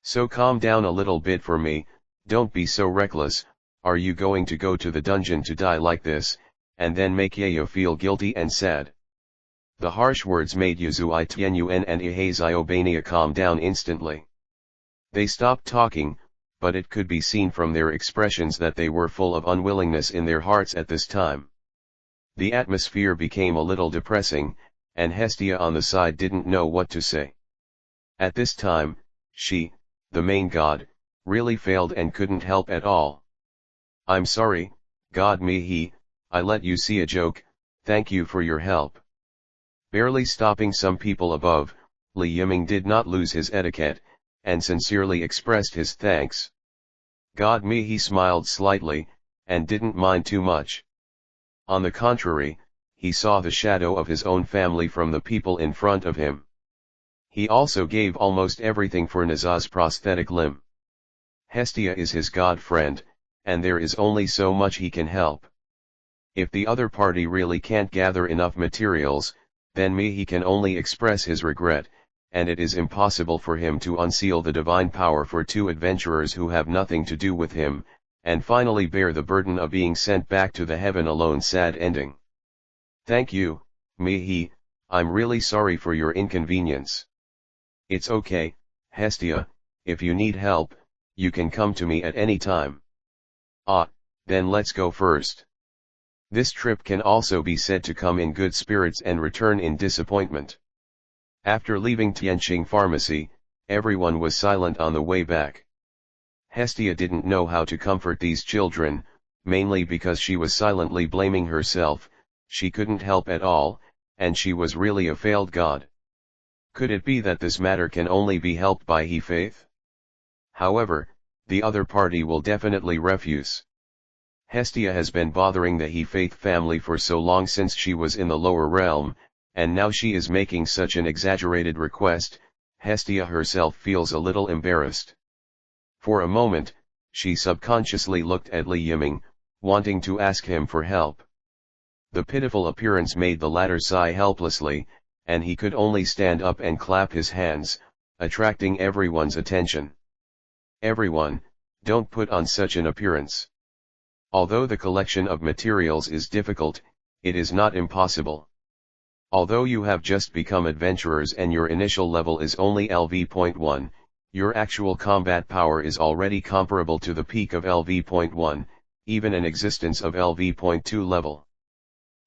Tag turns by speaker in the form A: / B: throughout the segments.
A: So calm down a little bit for me, don't be so reckless. Are you going to go to the dungeon to die like this, and then make Yayo feel guilty and sad? The harsh words made Yuzui Tianyuan and Iheziobania calm down instantly. They stopped talking, but it could be seen from their expressions that they were full of unwillingness in their hearts at this time. The atmosphere became a little depressing, and Hestia on the side didn't know what to say. At this time, she, the main god, really failed and couldn't help at all. I'm sorry, God Mihi, I let you see a joke, thank you for your help. Barely stopping some people above, Li Yiming did not lose his etiquette, and sincerely expressed his thanks. God Mihi smiled slightly, and didn't mind too much. On the contrary, he saw the shadow of his own family from the people in front of him. He also gave almost everything for Naza's prosthetic limb. Hestia is his god friend, and there is only so much he can help. If the other party really can't gather enough materials, then Mihi can only express his regret, and it is impossible for him to unseal the divine power for two adventurers who have nothing to do with him, and finally bear the burden of being sent back to the heaven alone. Sad ending. Thank you, Mihi, I'm really sorry for your inconvenience. It's okay, Hestia, if you need help, you can come to me at any time. Ah, then let's go first. This trip can also be said to come in good spirits and return in disappointment. After leaving Tianqing Pharmacy, everyone was silent on the way back. Hestia didn't know how to comfort these children, mainly because she was silently blaming herself. She couldn't help at all, and she was really a failed god. Could it be that this matter can only be helped by He Faith? However, the other party will definitely refuse. Hestia has been bothering the He Faith family for so long since she was in the lower realm, and now she is making such an exaggerated request. Hestia herself feels a little embarrassed. For a moment, she subconsciously looked at Li Yiming, wanting to ask him for help. The pitiful appearance made the latter sigh helplessly, and he could only stand up and clap his hands, attracting everyone's attention. Everyone, don't put on such an appearance. Although the collection of materials is difficult, it is not impossible. Although you have just become adventurers and your initial level is only LV.1, your actual combat power is already comparable to the peak of LV.1, even an existence of LV.2 level.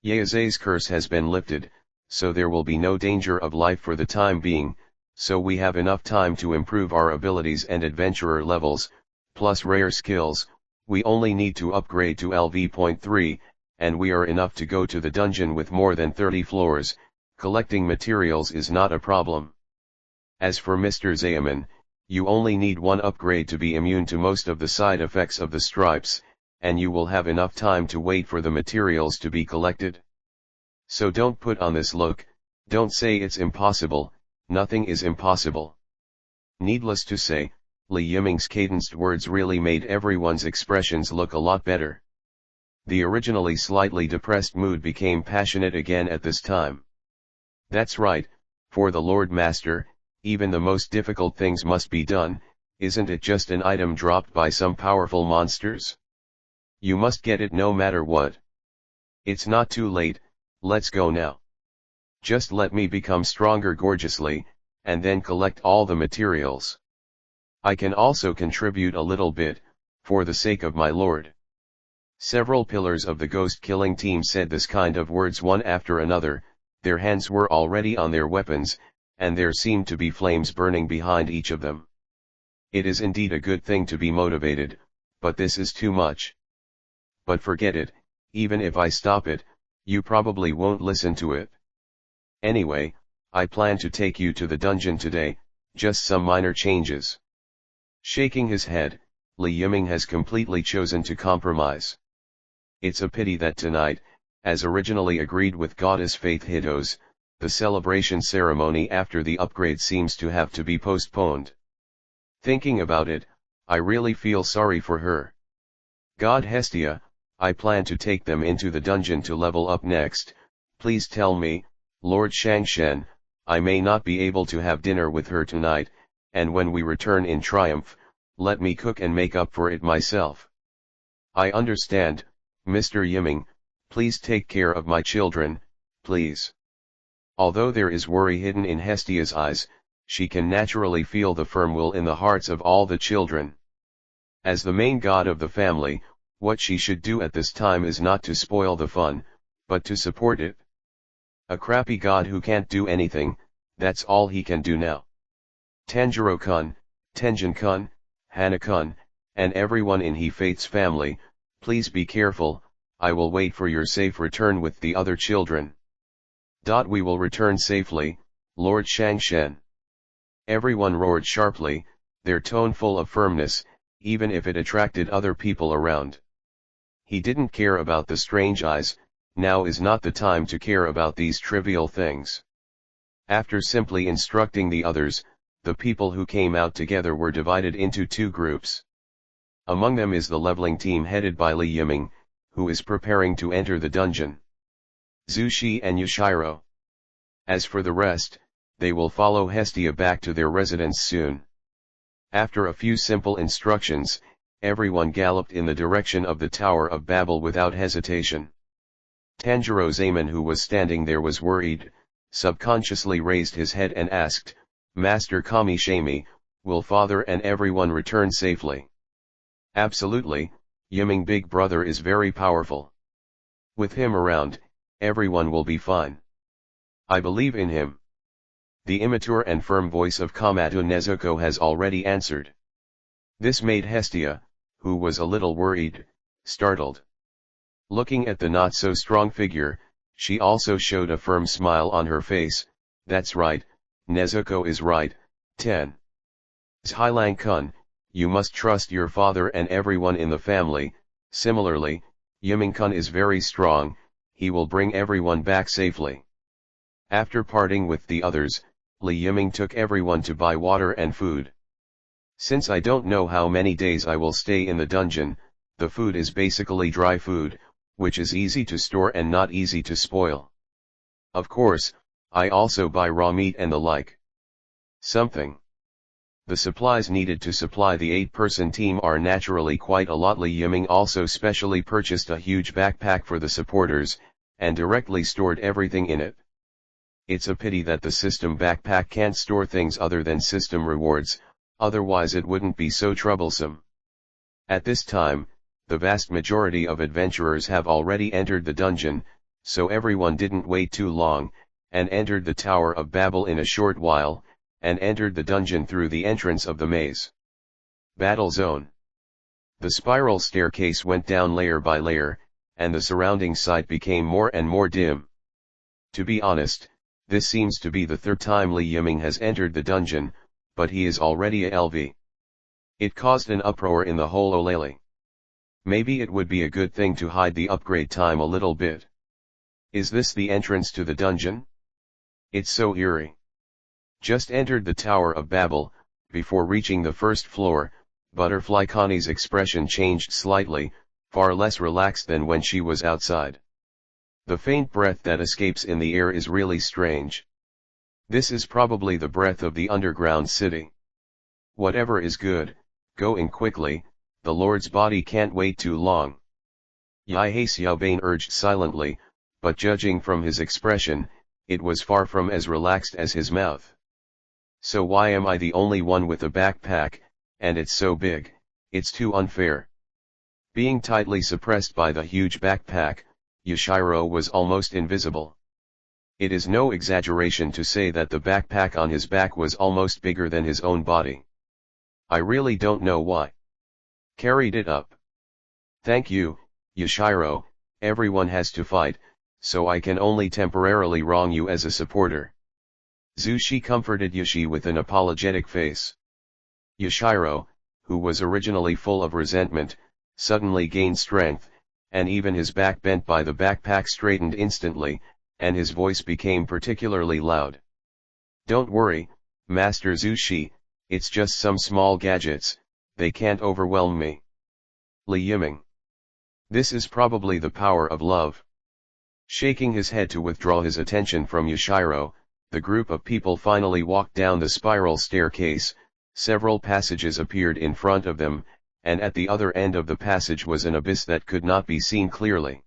A: Yeaze's curse has been lifted, so there will be no danger of life for the time being, so we have enough time to improve our abilities and adventurer levels, plus rare skills. We only need to upgrade to LV.3, and we are enough to go to the dungeon with more than 30 floors. Collecting materials is not a problem. As for Mr. Zayaman, you only need one upgrade to be immune to most of the side effects of the stripes, and you will have enough time to wait for the materials to be collected. So don't put on this look, don't say it's impossible, nothing is impossible. Needless to say, Li Yiming's cadenced words really made everyone's expressions look a lot better. The originally slightly depressed mood became passionate again at this time. That's right, for the Lord Master, even the most difficult things must be done. Isn't it just an item dropped by some powerful monsters? You must get it no matter what. It's not too late, let's go now. Just let me become stronger gorgeously, and then collect all the materials. I can also contribute a little bit, for the sake of my lord. Several pillars of the ghost-killing team said this kind of words one after another. Their hands were already on their weapons, and there seemed to be flames burning behind each of them. It is indeed a good thing to be motivated, but this is too much. But forget it, even if I stop it, you probably won't listen to it. Anyway, I plan to take you to the dungeon today, just some minor changes. Shaking his head, Li Yiming has completely chosen to compromise. It's a pity that tonight, as originally agreed with Goddess Faith Hidos, the celebration ceremony after the upgrade seems to have to be postponed. Thinking about it, I really feel sorry for her. God Hestia, I plan to take them into the dungeon to level up next. Please tell me, Lord Shangshen, I may not be able to have dinner with her tonight, and when we return in triumph, let me cook and make up for it myself. I understand, Mr. Yiming, please take care of my children, please. Although there is worry hidden in Hestia's eyes, she can naturally feel the firm will in the hearts of all the children. As the main god of the family, what she should do at this time is not to spoil the fun, but to support it. A crappy god who can't do anything, that's all he can do now. Tanjiro-kun, Tenjin-kun, Hana-kun, and everyone in He-Fate's family, please be careful, I will wait for your safe return with the other children. We will return safely, Lord Shangshen. Everyone roared sharply, their tone full of firmness, even if it attracted other people around. He didn't care about the strange eyes, now is not the time to care about these trivial things. After simply instructing the others, the people who came out together were divided into two groups. Among them is the leveling team headed by Li Yiming, who is preparing to enter the dungeon. Zhu Shi and Yashiro. As for the rest, they will follow Hestia back to their residence soon. After a few simple instructions, everyone galloped in the direction of the Tower of Babel without hesitation. Tanjiro Zaman, who was standing there, was worried, subconsciously raised his head and asked, Master Kami-shame, will father and everyone return safely? Absolutely, Yiming big brother is very powerful. With him around, everyone will be fine. I believe in him. The immature and firm voice of Kamato Nezuko has already answered. This made Hestia, who was a little worried, startled. Looking at the not-so-strong figure, she also showed a firm smile on her face. That's right, Nezuko is right. 10. Zhilang-kun, you must trust your father and everyone in the family. Similarly, Yiming-kun is very strong, he will bring everyone back safely. After parting with the others, Li Yiming took everyone to buy water and food. Since I don't know how many days I will stay in the dungeon, the food is basically dry food, which is easy to store and not easy to spoil. Of course, I also buy raw meat and the like. Something. The supplies needed to supply the 8-person team are naturally quite a lot. Li Yiming also specially purchased a huge backpack for the supporters, and directly stored everything in it. It's a pity that the system backpack can't store things other than system rewards, otherwise it wouldn't be so troublesome. At this time, the vast majority of adventurers have already entered the dungeon, so everyone didn't wait too long, and entered the Tower of Babel in a short while, and entered the dungeon through the entrance of the maze. Battle Zone. The spiral staircase went down layer by layer, and the surrounding sight became more and more dim. To be honest, this seems to be the third time Li Yiming has entered the dungeon, but he is already a LV. It caused an uproar in the whole Olele. Maybe it would be a good thing to hide the upgrade time a little bit. Is this the entrance to the dungeon? It's so eerie. Just entered the Tower of Babel. Before reaching the first floor, Butterfly Connie's expression changed slightly, far less relaxed than when she was outside. The faint breath that escapes in the air is really strange. This is probably the breath of the underground city. Whatever is good, go in quickly, the Lord's body can't wait too long. Yai Xiaobane urged silently, but judging from his expression, it was far from as relaxed as his mouth. So why am I the only one with a backpack, and it's so big? It's too unfair. Being tightly suppressed by the huge backpack, Yashiro was almost invisible. It is no exaggeration to say that the backpack on his back was almost bigger than his own body. I really don't know why. Carried it up. Thank you, Yashiro, everyone has to fight, so I can only temporarily wrong you as a supporter. Zhu Shi comforted Yashi with an apologetic face. Yashiro, who was originally full of resentment, suddenly gained strength, and even his back bent by the backpack straightened instantly, and his voice became particularly loud. Don't worry, Master Zhu Shi, it's just some small gadgets, they can't overwhelm me. Li Yiming. This is probably the power of love. Shaking his head to withdraw his attention from Yashiro, the group of people finally walked down the spiral staircase, Several passages appeared in front of them, and at the other end of the passage was an abyss that could not be seen clearly.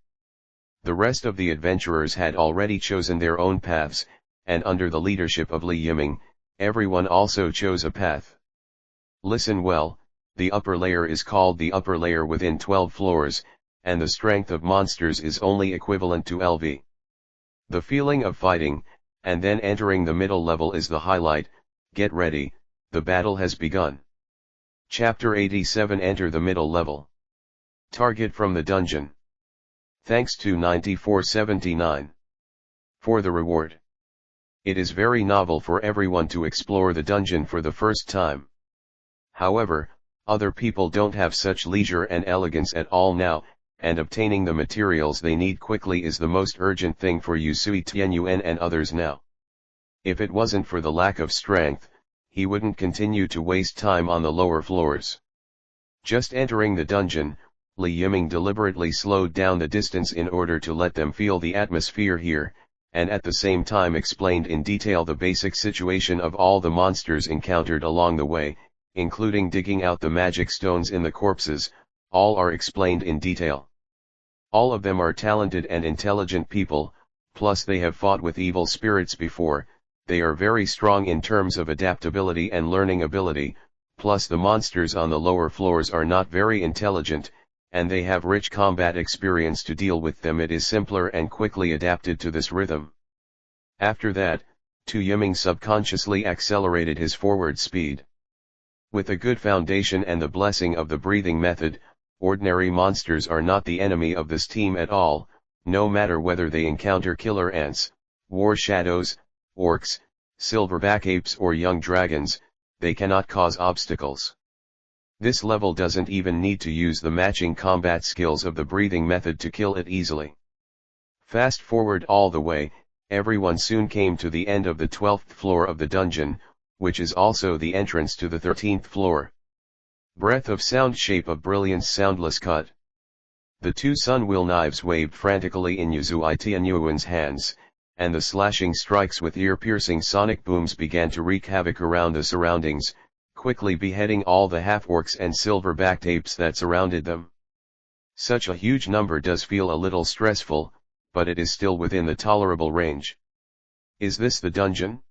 A: The rest of the adventurers had already chosen their own paths, and under the leadership of Li Yiming, everyone also chose a path. Listen well, the upper layer is called the upper layer within 12 floors, and the strength of monsters is only equivalent to LV. The feeling of fighting, and then entering the middle level is the highlight. Get ready, the battle has begun. Chapter 87. Enter the middle level. Target from the dungeon. Thanks to 9479 for the reward. It is very novel for everyone to explore the dungeon for the first time. However, other people don't have such leisure and elegance at all now, and obtaining the materials they need quickly is the most urgent thing for Yusui Tianyuan and others now. If it wasn't for the lack of strength, he wouldn't continue to waste time on the lower floors. Just entering the dungeon, Li Yiming deliberately slowed down the distance in order to let them feel the atmosphere here, and at the same time explained in detail the basic situation of all the monsters encountered along the way, including digging out the magic stones in the corpses. All are explained in detail. All of them are talented and intelligent people, plus they have fought with evil spirits before. They are very strong in terms of adaptability and learning ability, plus the monsters on the lower floors are not very intelligent, and they have rich combat experience to deal with them. It is simpler and quickly adapted to this rhythm. After that, Tu Yiming subconsciously accelerated his forward speed. With a good foundation and the blessing of the breathing method, ordinary monsters are not the enemy of this team at all, no matter whether they encounter killer ants, war shadows, orcs, silverback apes or young dragons. They cannot cause obstacles. This level doesn't even need to use the matching combat skills of the breathing method to kill it easily. Fast forward all the way, everyone soon came to the end of the 12th floor of the dungeon, which is also the entrance to the 13th floor. Breath of sound, shape of brilliance, soundless cut. The two sun-will knives waved frantically in Yusui Tianyuan's hands, and the slashing strikes with ear-piercing sonic booms began to wreak havoc around the surroundings, quickly beheading all the half-orcs and silver-backed apes that surrounded them. Such a huge number does feel a little stressful, but it is still within the tolerable range. Is this the dungeon?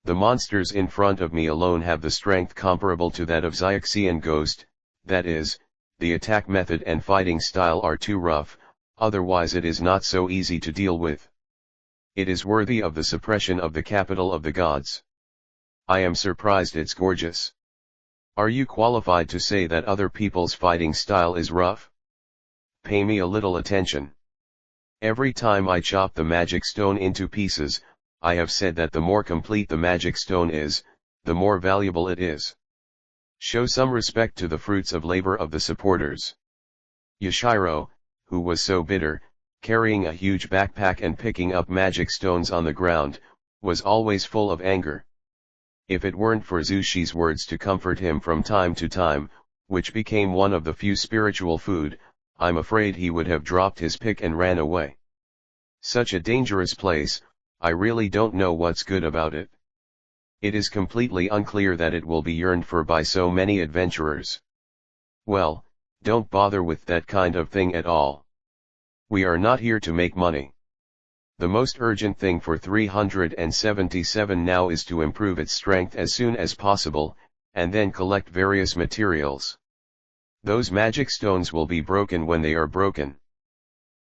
A: The monsters in front of me alone have the strength comparable to that of Xiaxian Ghost, that is, the attack method and fighting style are too rough, otherwise it is not so easy to deal with. It is worthy of the suppression of the capital of the gods. I am surprised it's gorgeous. Are you qualified to say that other people's fighting style is rough? Pay me a little attention. Every time I chop the magic stone into pieces, I have said that the more complete the magic stone is, the more valuable it is. Show some respect to the fruits of labor of the supporters. Yashiro, who was so bitter, carrying a huge backpack and picking up magic stones on the ground, was always full of anger. If it weren't for Zushi's words to comfort him from time to time, which became one of the few spiritual food, I'm afraid he would have dropped his pick and ran away. Such a dangerous place, I really don't know what's good about it. It is completely unclear that it will be yearned for by so many adventurers. Well, don't bother with that kind of thing at all. We are not here to make money. The most urgent thing for 377 now is to improve its strength as soon as possible, and then collect various materials. Those magic stones will be broken when they are broken.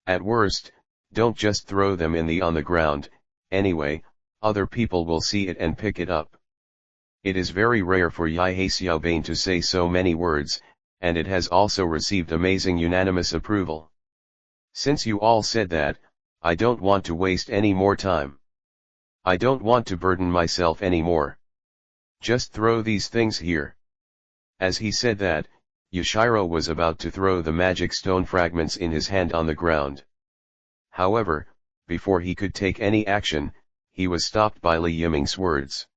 A: At worst, don't just throw them on the ground, anyway, other people will see it and pick it up. It is very rare for Yai Xiaobane to say so many words, and it has also received amazing unanimous approval. Since you all said that, I don't want to waste any more time. I don't want to burden myself anymore. Just throw these things here. As he said that, Yashiro was about to throw the magic stone fragments in his hand on the ground. However, before he could take any action, he was stopped by Li Yiming's words.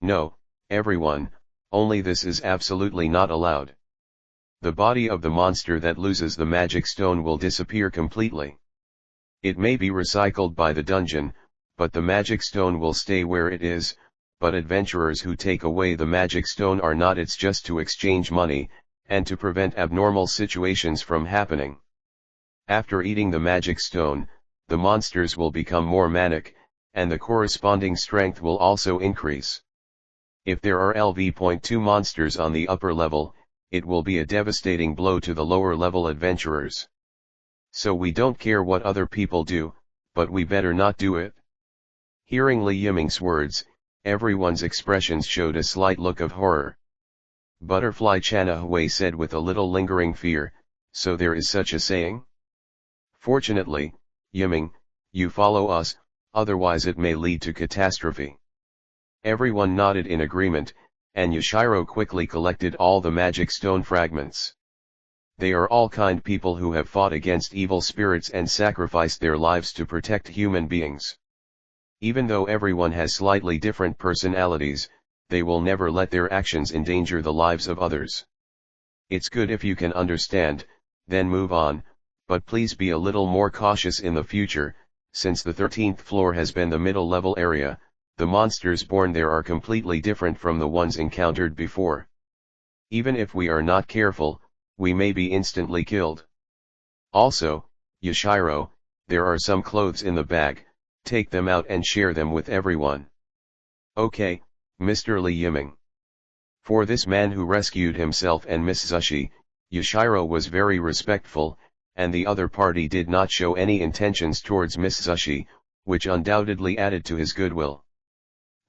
A: No, everyone, only this is absolutely not allowed. The body of the monster that loses the magic stone will disappear completely. It may be recycled by the dungeon, but the magic stone will stay where it is, but adventurers who take away the magic stone are not. It's just to exchange money, and to prevent abnormal situations from happening. After eating the magic stone, the monsters will become more manic, and the corresponding strength will also increase. If there are LV.2 monsters on the upper level, it will be a devastating blow to the lower level adventurers. So we don't care what other people do, but we better not do it. Hearing Li Yiming's words, everyone's expressions showed a slight look of horror. Butterfly Chanahui said with a little lingering fear, "So there is such a saying? Fortunately, Yiming, you follow us, otherwise it may lead to catastrophe." Everyone nodded in agreement, and Yashiro quickly collected all the magic stone fragments. They are all kind people who have fought against evil spirits and sacrificed their lives to protect human beings. Even though everyone has slightly different personalities, they will never let their actions endanger the lives of others. It's good if you can understand, then move on, but please be a little more cautious in the future. Since the 13th floor has been the middle level area, the monsters born there are completely different from the ones encountered before. Even if we are not careful, we may be instantly killed. Also, Yashiro, there are some clothes in the bag, take them out and share them with everyone. Okay, Mr. Li Yiming. For this man who rescued himself and Miss Zushi, Yashiro was very respectful, and the other party did not show any intentions towards Miss Zushi, which undoubtedly added to his goodwill.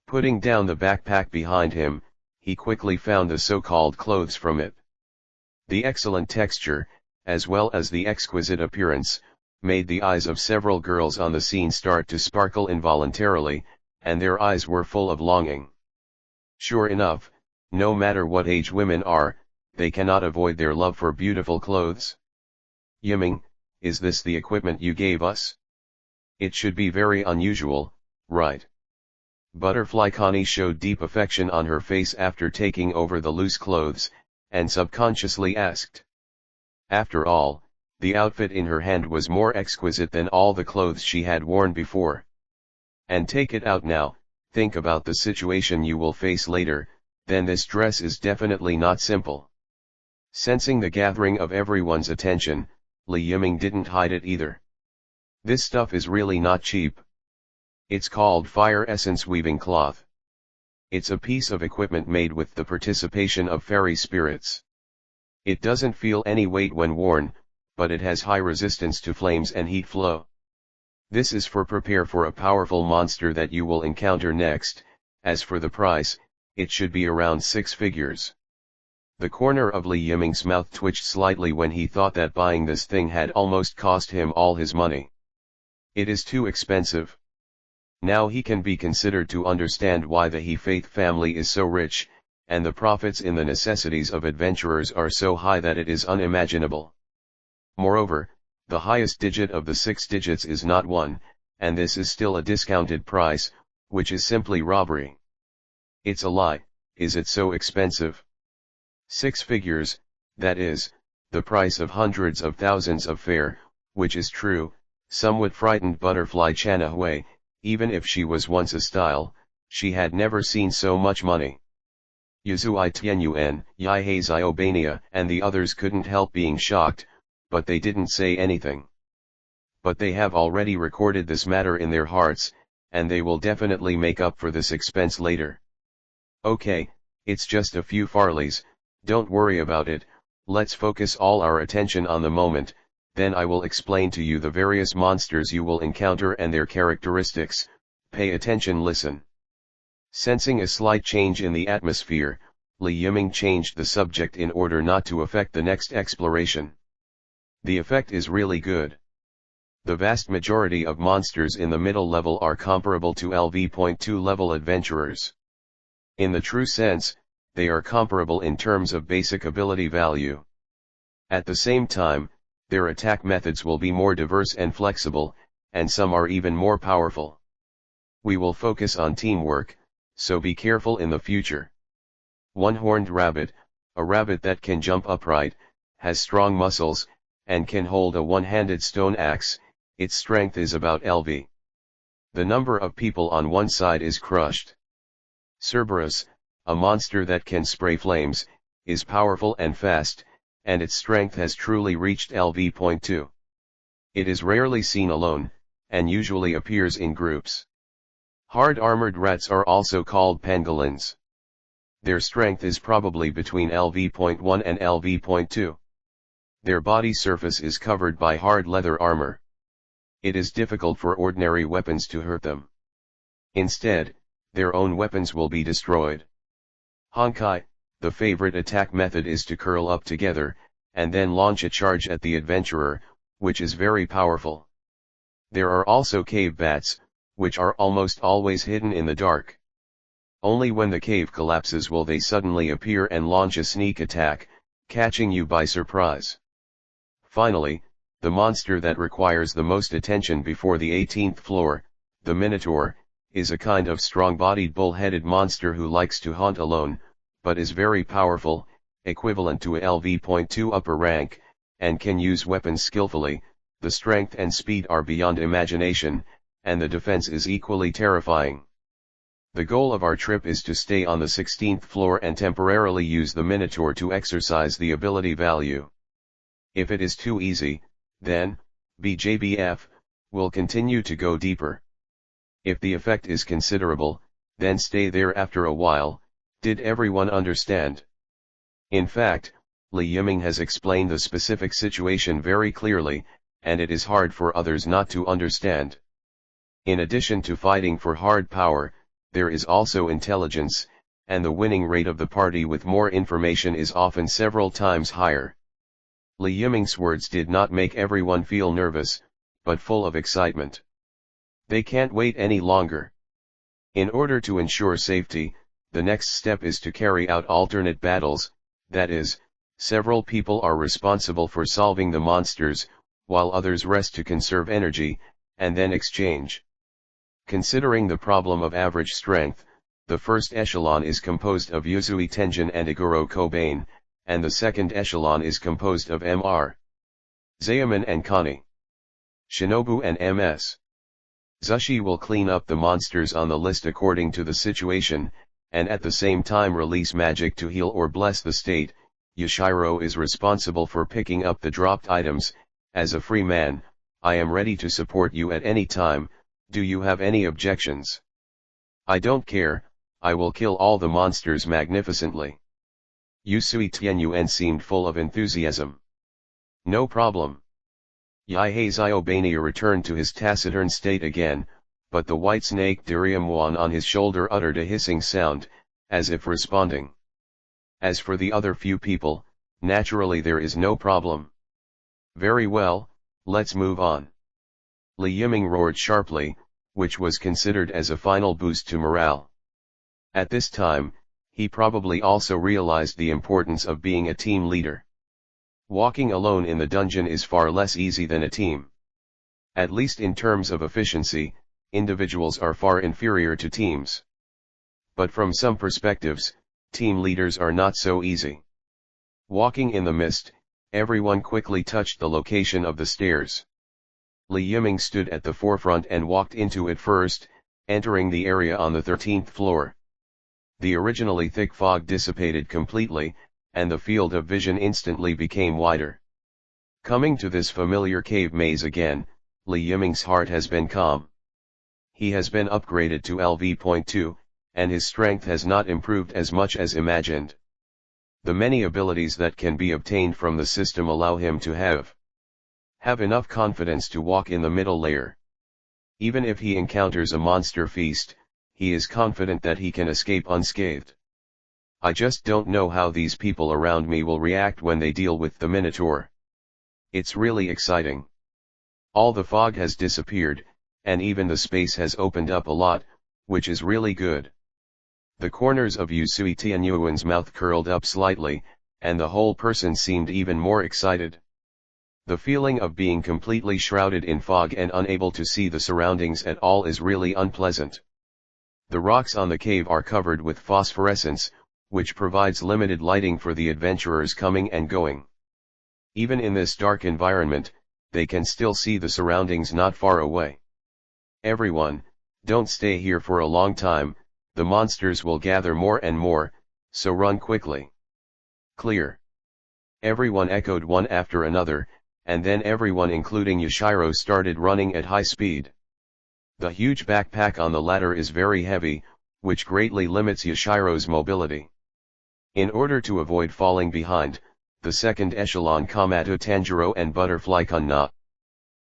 A: Putting down the backpack behind him, he quickly found the so-called clothes from it. The excellent texture, as well as the exquisite appearance, made the eyes of several girls on the scene start to sparkle involuntarily, and their eyes were full of longing. Sure enough, no matter what age women are, they cannot avoid their love for beautiful clothes. Yiming, is this the equipment you gave us? It should be very unusual, right? Butterfly Connie showed deep affection on her face after taking over the loose clothes, and subconsciously asked. After all, the outfit in her hand was more exquisite than all the clothes she had worn before. And take it out now, think about the situation you will face later, then this dress is definitely not simple. Sensing the gathering of everyone's attention, Li Yiming didn't hide it either. This stuff is really not cheap. It's called Fire Essence Weaving Cloth. It's a piece of equipment made with the participation of fairy spirits. It doesn't feel any weight when worn, but it has high resistance to flames and heat flow. This is for prepare for a powerful monster that you will encounter next. As for the price, it should be around 6 figures. The corner of Li Yiming's mouth twitched slightly when he thought that buying this thing had almost cost him all his money. It is too expensive. Now he can be considered to understand why the He Faith family is so rich, and the profits in the necessities of adventurers are so high that it is unimaginable. Moreover, the highest digit of the 6 digits is not 1, and this is still a discounted price, which is simply robbery. It's a lie. Is it so expensive? 6 figures, that is, the price of hundreds of thousands of fare, which is true. Somewhat frightened Butterfly Chanahui, even if she was once a style, she had never seen so much money. Yuzui Tianyuan, Yihei Xiobania and the others couldn't help being shocked, but they didn't say anything. But they have already recorded this matter in their hearts, and they will definitely make up for this expense later. Okay, it's just a few Farleys, don't worry about it, let's focus all our attention on the moment, then I will explain to you the various monsters you will encounter and their characteristics. Pay attention, listen. Sensing a slight change in the atmosphere, Li Yiming changed the subject in order not to affect the next exploration. The effect is really good. The vast majority of monsters in the middle level are comparable to LV.2 level adventurers. In the true sense, they are comparable in terms of basic ability value. At the same time, their attack methods will be more diverse and flexible, and some are even more powerful. We will focus on teamwork, so be careful in the future. One-horned rabbit, a rabbit that can jump upright, has strong muscles, and can hold a one-handed stone axe. Its strength is about LV. The number of people on one side is crushed. Cerberus, a monster that can spray flames, is powerful and fast, and its strength has truly reached LV.2. It is rarely seen alone, and usually appears in groups. Hard-armored rats are also called pangolins. Their strength is probably between LV.1 and LV.2. Their body surface is covered by hard leather armor. It is difficult for ordinary weapons to hurt them. Instead, their own weapons will be destroyed. Honkai, the favorite attack method is to curl up together, and then launch a charge at the adventurer, which is very powerful. There are also cave bats, which are almost always hidden in the dark. Only when the cave collapses will they suddenly appear and launch a sneak attack, catching you by surprise. Finally, the monster that requires the most attention before the 18th floor, the Minotaur, is a kind of strong-bodied bull-headed monster who likes to hunt alone, but is very powerful, equivalent to a LV.2 upper rank, and can use weapons skillfully. The strength and speed are beyond imagination, and the defense is equally terrifying. The goal of our trip is to stay on the 16th floor and temporarily use the Minotaur to exercise the ability value. If it is too easy, then, BJBF, will continue to go deeper. If the effect is considerable, then stay there after a while. Did everyone understand? In fact, Li Yiming has explained the specific situation very clearly, and it is hard for others not to understand. In addition to fighting for hard power, there is also intelligence, and the winning rate of the party with more information is often several times higher. Li Yiming's words did not make everyone feel nervous, but full of excitement. They can't wait any longer. In order to ensure safety, the next step is to carry out alternate battles, that is, several people are responsible for solving the monsters, while others rest to conserve energy, and then exchange. Considering the problem of average strength, the first echelon is composed of Yuzui Tenjin and Iguro Kobain, and the second echelon is composed of Mr. Zayaman and Kani Shinobu and Ms. Zushi will clean up the monsters on the list according to the situation, and at the same time release magic to heal or bless the state. Yashiro is responsible for picking up the dropped items. As a free man, I am ready to support you at any time. Do you have any objections? I don't care, I will kill all the monsters magnificently. Yusui Tianyuan seemed full of enthusiasm. No problem. Yaihei Zyobania returned to his taciturn state again, but the white snake Diriamwan on his shoulder uttered a hissing sound, as if responding. As for the other few people, naturally there is no problem. Very well, let's move on. Li Yiming roared sharply, which was considered as a final boost to morale. At this time, he probably also realized the importance of being a team leader. Walking alone in the dungeon is far less easy than a team. At least in terms of efficiency, individuals are far inferior to teams. But from some perspectives, team leaders are not so easy. Walking in the mist, everyone quickly touched the location of the stairs. Li Yiming stood at the forefront and walked into it first, entering the area on the 13th floor. The originally thick fog dissipated completely, and the field of vision instantly became wider. Coming to this familiar cave maze again, Li Yiming's heart has been calm. He has been upgraded to LV.2, and his strength has not improved as much as imagined. The many abilities that can be obtained from the system allow him to have enough confidence to walk in the middle layer. Even if he encounters a monster feast, he is confident that he can escape unscathed. I just don't know how these people around me will react when they deal with the Minotaur. It's really exciting. All the fog has disappeared, and even the space has opened up a lot, which is really good. The corners of Yusui Tianyuan's mouth curled up slightly, and the whole person seemed even more excited. The feeling of being completely shrouded in fog and unable to see the surroundings at all is really unpleasant. The rocks on the cave are covered with phosphorescence, which provides limited lighting for the adventurers coming and going. Even in this dark environment, they can still see the surroundings not far away. Everyone, don't stay here for a long time, the monsters will gather more and more, so run quickly. Clear. Everyone echoed one after another, and then everyone including Yashiro started running at high speed. The huge backpack on the ladder is very heavy, which greatly limits Yashiro's mobility. In order to avoid falling behind, the second echelon Komato Tanjiro and Butterfly Kun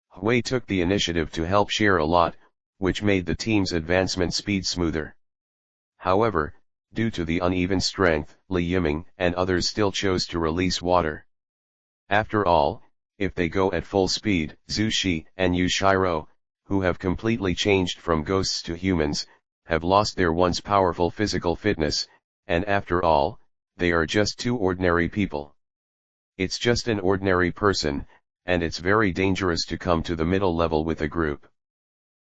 A: Hui took the initiative to help share a lot, which made the team's advancement speed smoother. However, due to the uneven strength, Li Yiming and others still chose to release water. After all, if they go at full speed, Zhu Shi and Yashiro, who have completely changed from ghosts to humans, have lost their once powerful physical fitness, and after all, they are just two ordinary people. It's just an ordinary person, and it's very dangerous to come to the middle level with a group.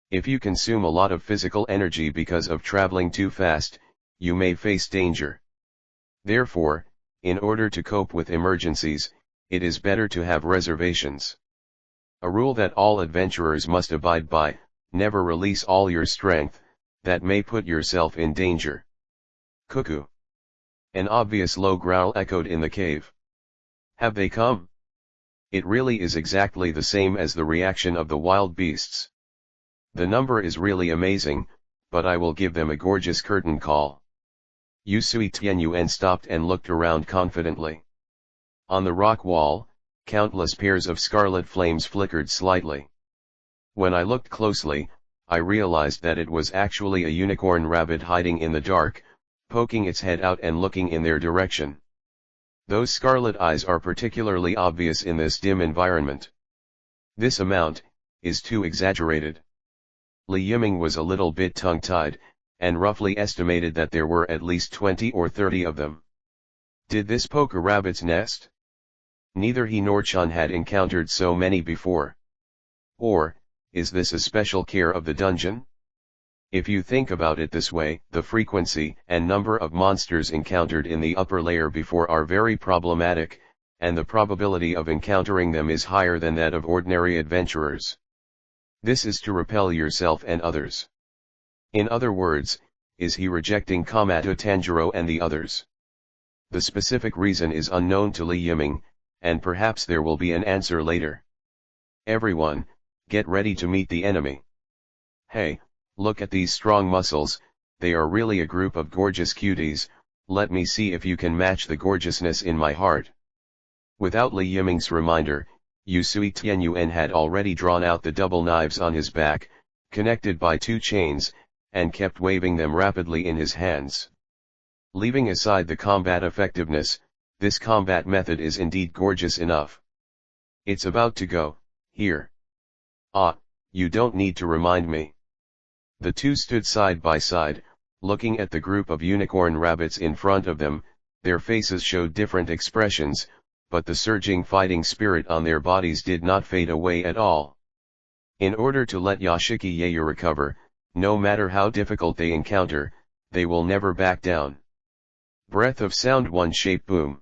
A: If you consume a lot of physical energy because of traveling too fast, you may face danger. Therefore, in order to cope with emergencies, it is better to have reservations. A rule that all adventurers must abide by: never release all your strength, that may put yourself in danger. Cuckoo. An obvious low growl echoed in the cave. Have they come? It really is exactly the same as the reaction of the wild beasts. The number is really amazing, but I will give them a gorgeous curtain call. Yusui Tianyuan stopped and looked around confidently. On the rock wall, countless pairs of scarlet flames flickered slightly. When I looked closely, I realized that it was actually a unicorn rabbit hiding in the dark, poking its head out and looking in their direction. Those scarlet eyes are particularly obvious in this dim environment. This amount is too exaggerated. Li Yiming was a little bit tongue-tied, and roughly estimated that there were at least 20 or 30 of them. Did this poke a rabbit's nest? Neither he nor Chun had encountered so many before. Or, is this a special care of the dungeon? If you think about it this way, the frequency and number of monsters encountered in the upper layer before are very problematic, and the probability of encountering them is higher than that of ordinary adventurers. This is to repel yourself and others. In other words, is he rejecting Komato Tanjiro and the others? The specific reason is unknown to Li Yiming, and perhaps there will be an answer later. Everyone, get ready to meet the enemy. Hey, look at these strong muscles, they are really a group of gorgeous cuties. Let me see if you can match the gorgeousness in my heart. Without Li Yiming's reminder, Yusui Tianyuan had already drawn out the double knives on his back, connected by 2 chains, and kept waving them rapidly in his hands. Leaving aside the combat effectiveness, this combat method is indeed gorgeous enough. It's about to go, here. Ah, you don't need to remind me. The two stood side by side, looking at the group of unicorn rabbits in front of them. Their faces showed different expressions, but the surging fighting spirit on their bodies did not fade away at all. In order to let Yashiki Yaya recover, no matter how difficult they encounter, they will never back down. Breath of sound, one shape boom.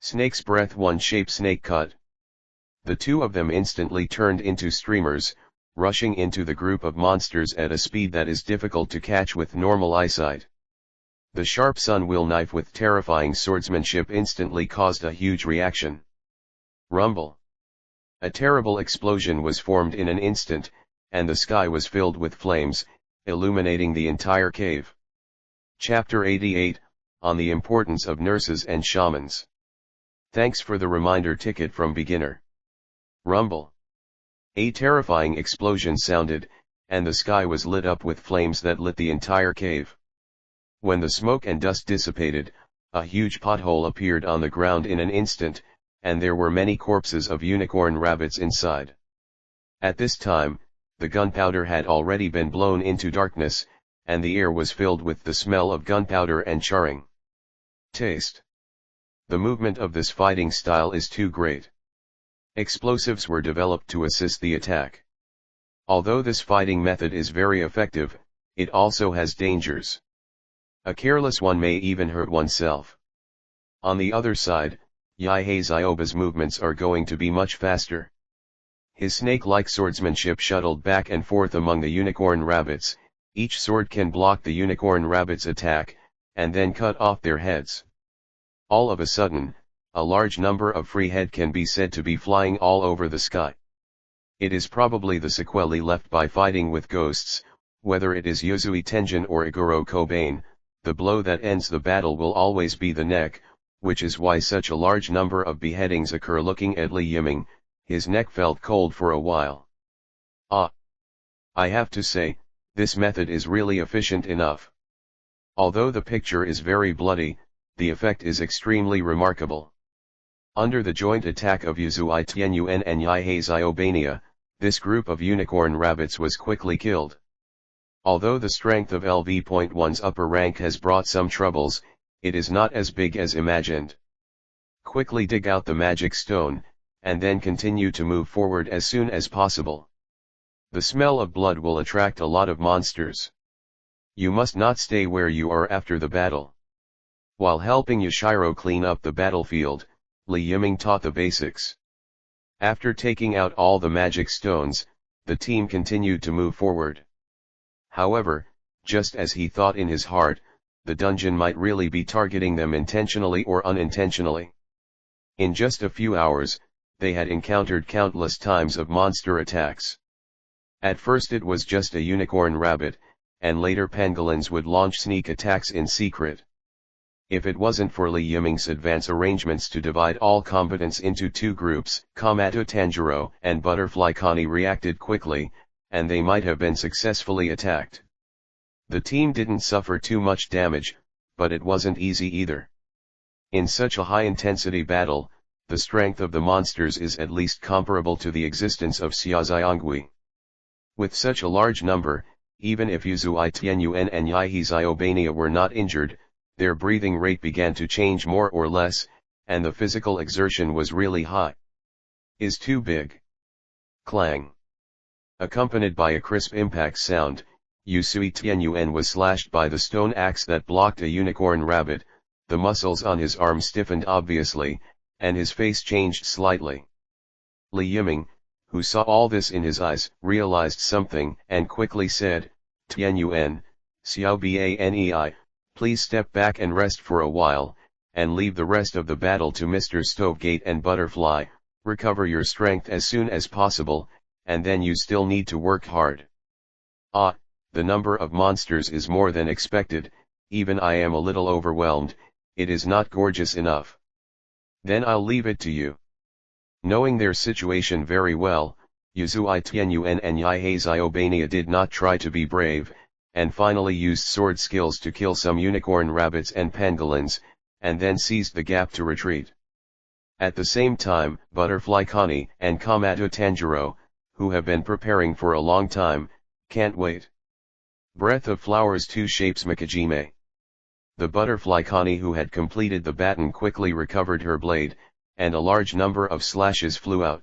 A: Snake's breath, one shape snake cut. The two of them instantly turned into streamers, rushing into the group of monsters at a speed that is difficult to catch with normal eyesight. The sharp sun-will knife with terrifying swordsmanship instantly caused a huge reaction. Rumble. A terrible explosion was formed in an instant, and the sky was filled with flames, illuminating the entire cave. Chapter 88, on the importance of nurses and shamans. Thanks for the reminder ticket from beginner. Rumble. A terrifying explosion sounded, and the sky was lit up with flames that lit the entire cave. When the smoke and dust dissipated, a huge pothole appeared on the ground in an instant, and there were many corpses of unicorn rabbits inside. At this time, the gunpowder had already been blown into darkness, and the air was filled with the smell of gunpowder and charring. Taste. The movement of this fighting style is too great. Explosives were developed to assist the attack. Although this fighting method is very effective, it also has dangers. A careless one may even hurt oneself. On the other side, Yaihei Zioba's movements are going to be much faster. His snake-like swordsmanship shuttled back and forth among the unicorn rabbits, Each sword can block the unicorn rabbit's attack, and then cut off their heads. All of a sudden, a large number of free head can be said to be flying all over the sky. It is probably the sequelae left by fighting with ghosts. Whether it is Yuzui Tenjin or Iguro Kobain, the blow that ends the battle will always be the neck, which is why such a large number of beheadings occur. Looking at Li Yiming, his neck felt cold for a while. Ah! I have to say, this method is really efficient enough. Although the picture is very bloody, the effect is extremely remarkable. Under the joint attack of Yuzui Tianyuan and Yaihei Xiaobania, this group of unicorn rabbits was quickly killed. Although the strength of LV.1's upper rank has brought some troubles, it is not as big as imagined. Quickly dig out the magic stone, and then continue to move forward as soon as possible. The smell of blood will attract a lot of monsters. You must not stay where you are after the battle. While helping Yashiro clean up the battlefield, Li Yiming taught the basics. After taking out all the magic stones, the team continued to move forward. However, just as he thought in his heart, the dungeon might really be targeting them intentionally or unintentionally. In just a few hours, they had encountered countless times of monster attacks. At first it was just a unicorn rabbit, and later pangolins would launch sneak attacks in secret. If it wasn't for Li Yiming's advance arrangements to divide all combatants into two groups, Kamato Tanjiro and Butterfly Connie reacted quickly, and they might have been successfully attacked. The team didn't suffer too much damage, but it wasn't easy either. In such a high-intensity battle, the strength of the monsters is at least comparable to the existence of Xiaoxiangui. With such a large number, even if Yuzui Tianyuan and Yaihei Xiaobania were not injured, their breathing rate began to change more or less, and the physical exertion was really high. Is too big. Clang. Accompanied by a crisp impact sound, Yuzui Tianyuan was slashed by the stone axe that blocked a unicorn rabbit. The muscles on his arm stiffened obviously, and his face changed slightly. Li Yiming, who saw all this in his eyes, realized something and quickly said, "Tianyuan, Xiao Banei, please step back and rest for a while, and leave the rest of the battle to Mr. Stovegate and Butterfly. Recover your strength as soon as possible, and then you still need to work hard." Ah, the number of monsters is more than expected, even I am a little overwhelmed. It is not gorgeous enough. Then I'll leave it to you. Knowing their situation very well, Yuzui Tianyuan and Yaihei Xiaobania did not try to be brave, and finally used sword skills to kill some unicorn rabbits and pangolins, and then seized the gap to retreat. At the same time, Butterfly Connie and Kamato Tanjiro, who have been preparing for a long time, can't wait. Breath of Flowers 2 shapes Mikajime. The Butterfly Connie, who had completed the baton, quickly recovered her blade, and a large number of slashes flew out.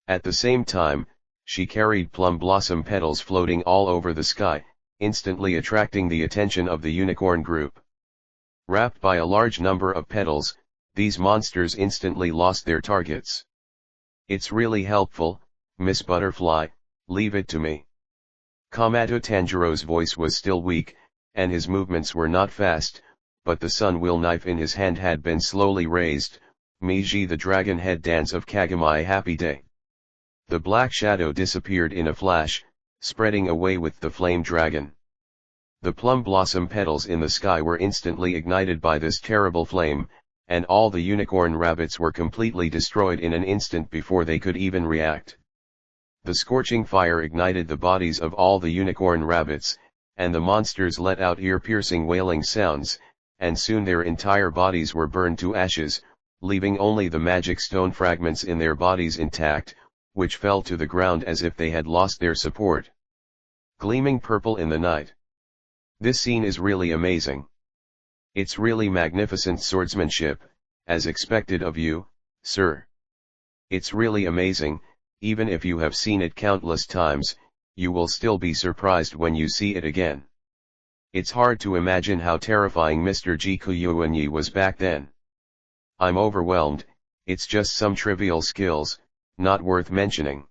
A: At the same time, she carried plum blossom petals floating all over the sky, instantly attracting the attention of the unicorn group. Wrapped by a large number of petals, these monsters instantly lost their targets. "It's really helpful, Miss Butterfly, leave it to me." Kamato Tanjiro's voice was still weak, and his movements were not fast, but the sun-will knife in his hand had been slowly raised. Meiji, the dragon head dance of Kagami. Happy day. The black shadow disappeared in a flash, spreading away with the flame dragon. The plum blossom petals in the sky were instantly ignited by this terrible flame, and all the unicorn rabbits were completely destroyed in an instant before they could even react. The scorching fire ignited the bodies of all the unicorn rabbits, and the monsters let out ear-piercing wailing sounds, and soon their entire bodies were burned to ashes, leaving only the magic stone fragments in their bodies intact, which fell to the ground as if they had lost their support. Gleaming purple in the night. This scene is really amazing. It's really magnificent swordsmanship, as expected of you, sir. It's really amazing. Even if you have seen it countless times, you will still be surprised when you see it again. It's hard to imagine how terrifying Mr. Jikuyuanyi was back then. I'm overwhelmed. It's just some trivial skills, not worth mentioning.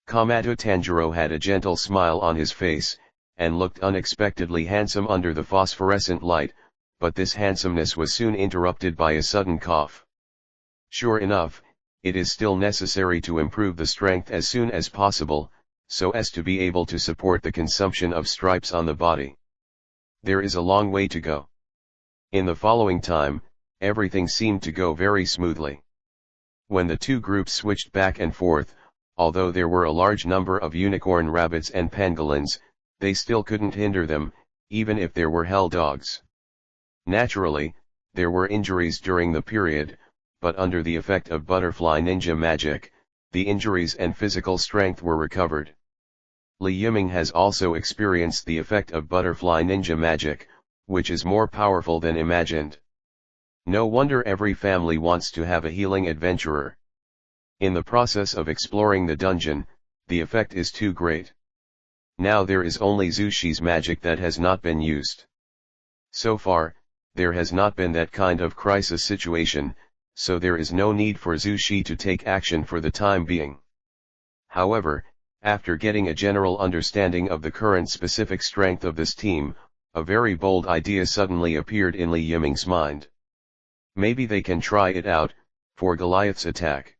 A: Kamato Tanjiro had a gentle smile on his face, and looked unexpectedly handsome under the phosphorescent light, but this handsomeness was soon interrupted by a sudden cough. Sure enough, it is still necessary to improve the strength as soon as possible, so as to be able to support the consumption of stripes on the body. There is a long way to go. In the following time, everything seemed to go very smoothly. When the two groups switched back and forth, although there were a large number of unicorn rabbits and pangolins, they still couldn't hinder them, even if there were hell dogs. Naturally, there were injuries during the period, but under the effect of butterfly ninja magic, the injuries and physical strength were recovered. Li Yiming has also experienced the effect of butterfly ninja magic, which is more powerful than imagined. No wonder every family wants to have a healing adventurer. In the process of exploring the dungeon, the effect is too great. Now there is only Zushi's magic that has not been used. So far, there has not been that kind of crisis situation, so there is no need for Zushi to take action for the time being. However, after getting a general understanding of the current specific strength of this team, a very bold idea suddenly appeared in Li Yiming's mind. Maybe they can try it out, for Goliath's attack.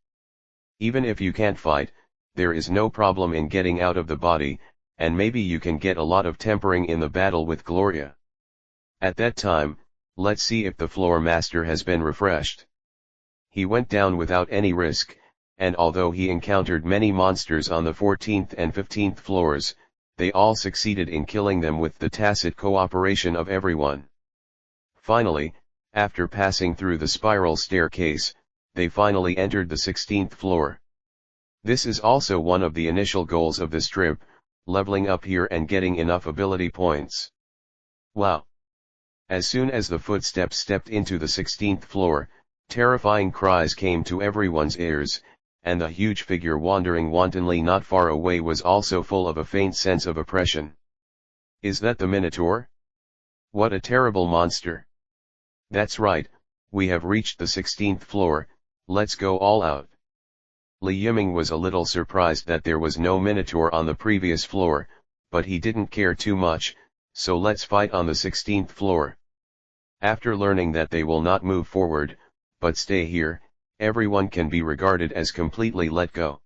A: Even if you can't fight, there is no problem in getting out of the body, and maybe you can get a lot of tempering in the battle with Gloria. At that time, let's see if the floor master has been refreshed. He went down without any risk, and although he encountered many monsters on the 14th and 15th floors, they all succeeded in killing them with the tacit cooperation of everyone. Finally, after passing through the spiral staircase, they finally entered the 16th floor. This is also one of the initial goals of this trip, leveling up here and getting enough ability points. Wow! As soon as the footsteps stepped into the 16th floor, terrifying cries came to everyone's ears, and the huge figure wandering wantonly not far away was also full of a faint sense of oppression. Is that the Minotaur? What a terrible monster! That's right, we have reached the 16th floor, let's go all out. Li Yiming was a little surprised that there was no Minotaur on the previous floor, but he didn't care too much, so let's fight on the 16th floor. After learning that they will not move forward, but stay here, everyone can be regarded as completely let go.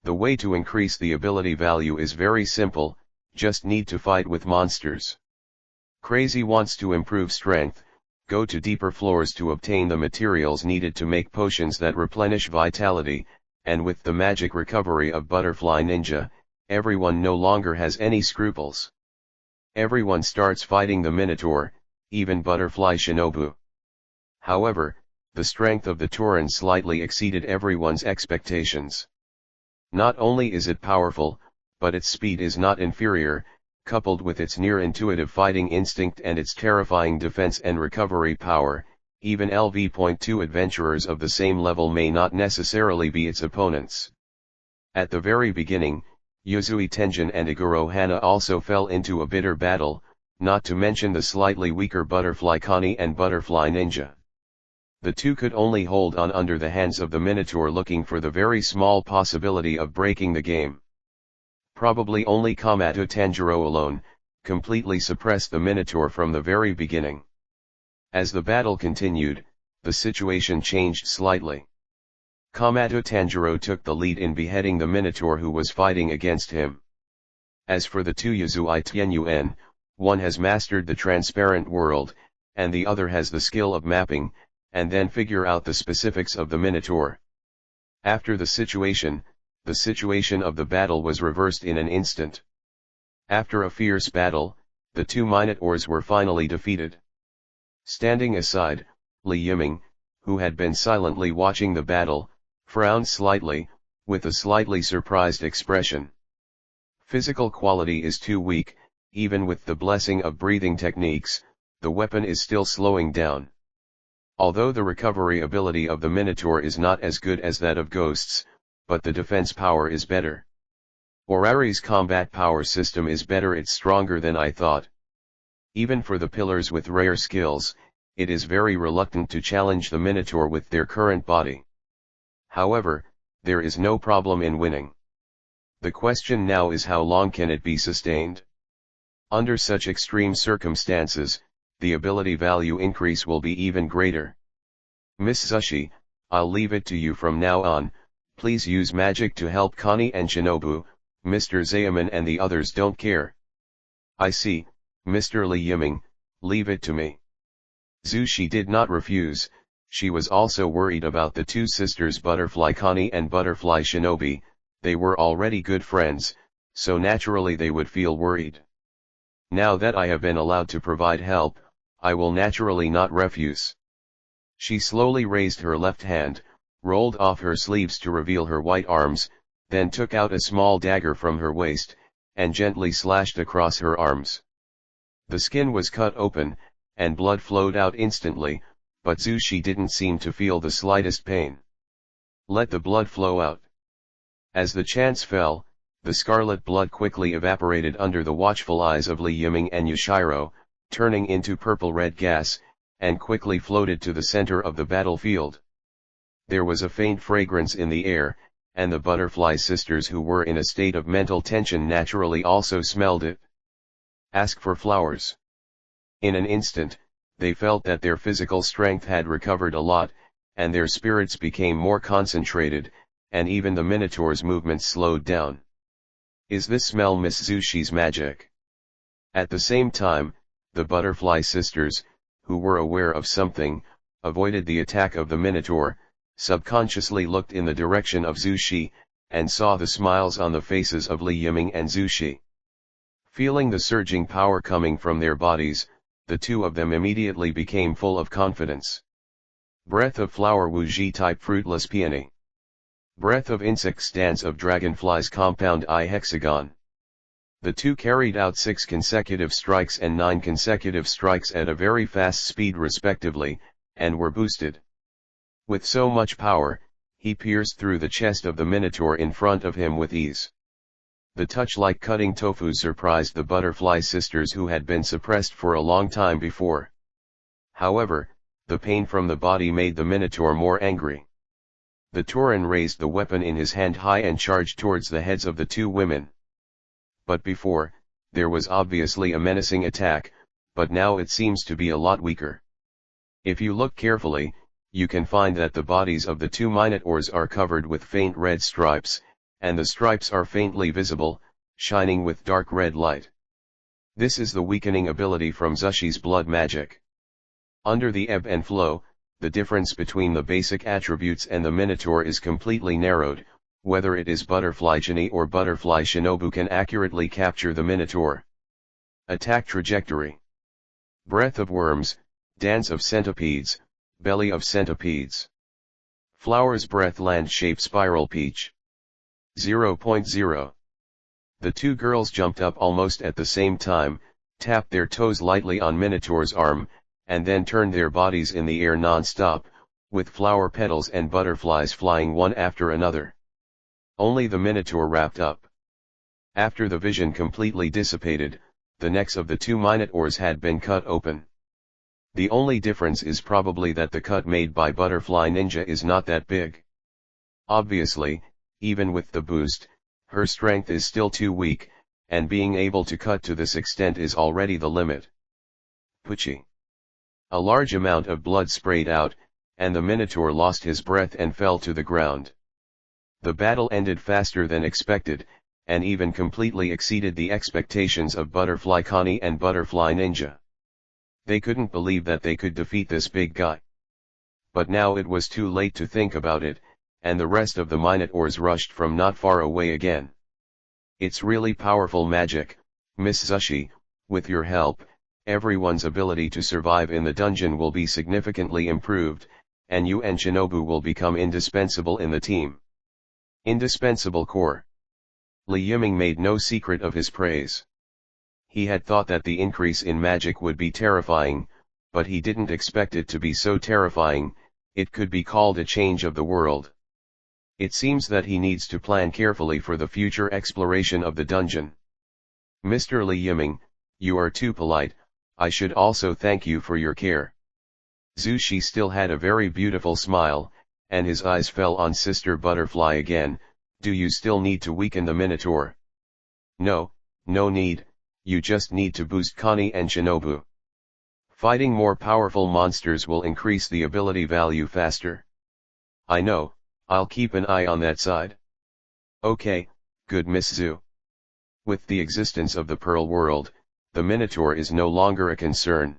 A: The way to increase the ability value is very simple, just need to fight with monsters. Crazy wants to improve strength, go to deeper floors to obtain the materials needed to make potions that replenish vitality, and with the magic recovery of Butterfly Ninja, everyone no longer has any scruples. Everyone starts fighting the Minotaur, even Butterfly Shinobu. However, the strength of the Tauren slightly exceeded everyone's expectations. Not only is it powerful, but its speed is not inferior, coupled with its near-intuitive fighting instinct and its terrifying defense and recovery power, even LV.2 adventurers of the same level may not necessarily be its opponents. At the very beginning, Yuzui Tenjin and Iguro Hana also fell into a bitter battle, not to mention the slightly weaker Butterfly Connie and Butterfly Ninja. The two could only hold on under the hands of the Minotaur, looking for the very small possibility of breaking the game. Probably only Kamato Tanjiro alone, completely suppressed the Minotaur from the very beginning. As the battle continued, the situation changed slightly. Kamato Tanjiro took the lead in beheading the Minotaur who was fighting against him. As for the two Yuzui Tianyuan, one has mastered the transparent world, and the other has the skill of mapping, and then figure out the specifics of the Minotaur. After the situation of the battle was reversed in an instant. After a fierce battle, the two Minotaurs were finally defeated. Standing aside, Li Yiming, who had been silently watching the battle, frowned slightly, with a slightly surprised expression. Physical quality is too weak, even with the blessing of breathing techniques, the weapon is still slowing down. Although the recovery ability of the Minotaur is not as good as that of Ghosts, but the defense power is better. Orari's combat power system is better, it's stronger than I thought. Even for the pillars with rare skills, it is very reluctant to challenge the Minotaur with their current body. However, there is no problem in winning. The question now is how long can it be sustained? Under such extreme circumstances, the ability value increase will be even greater. Miss Zushi, I'll leave it to you from now on. Please use magic to help Connie and Shinobu. Mr. Zayaman and the others don't care. I see, Mr. Li Yiming, leave it to me. Zushi did not refuse. She was also worried about the two sisters Butterfly Connie and Butterfly Shinobi. They were already good friends, so naturally they would feel worried. Now that I have been allowed to provide help, I will naturally not refuse. She slowly raised her left hand, rolled off her sleeves to reveal her white arms, then took out a small dagger from her waist, and gently slashed across her arms. The skin was cut open, and blood flowed out instantly, but Zushi didn't seem to feel the slightest pain. Let the blood flow out. As the chance fell, the scarlet blood quickly evaporated under the watchful eyes of Li Yiming and Yashiro, turning into purple-red gas, and quickly floated to the center of the battlefield. There was a faint fragrance in the air, and the butterfly sisters who were in a state of mental tension naturally also smelled it. Ask for flowers. In an instant, they felt that their physical strength had recovered a lot, and their spirits became more concentrated, and even the Minotaur's movements slowed down. Is this smell Miss Zushi's magic? At the same time, the butterfly sisters, who were aware of something, avoided the attack of the Minotaur, subconsciously looked in the direction of Zushi, and saw the smiles on the faces of Li Yiming and Zushi. Feeling the surging power coming from their bodies, the two of them immediately became full of confidence. Breath of flower Wuji type fruitless peony. Breath of insect stance of dragonflies compound I hexagon. The two carried out 6 consecutive strikes and 9 consecutive strikes at a very fast speed respectively, and were boosted. With so much power, he pierced through the chest of the Minotaur in front of him with ease. The touch like cutting tofu surprised the butterfly sisters who had been suppressed for a long time before. However, the pain from the body made the Minotaur more angry. The Tauren raised the weapon in his hand high and charged towards the heads of the two women. But before, there was obviously a menacing attack, but now it seems to be a lot weaker. If you look carefully, you can find that the bodies of the two Minotaurs are covered with faint red stripes, and the stripes are faintly visible, shining with dark red light. This is the weakening ability from Zushi's blood magic. Under the ebb and flow, the difference between the basic attributes and the Minotaur is completely narrowed. Whether it is Butterfly Jinni or Butterfly Shinobu can accurately capture the Minotaur. Attack trajectory. Breath of worms, dance of centipedes, belly of centipedes. Flowers breath land shape spiral peach. 0.0. The two girls jumped up almost at the same time, tapped their toes lightly on Minotaur's arm, and then turned their bodies in the air non-stop, with flower petals and butterflies flying one after another. Only the Minotaur wrapped up. After the vision completely dissipated, the necks of the two Minotaurs had been cut open. The only difference is probably that the cut made by Butterfly Ninja is not that big. Obviously, even with the boost, her strength is still too weak, and being able to cut to this extent is already the limit. Pucci. A large amount of blood sprayed out, and the Minotaur lost his breath and fell to the ground. The battle ended faster than expected, and even completely exceeded the expectations of Butterfly Connie and Butterfly Ninja. They couldn't believe that they could defeat this big guy. But now it was too late to think about it, and the rest of the Minotaurs rushed from not far away again. It's really powerful magic, Miss Zushi. With your help, everyone's ability to survive in the dungeon will be significantly improved, and you and Shinobu will become indispensable in the team. Indispensable core. Li Yiming made no secret of his praise. He had thought that the increase in magic would be terrifying, but he didn't expect it to be so terrifying. It could be called a change of the world. It seems that he needs to plan carefully for the future exploration of the dungeon. Mr. Li Yiming, you are too polite. I should also thank you for your care. Zushi still had a very beautiful smile, and his eyes fell on Sister Butterfly again. Do you still need to weaken the Minotaur? No, no need, you just need to boost Kani and Shinobu. Fighting more powerful monsters will increase the ability value faster. I know, I'll keep an eye on that side. Okay, good Miss Zhu. With the existence of the Pearl World, the Minotaur is no longer a concern.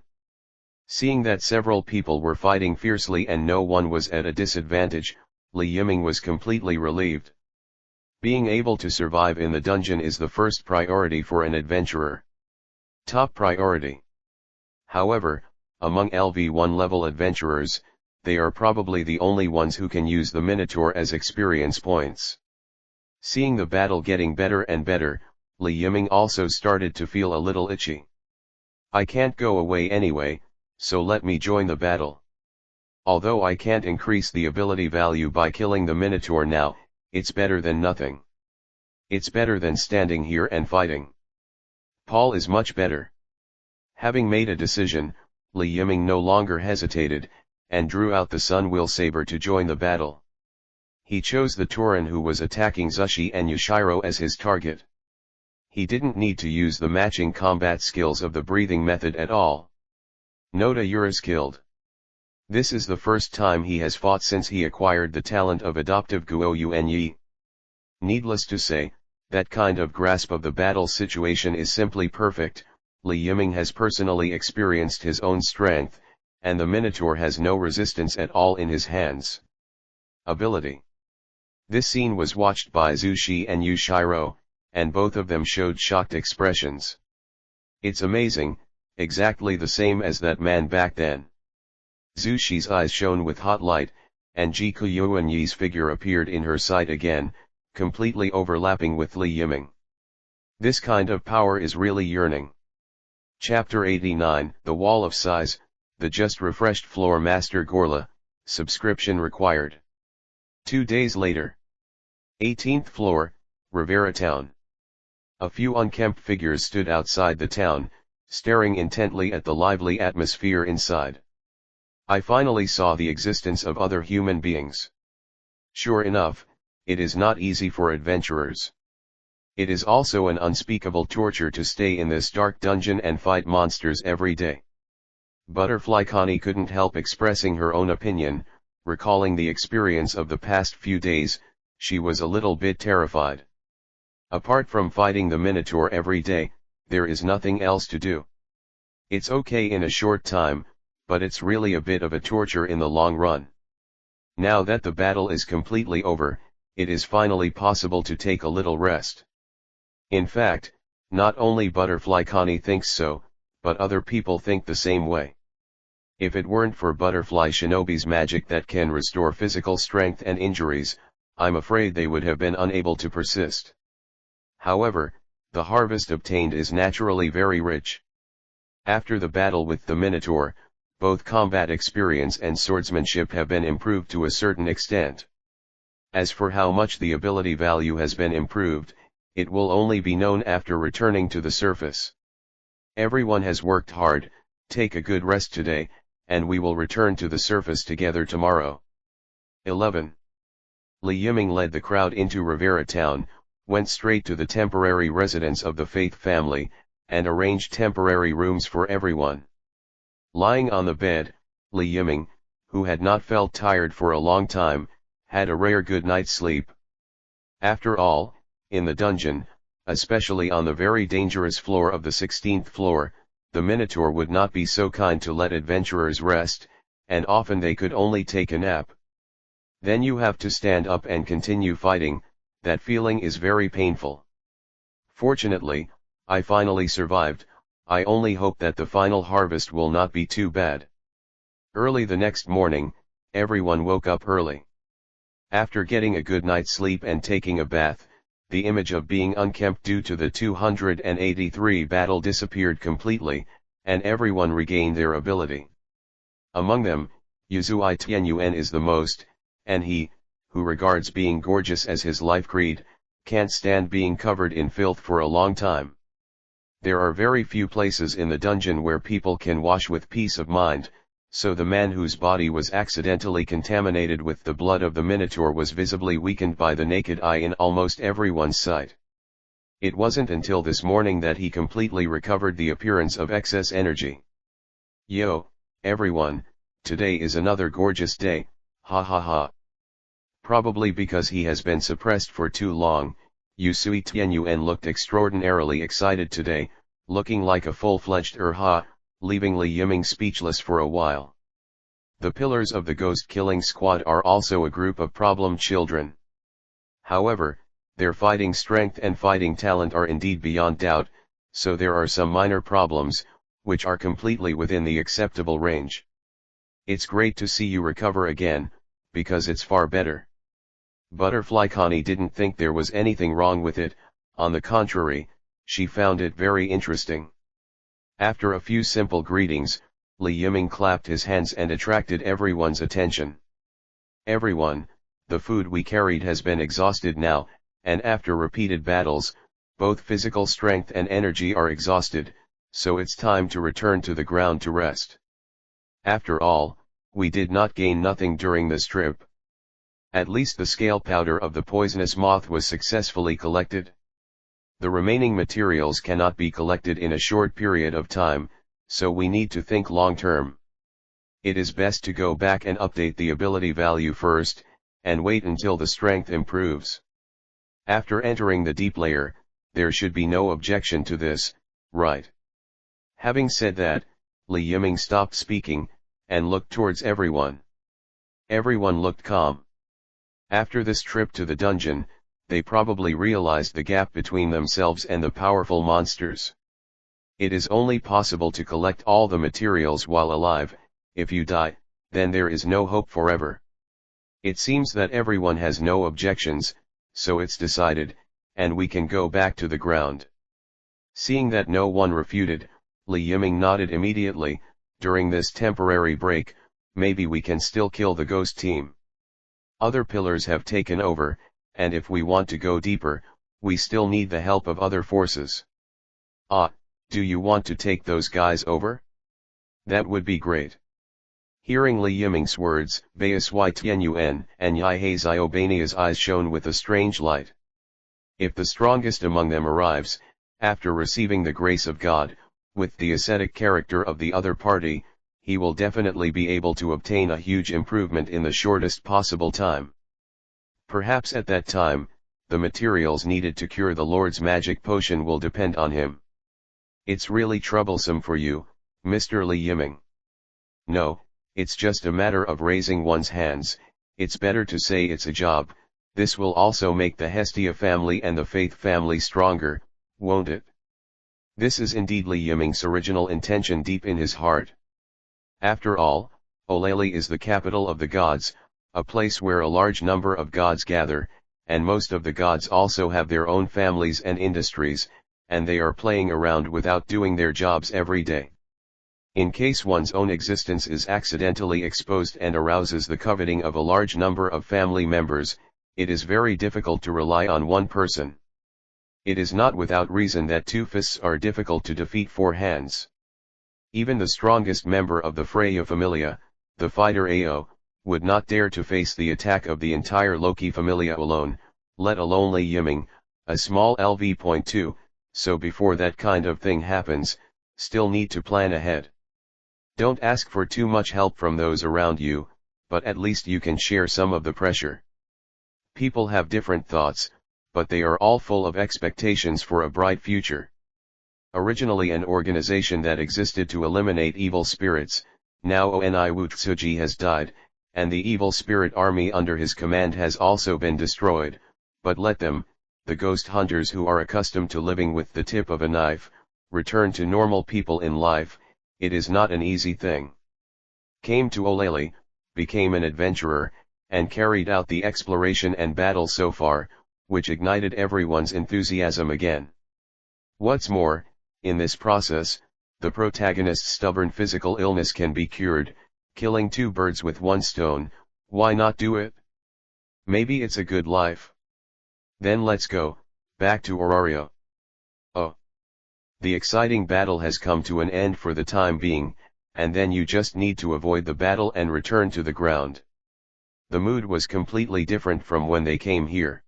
A: Seeing that several people were fighting fiercely and no one was at a disadvantage, Li Yiming was completely relieved. Being able to survive in the dungeon is the first priority for an adventurer. Top priority. However, among LV1 level adventurers, they are probably the only ones who can use the Minotaur as experience points. Seeing the battle getting better and better, Li Yiming also started to feel a little itchy. I can't go away anyway, so let me join the battle. Although I can't increase the ability value by killing the Minotaur now, it's better than nothing. It's better than standing here and fighting. Paul is much better. Having made a decision, Li Yiming no longer hesitated, and drew out the Sun Will Saber to join the battle. He chose the Tauren who was attacking Zushi and Yushiro as his target. He didn't need to use the matching combat skills of the breathing method at all. Noda Yuris killed. This is the first time he has fought since he acquired the talent of adoptive Guo Yuanyi. Needless to say, that kind of grasp of the battle situation is simply perfect. Li Yiming has personally experienced his own strength, and the Minotaur has no resistance at all in his hands. Ability. This scene was watched by Zushi and Yushiro, and both of them showed shocked expressions. It's amazing, exactly the same as that man back then. Zushi's eyes shone with hot light, and Jiku Yuanyi's figure appeared in her sight again, completely overlapping with Li Yiming. This kind of power is really yearning. Chapter 89, The Wall of Size, the just refreshed floor Master Gorla, subscription required. 2 days later. 18th floor, Rivera Town. A few unkempt figures stood outside the town, staring intently at the lively atmosphere inside. I finally saw the existence of other human beings. Sure enough, it is not easy for adventurers. It is also an unspeakable torture to stay in this dark dungeon and fight monsters every day. Butterfly Connie couldn't help expressing her own opinion, recalling the experience of the past few days. She was a little bit terrified. Apart from fighting the Minotaur every day, there is nothing else to do. It's okay in a short time, but it's really a bit of a torture in the long run. Now that the battle is completely over, it is finally possible to take a little rest. In fact, not only Butterfly Connie thinks so, but other people think the same way. If it weren't for Butterfly Shinobi's magic that can restore physical strength and injuries, I'm afraid they would have been unable to persist. However, the harvest obtained is naturally very rich. After the battle with the Minotaur, both combat experience and swordsmanship have been improved to a certain extent. As for how much the ability value has been improved, it will only be known after returning to the surface. Everyone has worked hard, take a good rest today, and we will return to the surface together tomorrow. 11. Li Yiming led the crowd into Rivera Town, went straight to the temporary residence of the Faith family, and arranged temporary rooms for everyone. Lying on the bed, Li Yiming, who had not felt tired for a long time, had a rare good night's sleep. After all, in the dungeon, especially on the very dangerous floor of the 16th floor, the Minotaur would not be so kind to let adventurers rest, and often they could only take a nap. Then you have to stand up and continue fighting. That feeling is very painful. Fortunately, I finally survived. I only hope that the final harvest will not be too bad. Early the next morning, everyone woke up early. After getting a good night's sleep and taking a bath, the image of being unkempt due to the 283 battle disappeared completely, and everyone regained their ability. Among them, Yuzui Tianyuan is the most, and he, who regards being gorgeous as his life creed, can't stand being covered in filth for a long time. There are very few places in the dungeon where people can wash with peace of mind, so the man whose body was accidentally contaminated with the blood of the Minotaur was visibly weakened by the naked eye in almost everyone's sight. It wasn't until this morning that he completely recovered the appearance of excess energy. Yo, everyone, today is another gorgeous day, ha ha ha. Probably because he has been suppressed for too long, Yusui Tianyuan looked extraordinarily excited today, looking like a full-fledged Urha, leaving Li Yiming speechless for a while. The pillars of the ghost-killing squad are also a group of problem children. However, their fighting strength and fighting talent are indeed beyond doubt, so there are some minor problems, which are completely within the acceptable range. It's great to see you recover again, because it's far better. Butterfly Connie didn't think there was anything wrong with it, on the contrary, she found it very interesting. After a few simple greetings, Li Yiming clapped his hands and attracted everyone's attention. Everyone, the food we carried has been exhausted now, and after repeated battles, both physical strength and energy are exhausted, so it's time to return to the ground to rest. After all, we did not gain nothing during this trip. At least the scale powder of the poisonous moth was successfully collected. The remaining materials cannot be collected in a short period of time, so we need to think long term. It is best to go back and update the ability value first, and wait until the strength improves. After entering the deep layer, there should be no objection to this, right? Having said that, Li Yiming stopped speaking, and looked towards everyone. Everyone looked calm. After this trip to the dungeon, they probably realized the gap between themselves and the powerful monsters. It is only possible to collect all the materials while alive. If you die, then there is no hope forever. It seems that everyone has no objections, so it's decided, and we can go back to the ground. Seeing that no one refuted, Li Yiming nodded immediately. During this temporary break, maybe we can still kill the ghost team. Other pillars have taken over, and if we want to go deeper, we still need the help of other forces. Ah, do you want to take those guys over? That would be great. Hearing Li Yiming's words, Baisui Tianyuan and Yaihei Xiaobania's eyes shone with a strange light. If the strongest among them arrives, after receiving the grace of God, with the ascetic character of the other party, he will definitely be able to obtain a huge improvement in the shortest possible time. Perhaps at that time, the materials needed to cure the Lord's magic potion will depend on him. It's really troublesome for you, Mr. Li Yiming. No, it's just a matter of raising one's hands. It's better to say it's a job. This will also make the Hestia family and the Faith family stronger, won't it? This is indeed Li Yiming's original intention deep in his heart. After all, Oleli is the capital of the gods, a place where a large number of gods gather, and most of the gods also have their own families and industries, and they are playing around without doing their jobs every day. In case one's own existence is accidentally exposed and arouses the coveting of a large number of family members, it is very difficult to rely on one person. It is not without reason that two fists are difficult to defeat four hands. Even the strongest member of the Freya familia, the fighter Ao, would not dare to face the attack of the entire Loki familia alone, let alone Li Yiming, a small LV.2, so before that kind of thing happens, still need to plan ahead. Don't ask for too much help from those around you, but at least you can share some of the pressure. People have different thoughts, but they are all full of expectations for a bright future. Originally an organization that existed to eliminate evil spirits, now Oni Wutsuji has died, and the evil spirit army under his command has also been destroyed, but let them, the ghost hunters who are accustomed to living with the tip of a knife, return to normal people in life. It is not an easy thing. Came to Oleli, became an adventurer, and carried out the exploration and battle so far, which ignited everyone's enthusiasm again. What's more, in this process, the protagonist's stubborn physical illness can be cured, killing two birds with one stone. Why not do it? Maybe it's a good life. Then let's go, back to Orario. Oh. The exciting battle has come to an end for the time being, and then you just need to avoid the battle and return to the ground. The mood was completely different from when they came here.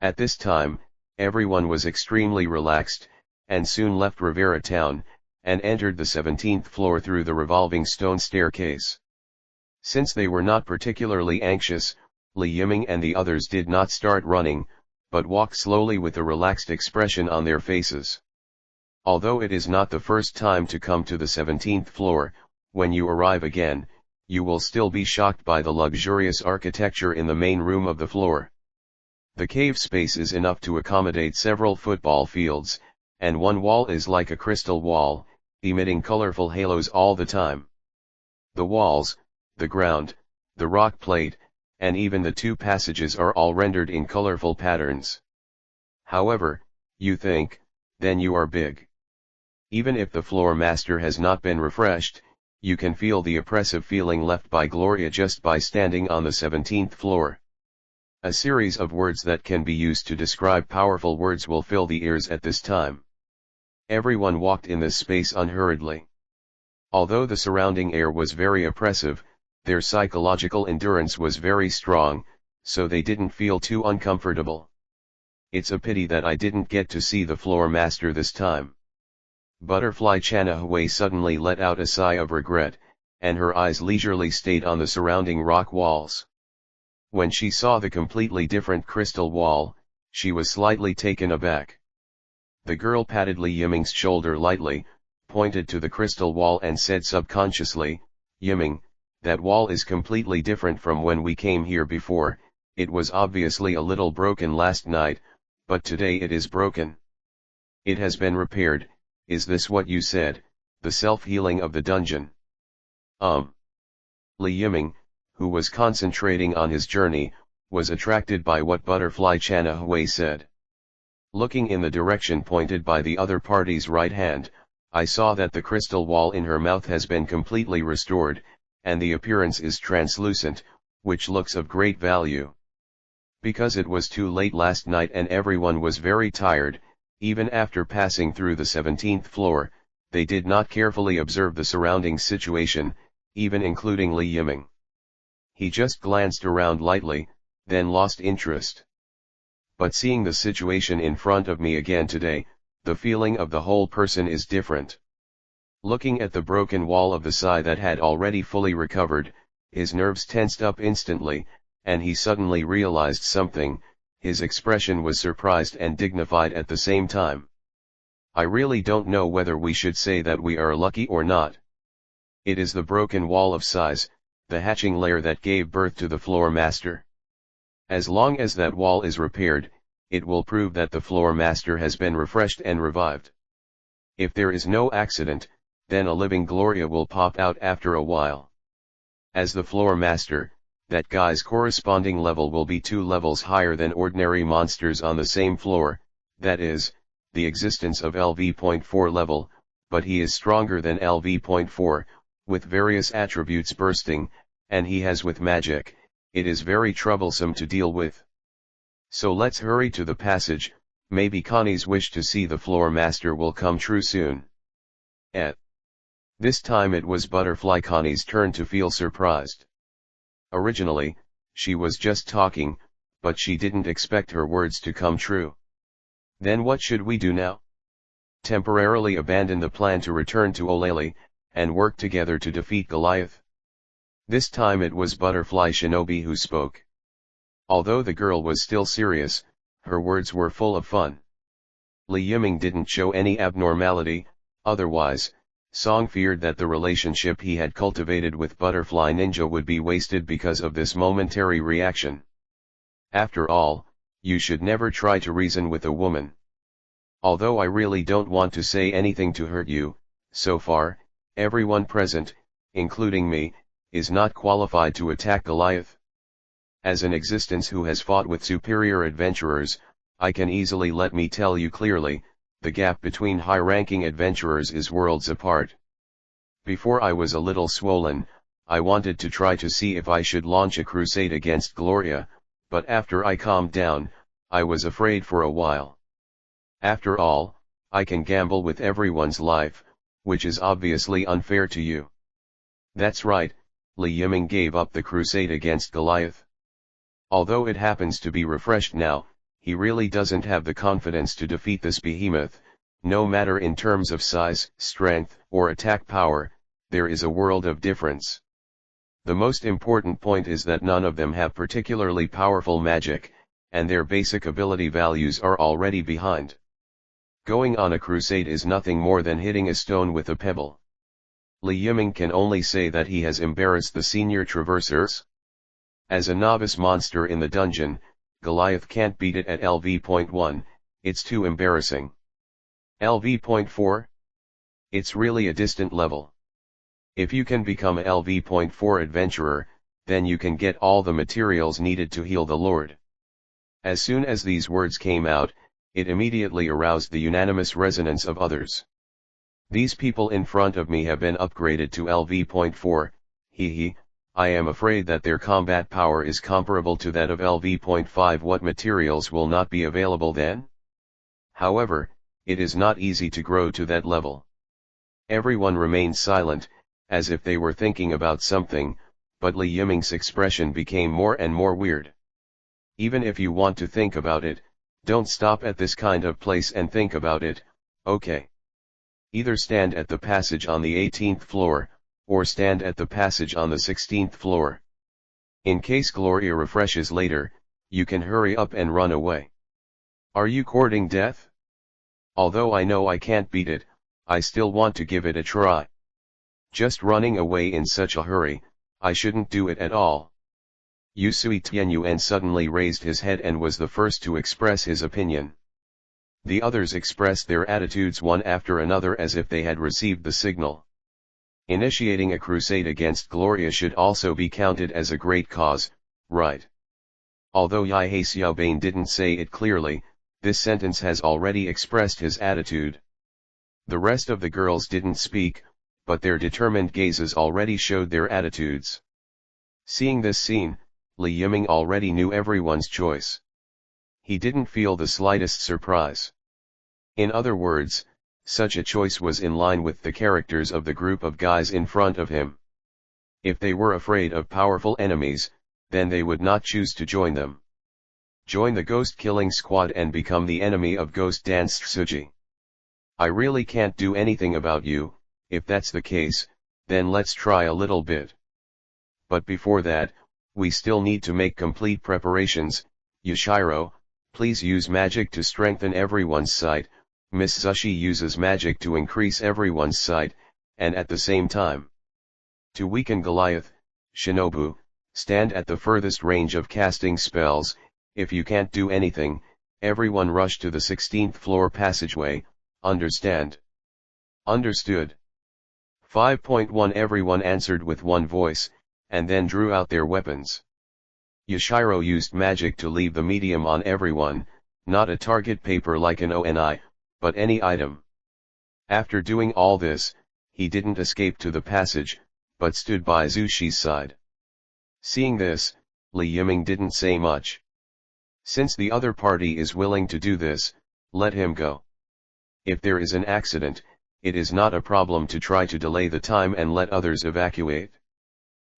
A: At this time, everyone was extremely relaxed, and soon left Rivera town, and entered the 17th floor through the revolving stone staircase. Since they were not particularly anxious, Li Yiming and the others did not start running, but walked slowly with a relaxed expression on their faces. Although it is not the first time to come to the 17th floor, when you arrive again, you will still be shocked by the luxurious architecture in the main room of the floor. The cave space is enough to accommodate several football fields, and one wall is like a crystal wall, emitting colorful halos all the time. The walls, the ground, the rock plate, and even the two passages are all rendered in colorful patterns. However, you think, then you are big. Even if the floor master has not been refreshed, you can feel the oppressive feeling left by Gloria just by standing on the 17th floor. A series of words that can be used to describe powerful words will fill the ears at this time. Everyone walked in this space unhurriedly. Although the surrounding air was very oppressive, their psychological endurance was very strong, so they didn't feel too uncomfortable. It's a pity that I didn't get to see the floor master this time. Butterfly Chanahui suddenly let out a sigh of regret, and her eyes leisurely stayed on the surrounding rock walls. When she saw the completely different crystal wall, she was slightly taken aback. The girl patted Li Yiming's shoulder lightly, pointed to the crystal wall and said subconsciously, "Yiming, that wall is completely different from when we came here before. It was obviously a little broken last night, but today it is broken. It has been repaired. Is this what you said, the self-healing of the dungeon?" Li Yiming, who was concentrating on his journey, was attracted by what Butterfly Chanahui said. Looking in the direction pointed by the other party's right hand, I saw that the crystal wall in her mouth has been completely restored, and the appearance is translucent, which looks of great value. Because it was too late last night and everyone was very tired, even after passing through the 17th floor, they did not carefully observe the surrounding situation, even including Li Yiming. He just glanced around lightly, then lost interest. But seeing the situation in front of me again today, the feeling of the whole person is different. Looking at the broken wall of the Sai that had already fully recovered, his nerves tensed up instantly, and he suddenly realized something. His expression was surprised and dignified at the same time. I really don't know whether we should say that we are lucky or not. It is the broken wall of Sais, the hatching layer that gave birth to the floor master. As long as that wall is repaired, it will prove that the floor master has been refreshed and revived. If there is no accident, then a living Gloria will pop out after a while. As the floor master, that guy's corresponding level will be 2 levels higher than ordinary monsters on the same floor, that is, the existence of LV.4 level, but he is stronger than LV.4, with various attributes bursting, and he has with magic. It is very troublesome to deal with. So let's hurry to the passage, maybe Connie's wish to see the floor master will come true soon. This time it was Butterfly Connie's turn to feel surprised. Originally, she was just talking, but she didn't expect her words to come true. Then what should we do now? Temporarily abandon the plan to return to Olele, and work together to defeat Goliath? This time it was Butterfly Shinobi who spoke. Although the girl was still serious, her words were full of fun. Li Yiming didn't show any abnormality, otherwise, Song feared that the relationship he had cultivated with Butterfly Ninja would be wasted because of this momentary reaction. After all, you should never try to reason with a woman. Although I really don't want to say anything to hurt you, so far, everyone present, including me, is not qualified to attack Goliath. As an existence who has fought with superior adventurers, I can easily let me tell you clearly, the gap between high-ranking adventurers is worlds apart. Before I was a little swollen, I wanted to try to see if I should launch a crusade against Gloria, but after I calmed down, I was afraid for a while. After all, I can gamble with everyone's life, which is obviously unfair to you. That's right, Li Yiming gave up the crusade against Goliath. Although it happens to be refreshed now, he really doesn't have the confidence to defeat this behemoth. No matter in terms of size, strength, or attack power, there is a world of difference. The most important point is that none of them have particularly powerful magic, and their basic ability values are already behind. Going on a crusade is nothing more than hitting a stone with a pebble. Li Yiming can only say that he has embarrassed the senior traversers. As a novice monster in the dungeon, Goliath can't beat it at LV.1, it's too embarrassing. LV.4? It's really a distant level. If you can become a LV.4 adventurer, then you can get all the materials needed to heal the Lord. As soon as these words came out, it immediately aroused the unanimous resonance of others. These people in front of me have been upgraded to LV.4, hee. I am afraid that their combat power is comparable to that of LV.5. What materials will not be available then? However, it is not easy to grow to that level. Everyone remained silent, as if they were thinking about something, but Li Yiming's expression became more and more weird. Even if you want to think about it, don't stop at this kind of place and think about it, okay? Either stand at the passage on the 18th floor, or stand at the passage on the 16th floor. In case Gloria refreshes later, you can hurry up and run away. Are you courting death? Although I know I can't beat it, I still want to give it a try. Just running away in such a hurry, I shouldn't do it at all. Yusui Tianyuan suddenly raised his head and was the first to express his opinion. The others expressed their attitudes one after another as if they had received the signal. Initiating a crusade against Gloria should also be counted as a great cause, right? Although Yihei Xiaobane didn't say it clearly, this sentence has already expressed his attitude. The rest of the girls didn't speak, but their determined gazes already showed their attitudes. Seeing this scene, Li Yiming already knew everyone's choice. He didn't feel the slightest surprise. In other words, such a choice was in line with the characters of the group of guys in front of him. If they were afraid of powerful enemies, then they would not choose to join them. Join the ghost killing squad and become the enemy of Ghost Dance Tsuji. I really can't do anything about you. If that's the case, then let's try a little bit. But before that, we still need to make complete preparations. Yashiro, please use magic to strengthen everyone's sight. Miss Zushi uses magic to increase everyone's sight, and at the same time. To weaken Goliath, Shinobu, stand at the furthest range of casting spells. If you can't do anything, everyone rush to the 16th floor passageway, understand? Understood. 5.1 Everyone answered with one voice, and then drew out their weapons. Yashiro used magic to leave the medium on everyone, not a target paper like an ONI, but any item. After doing all this, he didn't escape to the passage, but stood by Zushi's side. Seeing this, Li Yiming didn't say much. Since the other party is willing to do this, let him go. If there is an accident, it is not a problem to try to delay the time and let others evacuate.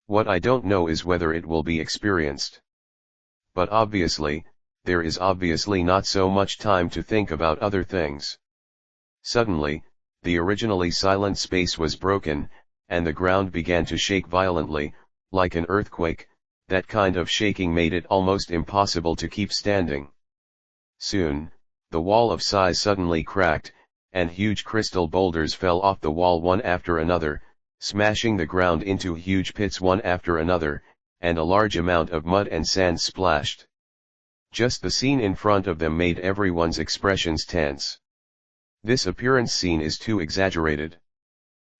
A: What I don't know is whether it will be experienced. But obviously, there is obviously not so much time to think about other things. Suddenly, the originally silent space was broken, and the ground began to shake violently, like an earthquake. That kind of shaking made it almost impossible to keep standing. Soon, the wall of size suddenly cracked, and huge crystal boulders fell off the wall one after another, smashing the ground into huge pits one after another, and a large amount of mud and sand splashed. Just the scene in front of them made everyone's expressions tense. This appearance scene is too exaggerated.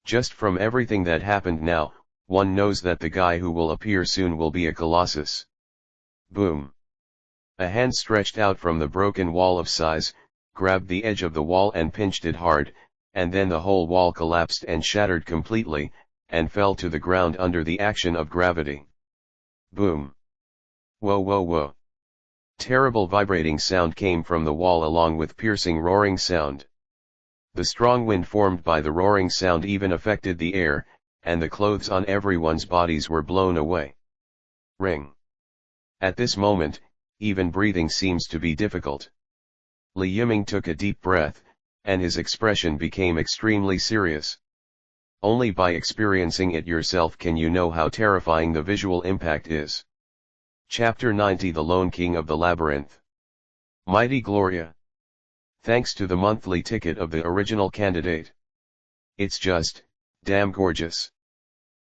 A: Just from everything that happened now, one knows that the guy who will appear soon will be a colossus. Boom. A hand stretched out from the broken wall of size, grabbed the edge of the wall and pinched it hard, and then the whole wall collapsed and shattered completely, and fell to the ground under the action of gravity. Boom. Whoa whoa whoa. Terrible vibrating sound came from the wall along with piercing roaring sound. The strong wind formed by the roaring sound even affected the air, and the clothes on everyone's bodies were blown away. Ring. At this moment, even breathing seems to be difficult. Li Yiming took a deep breath, and his expression became extremely serious. Only by experiencing it yourself can you know how terrifying the visual impact is. Chapter 90 The Lone King of the Labyrinth. Mighty Gloria. Thanks to the monthly ticket of the original candidate. It's just, damn gorgeous.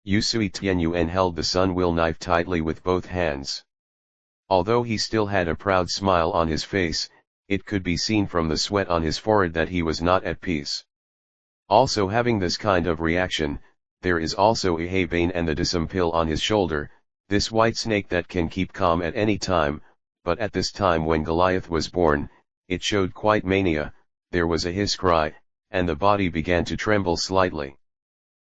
A: Yusui Tianyuan held the sun will knife tightly with both hands. Although he still had a proud smile on his face, it could be seen from the sweat on his forehead that he was not at peace. Also having this kind of reaction, there is also Ihabane and the Disampil on his shoulder, this white snake that can keep calm at any time, but at this time when Goliath was born, it showed quite mania, there was a hiss cry, and the body began to tremble slightly.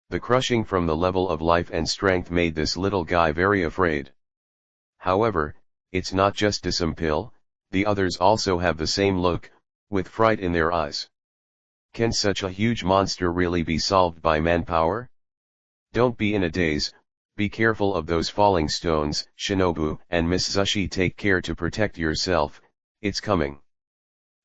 A: The crushing from the level of life and strength made this little guy very afraid. However, it's not just Disampil, the others also have the same look, with fright in their eyes. Can such a huge monster really be solved by manpower? Don't be in a daze, be careful of those falling stones, Shinobu and Miss Zushi, take care to protect yourself, it's coming.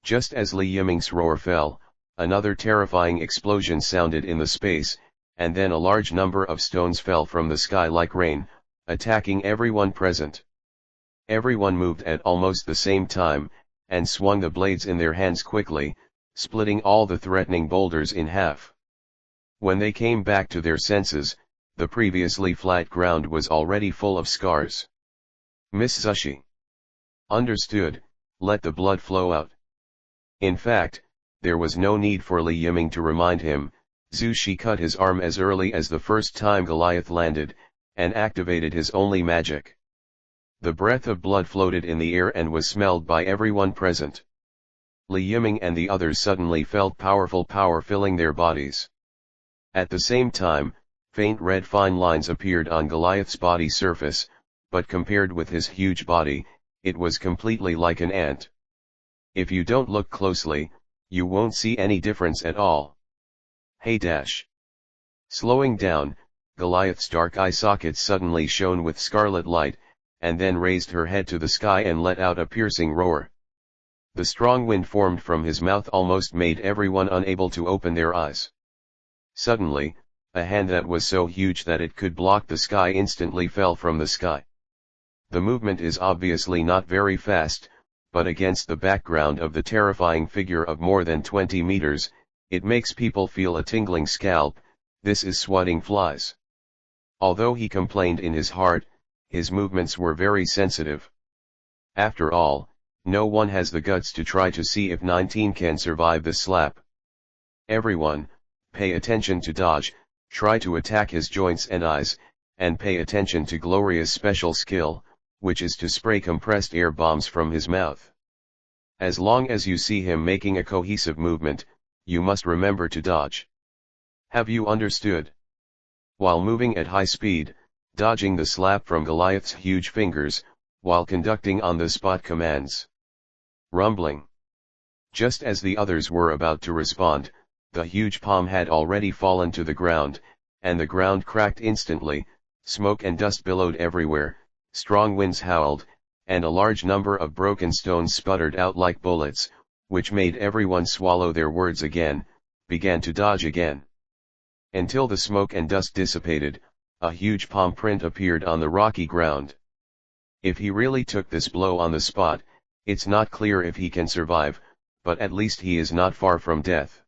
A: Just as Li Yiming's roar fell, another terrifying explosion sounded in the space, and then a large number of stones fell from the sky like rain, attacking everyone present. Everyone moved at almost the same time, and swung the blades in their hands quickly, splitting all the threatening boulders in half. When they came back to their senses, the previously flat ground was already full of scars. Miss Zushi. Understood, let the blood flow out. In fact, there was no need for Li Yiming to remind him. Zushi cut his arm as early as the first time Goliath landed, and activated his only magic. The breath of blood floated in the air and was smelled by everyone present. Li Yiming and the others suddenly felt powerful power filling their bodies. At the same time, faint red fine lines appeared on Goliath's body surface, but compared with his huge body, it was completely like an ant. If you don't look closely, you won't see any difference at all. Hey dash. Slowing down, Goliath's dark eye sockets suddenly shone with scarlet light, and then raised her head to the sky and let out a piercing roar. The strong wind formed from his mouth almost made everyone unable to open their eyes. Suddenly, a hand that was so huge that it could block the sky instantly fell from the sky. The movement is obviously not very fast, but against the background of the terrifying figure of more than 20 meters, it makes people feel a tingling scalp. This is swatting flies. Although he complained in his heart, his movements were very sensitive. After all, no one has the guts to try to see if 19 can survive this slap. Everyone, pay attention to dodge, try to attack his joints and eyes, and pay attention to Gloria's special skill, which is to spray compressed air bombs from his mouth. As long as you see him making a cohesive movement, you must remember to dodge. Have you understood? While moving at high speed, dodging the slap from Goliath's huge fingers, while conducting on-the-spot commands. Rumbling. Just as the others were about to respond, the huge palm had already fallen to the ground, and the ground cracked instantly, smoke and dust billowed everywhere, strong winds howled, and a large number of broken stones sputtered out like bullets, which made everyone swallow their words again, began to dodge again. Until the smoke and dust dissipated, a huge palm print appeared on the rocky ground. If he really took this blow on the spot, it's not clear if he can survive, but at least he is not far from death.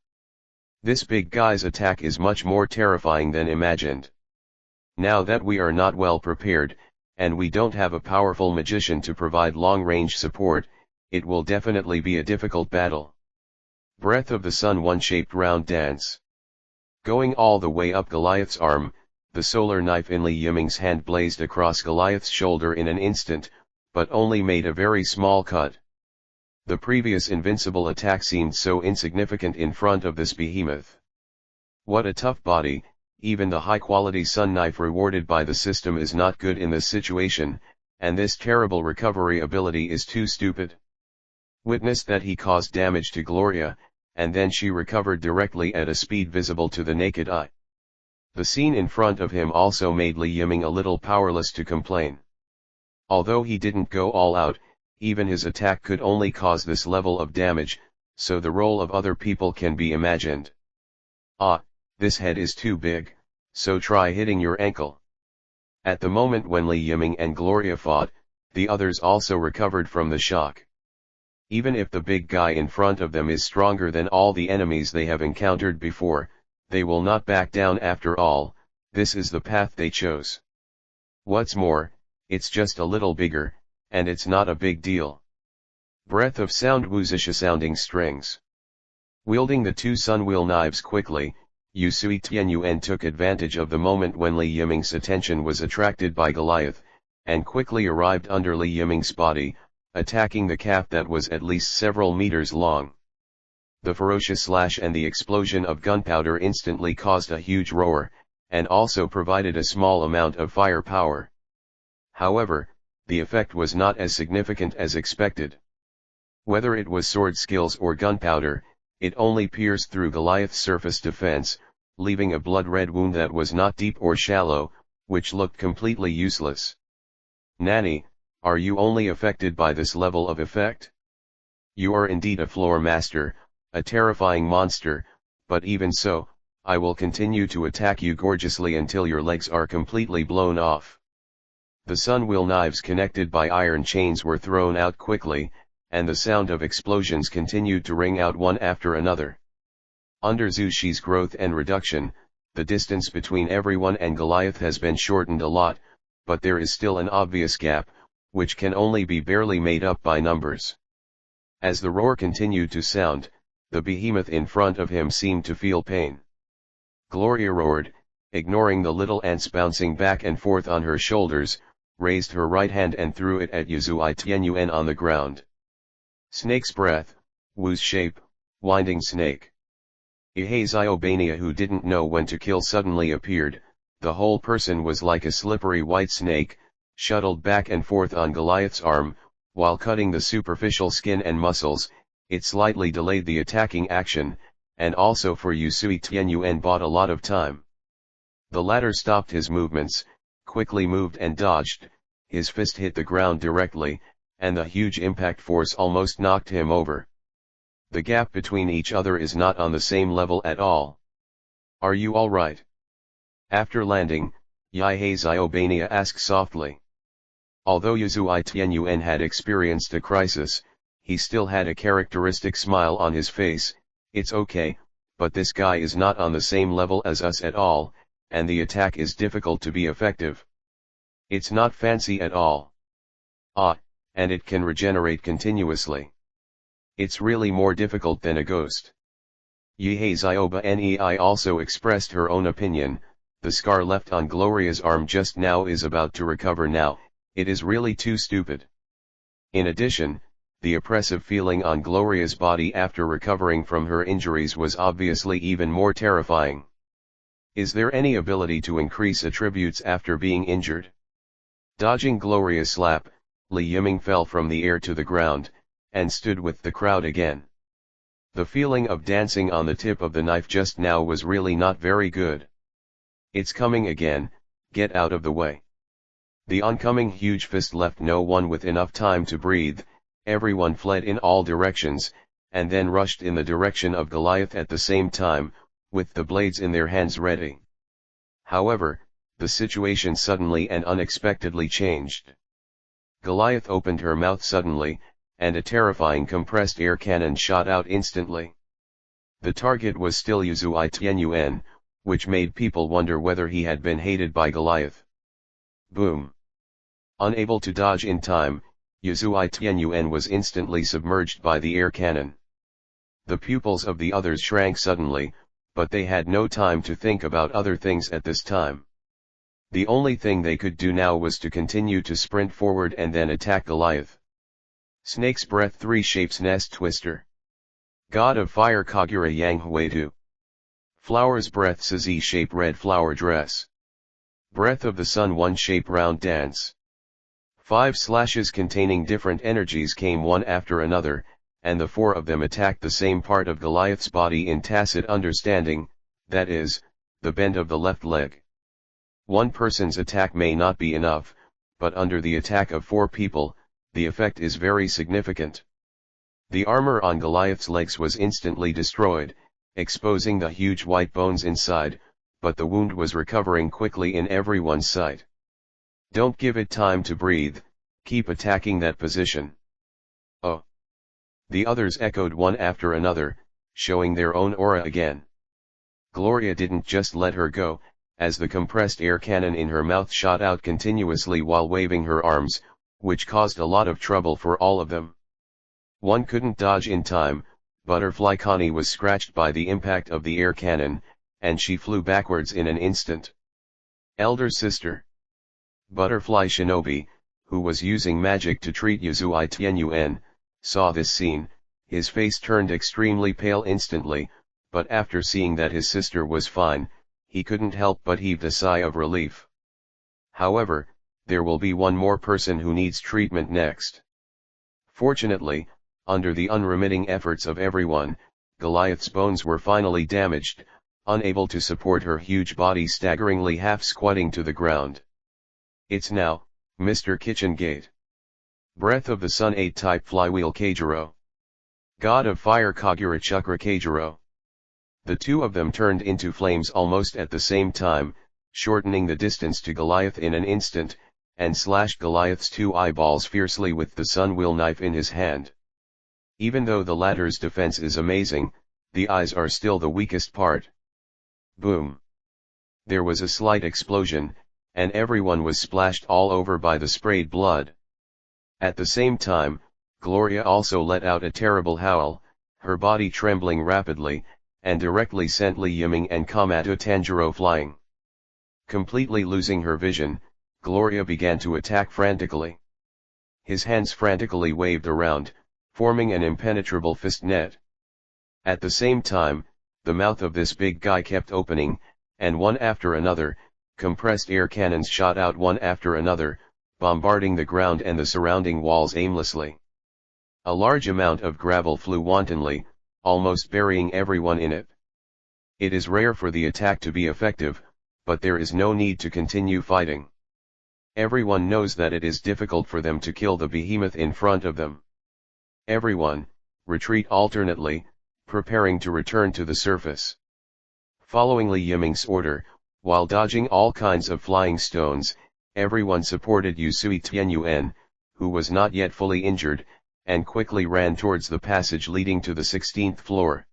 A: This big guy's attack is much more terrifying than imagined. Now that we are not well prepared, and we don't have a powerful magician to provide long-range support, it will definitely be a difficult battle. Breath of the Sun one-shaped round dance. Going all the way up Goliath's arm, the solar knife in Li Yiming's hand blazed across Goliath's shoulder in an instant, but only made a very small cut. The previous invincible attack seemed so insignificant in front of this behemoth. What a tough body, even the high-quality sun knife rewarded by the system is not good in this situation, and this terrible recovery ability is too stupid. Witness that he caused damage to Gloria, and then she recovered directly at a speed visible to the naked eye. The scene in front of him also made Li Yiming a little powerless to complain. Although he didn't go all out, even his attack could only cause this level of damage, so the role of other people can be imagined. Ah, this head is too big, so try hitting your ankle. At the moment when Li Yiming and Gloria fought, the others also recovered from the shock. Even if the big guy in front of them is stronger than all the enemies they have encountered before, they will not back down after all. This is the path they chose. What's more, it's just a little bigger, and it's not a big deal. Breath of sound wuxia sounding strings. Wielding the two sunwheel knives quickly, Yusui Tianyuan took advantage of the moment when Li Yiming's attention was attracted by Goliath, and quickly arrived under Li Yiming's body, attacking the calf that was at least several meters long. The ferocious slash and the explosion of gunpowder instantly caused a huge roar, and also provided a small amount of firepower. However, the effect was not as significant as expected. Whether it was sword skills or gunpowder, it only pierced through Goliath's surface defense, leaving a blood-red wound that was not deep or shallow, which looked completely useless. Nani, are you only affected by this level of effect? You are indeed a floor master, a terrifying monster, but even so, I will continue to attack you gorgeously until your legs are completely blown off. The sunwheel knives connected by iron chains were thrown out quickly, and the sound of explosions continued to ring out one after another. Under Zushi's growth and reduction, the distance between everyone and Goliath has been shortened a lot, but there is still an obvious gap, which can only be barely made up by numbers. As the roar continued to sound, the behemoth in front of him seemed to feel pain. Gloria roared, ignoring the little ants bouncing back and forth on her shoulders, raised her right hand and threw it at Yusui Tianyuan on the ground. Snake's breath, Wu's shape, winding snake. Iheziobania, who didn't know when to kill, suddenly appeared. The whole person was like a slippery white snake, shuttled back and forth on Goliath's arm, while cutting the superficial skin and muscles. It slightly delayed the attacking action, and also for Yusui Tianyuan bought a lot of time. The latter stopped his movements, quickly moved and dodged. His fist hit the ground directly, and the huge impact force almost knocked him over. The gap between each other is not on the same level at all. Are you all right? After landing, Iheziobania asked softly. Although Yusui Tianyuan had experienced a crisis, he still had a characteristic smile on his face. It's okay, but this guy is not on the same level as us at all, and the attack is difficult to be effective. It's not fancy at all. Ah, and it can regenerate continuously. It's really more difficult than a ghost. Iheziobania also expressed her own opinion. The scar left on Gloria's arm just now is about to recover now. It is really too stupid. In addition, the oppressive feeling on Gloria's body after recovering from her injuries was obviously even more terrifying. Is there any ability to increase attributes after being injured? Dodging Gloria's slap, Li Yiming fell from the air to the ground, and stood with the crowd again. The feeling of dancing on the tip of the knife just now was really not very good. It's coming again, get out of the way. The oncoming huge fist left no one with enough time to breathe. Everyone fled in all directions, and then rushed in the direction of Goliath at the same time, with the blades in their hands ready. However, the situation suddenly and unexpectedly changed. Goliath opened her mouth suddenly, and a terrifying compressed air cannon shot out instantly. The target was still Yusui Tianyuan, which made people wonder whether he had been hated by Goliath. Boom! Unable to dodge in time, Yusui Tianyuan was instantly submerged by the air cannon. The pupils of the others shrank suddenly, but they had no time to think about other things at this time. The only thing they could do now was to continue to sprint forward and then attack Goliath. Snake's breath 3 shapes nest twister. God of fire Kagura Yang Huetu. Flower's breath Z shape red flower dress. Breath of the sun 1 shape round dance. 5 slashes containing different energies came one after another, and the 4 of them attacked the same part of Goliath's body in tacit understanding, that is, the bend of the left leg. One person's attack may not be enough, but under the attack of 4 people, the effect is very significant. The armor on Goliath's legs was instantly destroyed, exposing the huge white bones inside, but the wound was recovering quickly in everyone's sight. Don't give it time to breathe, keep attacking that position. Oh! The others echoed one after another, showing their own aura again. Gloria didn't just let her go, as the compressed air cannon in her mouth shot out continuously while waving her arms, which caused a lot of trouble for all of them. One couldn't dodge in time. Butterfly Connie was scratched by the impact of the air cannon, and she flew backwards in an instant. Elder sister. Butterfly Shinobi, who was using magic to treat Yuzui Tianyuan, saw this scene. His face turned extremely pale instantly, but after seeing that his sister was fine, he couldn't help but heave a sigh of relief. However, there will be one more person who needs treatment next. Fortunately, under the unremitting efforts of everyone, Goliath's bones were finally damaged, unable to support her huge body, staggeringly half-squatting to the ground. It's now, Mr. Kitchen Gate. Breath of the Sun 8-type flywheel Kajiro. God of Fire Kagura Chakra Kajiro. The two of them turned into flames almost at the same time, shortening the distance to Goliath in an instant, and slashed Goliath's two eyeballs fiercely with the sun wheel knife in his hand. Even though the latter's defense is amazing, the eyes are still the weakest part. Boom! There was a slight explosion, and everyone was splashed all over by the sprayed blood. At the same time, Gloria also let out a terrible howl, her body trembling rapidly, and directly sent Li Yiming and Kamato Tanjiro flying. Completely losing her vision, Gloria began to attack frantically. His hands frantically waved around, forming an impenetrable fist net. At the same time, the mouth of this big guy kept opening, and one after another, compressed air cannons shot out one after another, bombarding the ground and the surrounding walls aimlessly. A large amount of gravel flew wantonly, almost burying everyone in it. It is rare for the attack to be effective, but there is no need to continue fighting. Everyone knows that it is difficult for them to kill the behemoth in front of them. Everyone, retreat alternately, preparing to return to the surface. Following Li Yiming's order, while dodging all kinds of flying stones, everyone supported Yuzui Tianyuan, who was not yet fully injured, and quickly ran towards the passage leading to the 16th floor.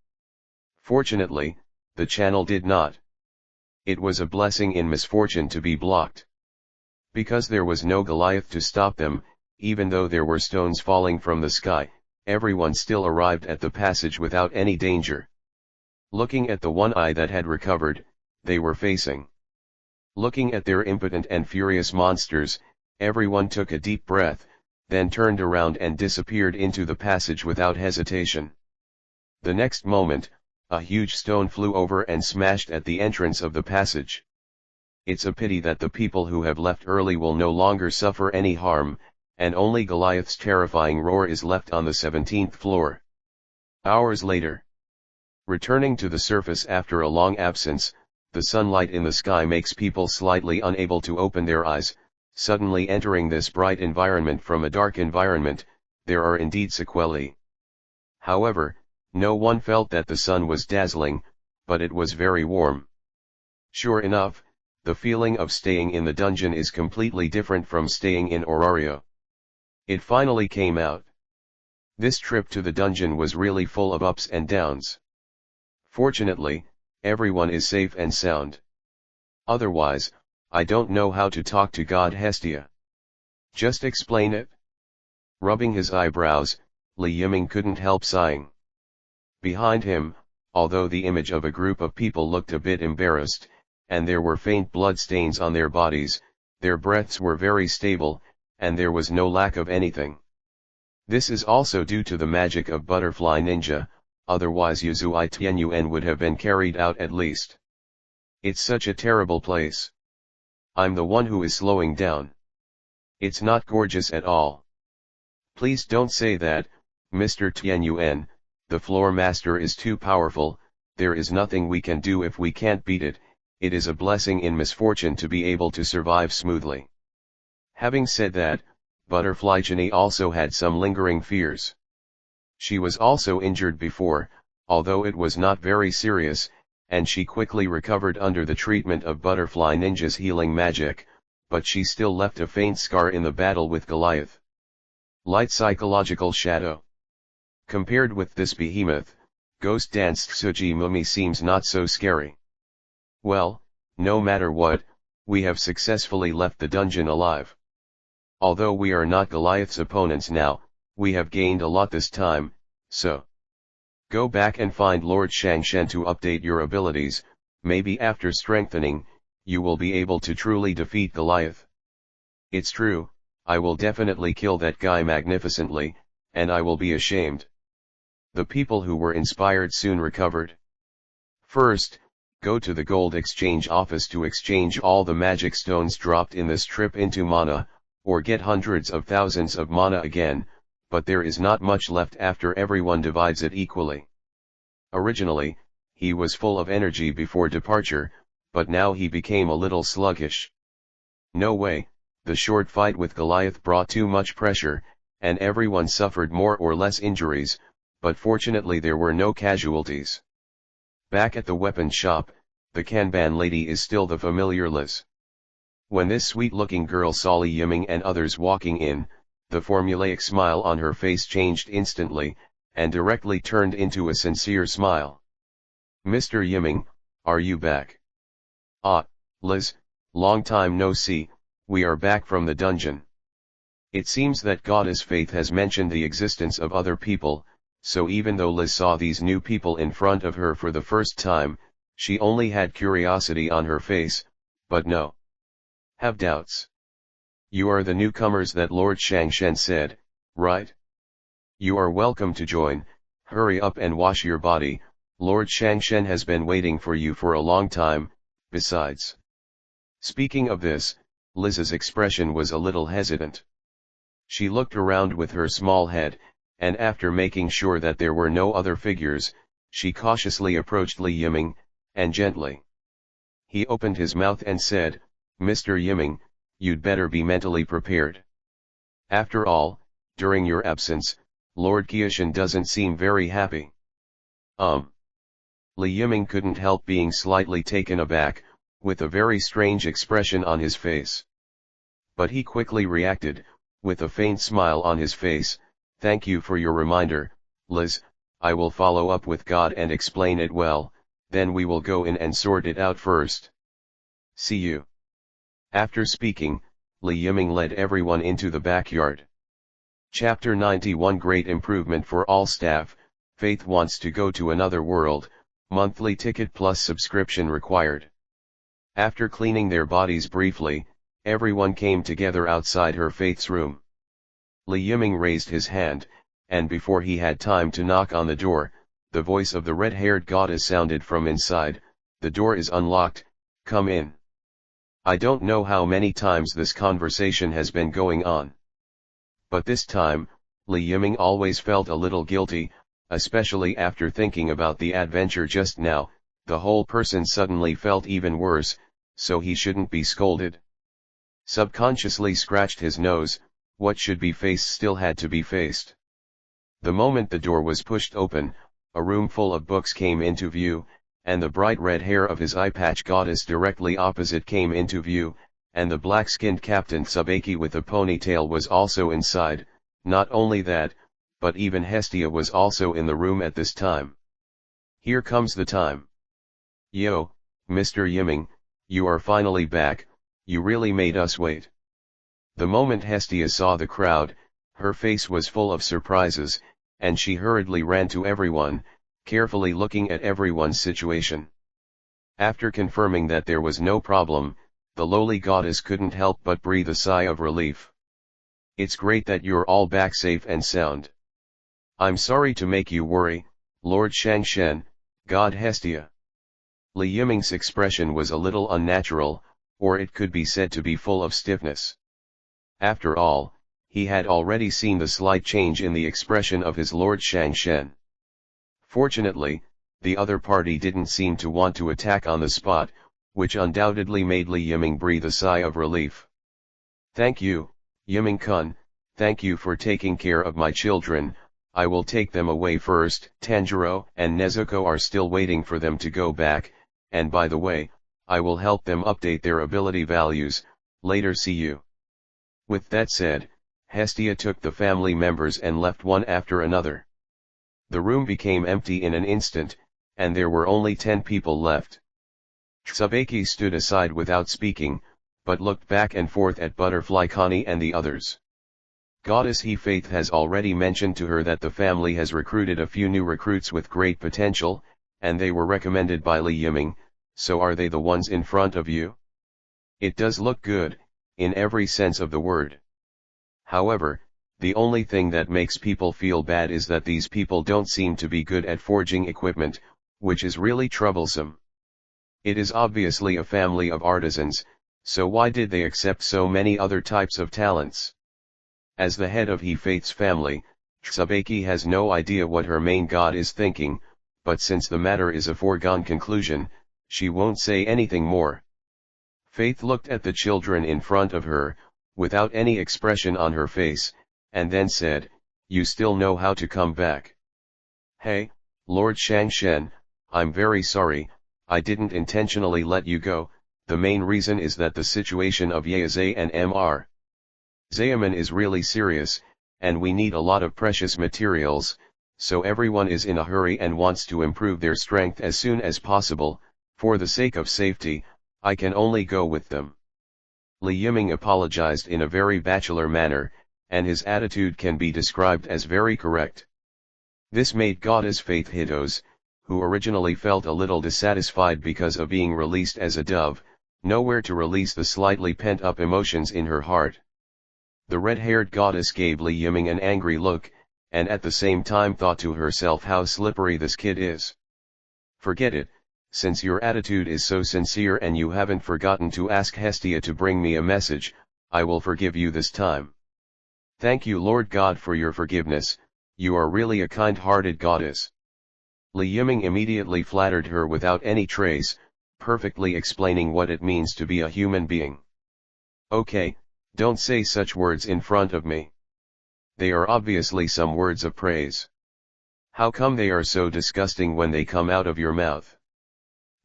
A: Fortunately, the channel did not. It was a blessing in misfortune to be blocked. Because there was no Goliath to stop them, even though there were stones falling from the sky, everyone still arrived at the passage without any danger. Looking at the one eye that had recovered, they were facing. Looking at their impotent and furious monsters, everyone took a deep breath, then turned around and disappeared into the passage without hesitation. The next moment, a huge stone flew over and smashed at the entrance of the passage. It's a pity that the people who have left early will no longer suffer any harm, and only Goliath's terrifying roar is left on the 17th floor. Hours later. Returning to the surface after a long absence, the sunlight in the sky makes people slightly unable to open their eyes. Suddenly entering this bright environment from a dark environment, there are indeed sequelae. However, no one felt that the sun was dazzling, but it was very warm. Sure enough, the feeling of staying in the dungeon is completely different from staying in Orario. It finally came out. This trip to the dungeon was really full of ups and downs. Fortunately, everyone is safe and sound. Otherwise, I don't know how to talk to God Hestia. Just explain it. Rubbing his eyebrows, Li Yiming couldn't help sighing. Behind him, although the image of a group of people looked a bit embarrassed, and there were faint blood stains on their bodies, their breaths were very stable, and there was no lack of anything. This is also due to the magic of Butterfly Ninja, otherwise Yuzui Tianyuan would have been carried out at least. It's such a terrible place. I'm the one who is slowing down. It's not gorgeous at all. Please don't say that, Mr. Tianyuan, the floor master is too powerful, there is nothing we can do if we can't beat it, it is a blessing in misfortune to be able to survive smoothly. Having said that, Butterfly Jenny also had some lingering fears. She was also injured before, although it was not very serious, and she quickly recovered under the treatment of Butterfly Ninja's healing magic, but she still left a faint scar in the battle with Goliath. Light psychological shadow. Compared with this behemoth, Ghost Dance Tsuji Mummy seems not so scary. Well, no matter what, we have successfully left the dungeon alive. Although we are not Goliath's opponents now, we have gained a lot this time, so go back and find Lord Shangshan to update your abilities. Maybe after strengthening, you will be able to truly defeat Goliath. It's true, I will definitely kill that guy magnificently, and I will be ashamed. The people who were inspired soon recovered. First, go to the gold exchange office to exchange all the magic stones dropped in this trip into mana, or get hundreds of thousands of mana again, but there is not much left after everyone divides it equally. Originally, he was full of energy before departure, but now he became a little sluggish. No way, the short fight with Goliath brought too much pressure, and everyone suffered more or less injuries, but fortunately there were no casualties. Back at the weapons shop, the Kanban lady is still the familiar Liz. When this sweet-looking girl saw Li Yiming and others walking in, the formulaic smile on her face changed instantly, and directly turned into a sincere smile. "Mr. Yiming, are you back?" "Ah, Liz, long time no see, we are back from the dungeon." It seems that Goddess Faith has mentioned the existence of other people, so even though Liz saw these new people in front of her for the first time, she only had curiosity on her face, but no have doubts. "You are the newcomers that Lord Shangshan said, right? You are welcome to join. Hurry up and wash your body, Lord Shangshan has been waiting for you for a long time, besides." Speaking of this, Liz's expression was a little hesitant. She looked around with her small head, and after making sure that there were no other figures, she cautiously approached Li Yiming, and gently. He opened his mouth and said, "Mr. Yiming, you'd better be mentally prepared. After all, during your absence, Lord Qiushan doesn't seem very happy." Li Yiming couldn't help being slightly taken aback, with a very strange expression on his face. But he quickly reacted, with a faint smile on his face, "Thank you for your reminder, Liz, I will follow up with God and explain it well, then we will go in and sort it out first. See you." After speaking, Li Yiming led everyone into the backyard. Chapter 91 Great improvement for all staff. Faith wants to go to another world, monthly ticket plus subscription required. After cleaning their bodies briefly, everyone came together outside her Faith's room. Li Yiming raised his hand, and before he had time to knock on the door, the voice of the red-haired goddess sounded from inside, "The door is unlocked, come in." I don't know how many times this conversation has been going on. But this time, Li Yiming always felt a little guilty, especially after thinking about the adventure just now. The whole person suddenly felt even worse, so he shouldn't be scolded. Subconsciously scratched his nose, what should be faced still had to be faced. The moment the door was pushed open, a room full of books came into view, and the bright red hair of his eye-patch goddess directly opposite came into view, and the black-skinned Captain Tsubaki with a ponytail was also inside. Not only that, but even Hestia was also in the room at this time. Here comes the time. "Yo, Mr. Yiming, you are finally back, you really made us wait." The moment Hestia saw the crowd, her face was full of surprises, and she hurriedly ran to everyone, carefully looking at everyone's situation. After confirming that there was no problem, the lowly goddess couldn't help but breathe a sigh of relief. "It's great that you're all back safe and sound. I'm sorry to make you worry, Lord Shangshan, God Hestia." Li Yiming's expression was a little unnatural, or it could be said to be full of stiffness. After all, he had already seen the slight change in the expression of his Lord Shangshan. Fortunately, the other party didn't seem to want to attack on the spot, which undoubtedly made Li Yiming breathe a sigh of relief. "Thank you, Yiming-kun, Thank you for taking care of my children. I will take them away first. Tanjiro and Nezuko are still waiting for them to go back, and by the way, I will help them update their ability values. Later, see you. With that said, Hestia took the family members and left one after another. The room became empty in an instant, and there were only 10 people left. Tsubaki stood aside without speaking, but looked back and forth at Butterfly Connie and the others. Goddess He Faith has already mentioned to her that the family has recruited a few new recruits with great potential, and they were recommended by Li Yiming, so are they the ones in front of you? It does look good, in every sense of the word. However, the only thing that makes people feel bad is that these people don't seem to be good at forging equipment, which is really troublesome. It is obviously a family of artisans, so why did they accept so many other types of talents? As the head of He Faith's family, Tsubaki has no idea what her main god is thinking, but since the matter is a foregone conclusion, she won't say anything more. Faith looked at the children in front of her, without any expression on her face, and then said, "You still know how to come back." "Hey, Lord Shangshen, I'm very sorry, I didn't intentionally let you go. The main reason is that the situation of Yaezhe and Mr. Zayaman is really serious, and we need a lot of precious materials, so everyone is in a hurry and wants to improve their strength as soon as possible. For the sake of safety, I can only go with them." Li Yiming apologized in a very bachelor manner, and his attitude can be described as very correct. This made Goddess Faith Hitos, who originally felt a little dissatisfied because of being released as a dove, nowhere to release the slightly pent-up emotions in her heart. The red-haired goddess gave Li Yiming an angry look, and at the same time thought to herself how slippery this kid is. "Forget it, since your attitude is so sincere and you haven't forgotten to ask Hestia to bring me a message, I will forgive you this time." "Thank you, Lord God, for your forgiveness. You are really a kind-hearted goddess." Li Yiming immediately flattered her without any trace, perfectly explaining what it means to be a human being. "Okay, don't say such words in front of me. They are obviously some words of praise. How come they are so disgusting when they come out of your mouth?"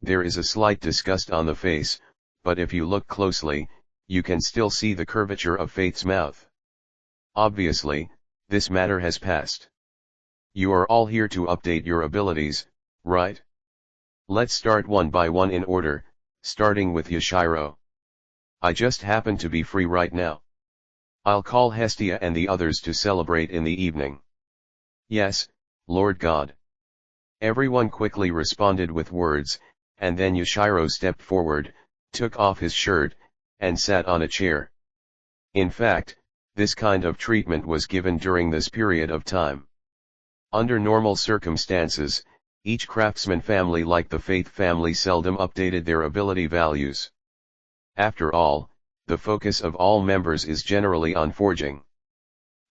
A: There is a slight disgust on the face, but if you look closely, you can still see the curvature of Faith's mouth. Obviously, this matter has passed. You are all here to update your abilities, right? Let's start one by one in order, starting with Yashiro. I just happen to be free right now. I'll call Hestia and the others to celebrate in the evening. Yes, Lord God. Everyone quickly responded with words, and then Yashiro stepped forward, took off his shirt, and sat on a chair. In fact, this kind of treatment was given during this period of time. Under normal circumstances, each craftsman family like the Faith family seldom updated their ability values. After all, the focus of all members is generally on forging.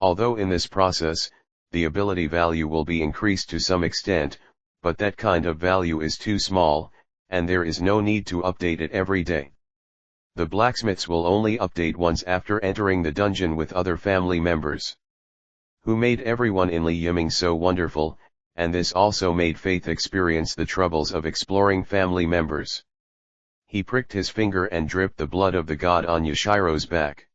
A: Although in this process, the ability value will be increased to some extent, but that kind of value is too small, and there is no need to update it every day. The blacksmiths will only update once after entering the dungeon with other family members. Who made everyone in Li Yiming so wonderful, and this also made Faith experience the troubles of exploring family members. He pricked his finger and dripped the blood of the god on Yashiro's back.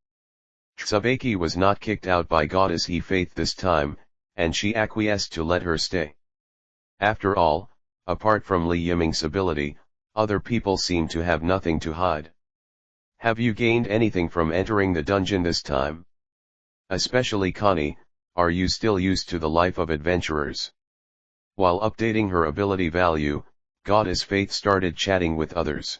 A: Tsubaki was not kicked out by Goddess He Faith this time, and she acquiesced to let her stay. After all, apart from Li Yiming's ability, other people seem to have nothing to hide. Have you gained anything from entering the dungeon this time? Especially Connie, are you still used to the life of adventurers? While updating her ability value, Goddess Faith started chatting with others.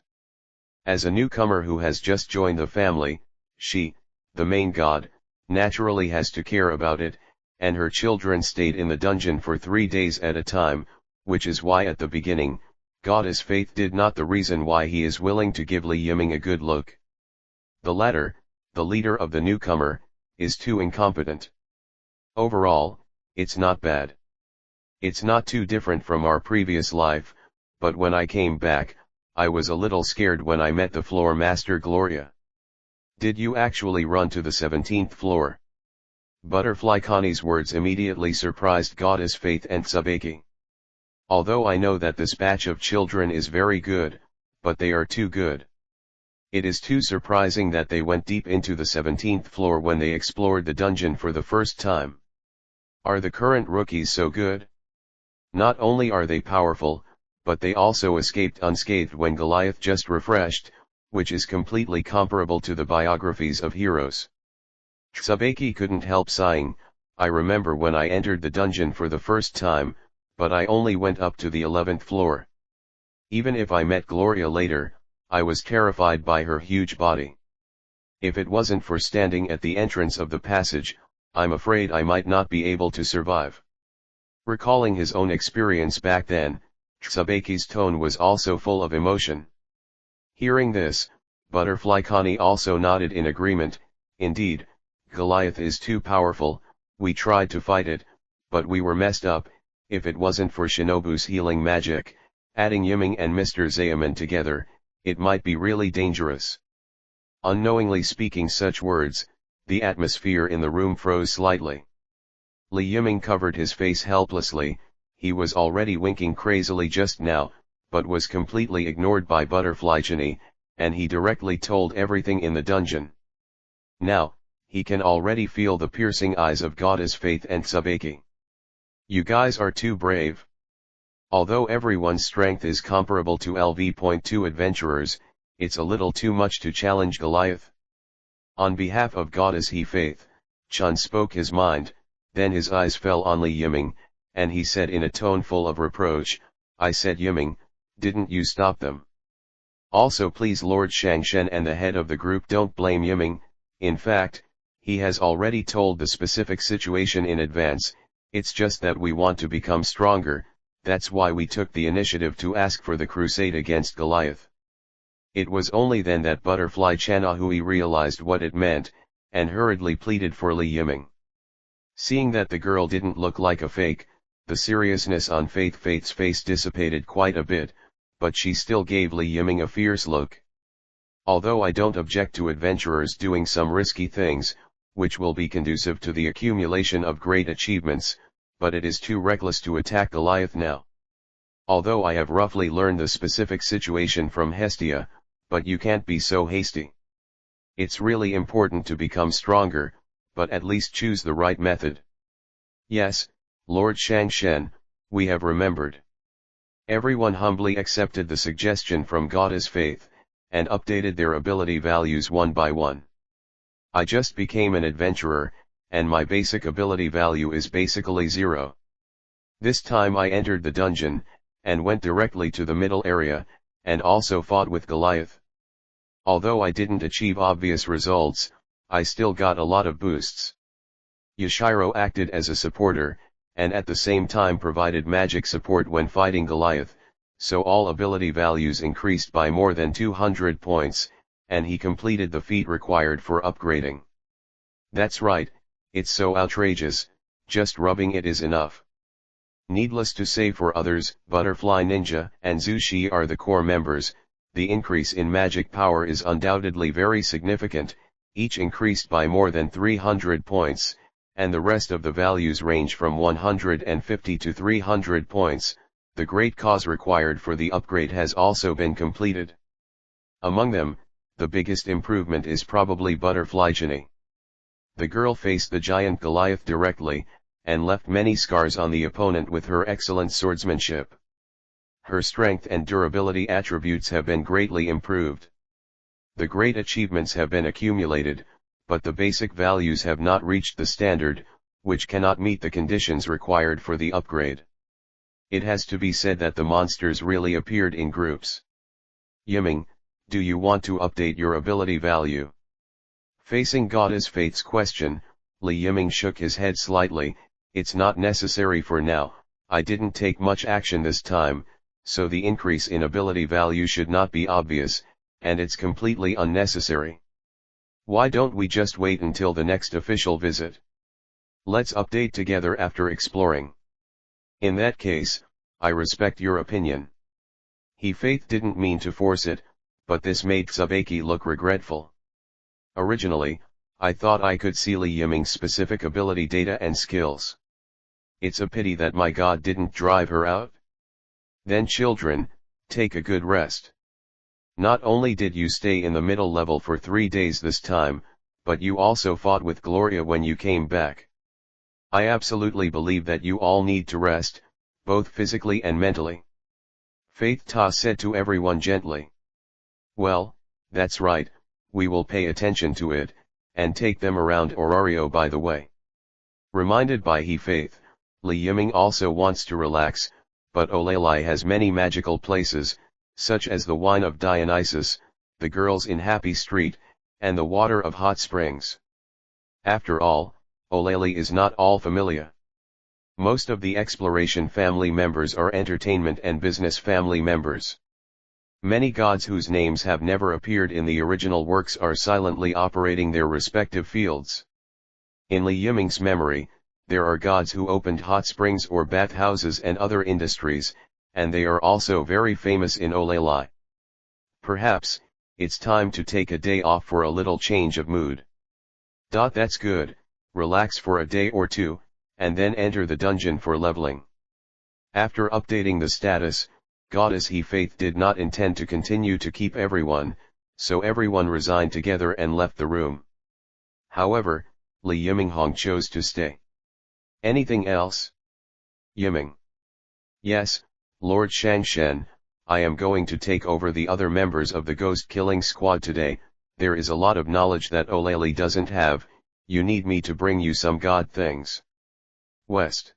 A: As a newcomer who has just joined the family, she, the main god, naturally has to care about it, and her children stayed in the dungeon for 3 days at a time, which is why at the beginning, Goddess Faith did not the reason why he is willing to give Li Yiming a good look. The latter, the leader of the newcomer, is too incompetent. Overall, it's not bad. It's not too different from our previous life, but when I came back, I was a little scared when I met the floor master Gloria. Did you actually run to the 17th floor? Butterfly Connie's words immediately surprised Goddess Faith and Tsubaki. Although I know that this batch of children is very good, but they are too good. It is too surprising that they went deep into the 17th floor when they explored the dungeon for the first time. Are the current rookies so good? Not only are they powerful, but they also escaped unscathed when Goliath just refreshed, which is completely comparable to the biographies of heroes. Tsubaki couldn't help sighing. I remember when I entered the dungeon for the first time, but I only went up to the 11th floor. Even if I met Gloria later, I was terrified by her huge body. If it wasn't for standing at the entrance of the passage, I'm afraid I might not be able to survive. Recalling his own experience back then, Tsubaki's tone was also full of emotion. Hearing this, Butterfly Connie also nodded in agreement. Indeed, Goliath is too powerful. We tried to fight it, but we were messed up. If it wasn't for Shinobu's healing magic, adding Yiming and Mr. Zayaman together, it might be really dangerous. Unknowingly speaking such words, the atmosphere in the room froze slightly. Li Yiming covered his face helplessly. He was already winking crazily just now, but was completely ignored by Butterfly Connie, and he directly told everything in the dungeon. Now, he can already feel the piercing eyes of Goddess Faith and Tsubaki. You guys are too brave. Although everyone's strength is comparable to LV.2 adventurers, it's a little too much to challenge Goliath. On behalf of Goddess Faith, Chun spoke his mind, then his eyes fell on Li Yiming, and he said in a tone full of reproach, I said Yiming, didn't you stop them? Also please Lord Shangshen and the head of the group don't blame Yiming. In fact, he has already told the specific situation in advance. It's just that we want to become stronger. That's why we took the initiative to ask for the crusade against Goliath. It was only then that Butterfly Chanahui realized what it meant, and hurriedly pleaded for Li Yiming. Seeing that the girl didn't look like a fake, the seriousness on Faith's face dissipated quite a bit, but she still gave Li Yiming a fierce look. Although I don't object to adventurers doing some risky things, which will be conducive to the accumulation of great achievements, but it is too reckless to attack Goliath now. Although I have roughly learned the specific situation from Hestia, but you can't be so hasty. It's really important to become stronger, but at least choose the right method. Yes, Lord Shangshen, we have remembered. Everyone humbly accepted the suggestion from Goddess Faith, and updated their ability values one by one. I just became an adventurer, and my basic ability value is basically 0. This time I entered the dungeon, and went directly to the middle area, and also fought with Goliath. Although I didn't achieve obvious results, I still got a lot of boosts. Yashiro acted as a supporter, and at the same time provided magic support when fighting Goliath, so all ability values increased by more than 200 points, and he completed the feat required for upgrading. That's right, it's so outrageous, just rubbing it is enough. Needless to say, for others, Butterfly Ninja and Zushi are the core members. The increase in magic power is undoubtedly very significant, each increased by more than 300 points, and the rest of the values range from 150 to 300 points. The great cause required for the upgrade has also been completed. Among them, the biggest improvement is probably Butterfly Connie. The girl faced the giant Goliath directly, and left many scars on the opponent with her excellent swordsmanship. Her strength and durability attributes have been greatly improved. The great achievements have been accumulated, but the basic values have not reached the standard, which cannot meet the conditions required for the upgrade. It has to be said that the monsters really appeared in groups. Yiming, do you want to update your ability value? Facing Goddess Faith's question, Li Yiming shook his head slightly. It's not necessary for now. I didn't take much action this time, so the increase in ability value should not be obvious, and it's completely unnecessary. Why don't we just wait until the next official visit? Let's update together after exploring. In that case, I respect your opinion. Faith didn't mean to force it, but this made Tsubaki look regretful. Originally, I thought I could see Li Yiming's specific ability data and skills. It's a pity that my god didn't drive her out. Then children, take a good rest. Not only did you stay in the middle level for 3 days this time, but you also fought with Gloria when you came back. I absolutely believe that you all need to rest, both physically and mentally. Faith Ta said to everyone gently. Well, that's right, we will pay attention to it, and take them around Orario by the way. Reminded by He Faith, Li Yiming also wants to relax, but Olalai has many magical places, such as the wine of Dionysus, the girls in Happy Street, and the water of hot springs. After all, Olalai is not all familia. Most of the exploration family members are entertainment and business family members. Many gods whose names have never appeared in the original works are silently operating their respective fields. In Li Yiming's memory, there are gods who opened hot springs or bathhouses and other industries, and they are also very famous in Olalai. Perhaps, it's time to take a day off for a little change of mood. That's good, relax for a day or two, and then enter the dungeon for leveling. After updating the status, Goddess He Faith did not intend to continue to keep everyone, so everyone resigned together and left the room. However, Li Yiminghong chose to stay. Anything else? Yiming. Yes, Lord Shangshen, I am going to take over the other members of the ghost killing squad today. There is a lot of knowledge that Olalai doesn't have. You need me to bring you some god things. West.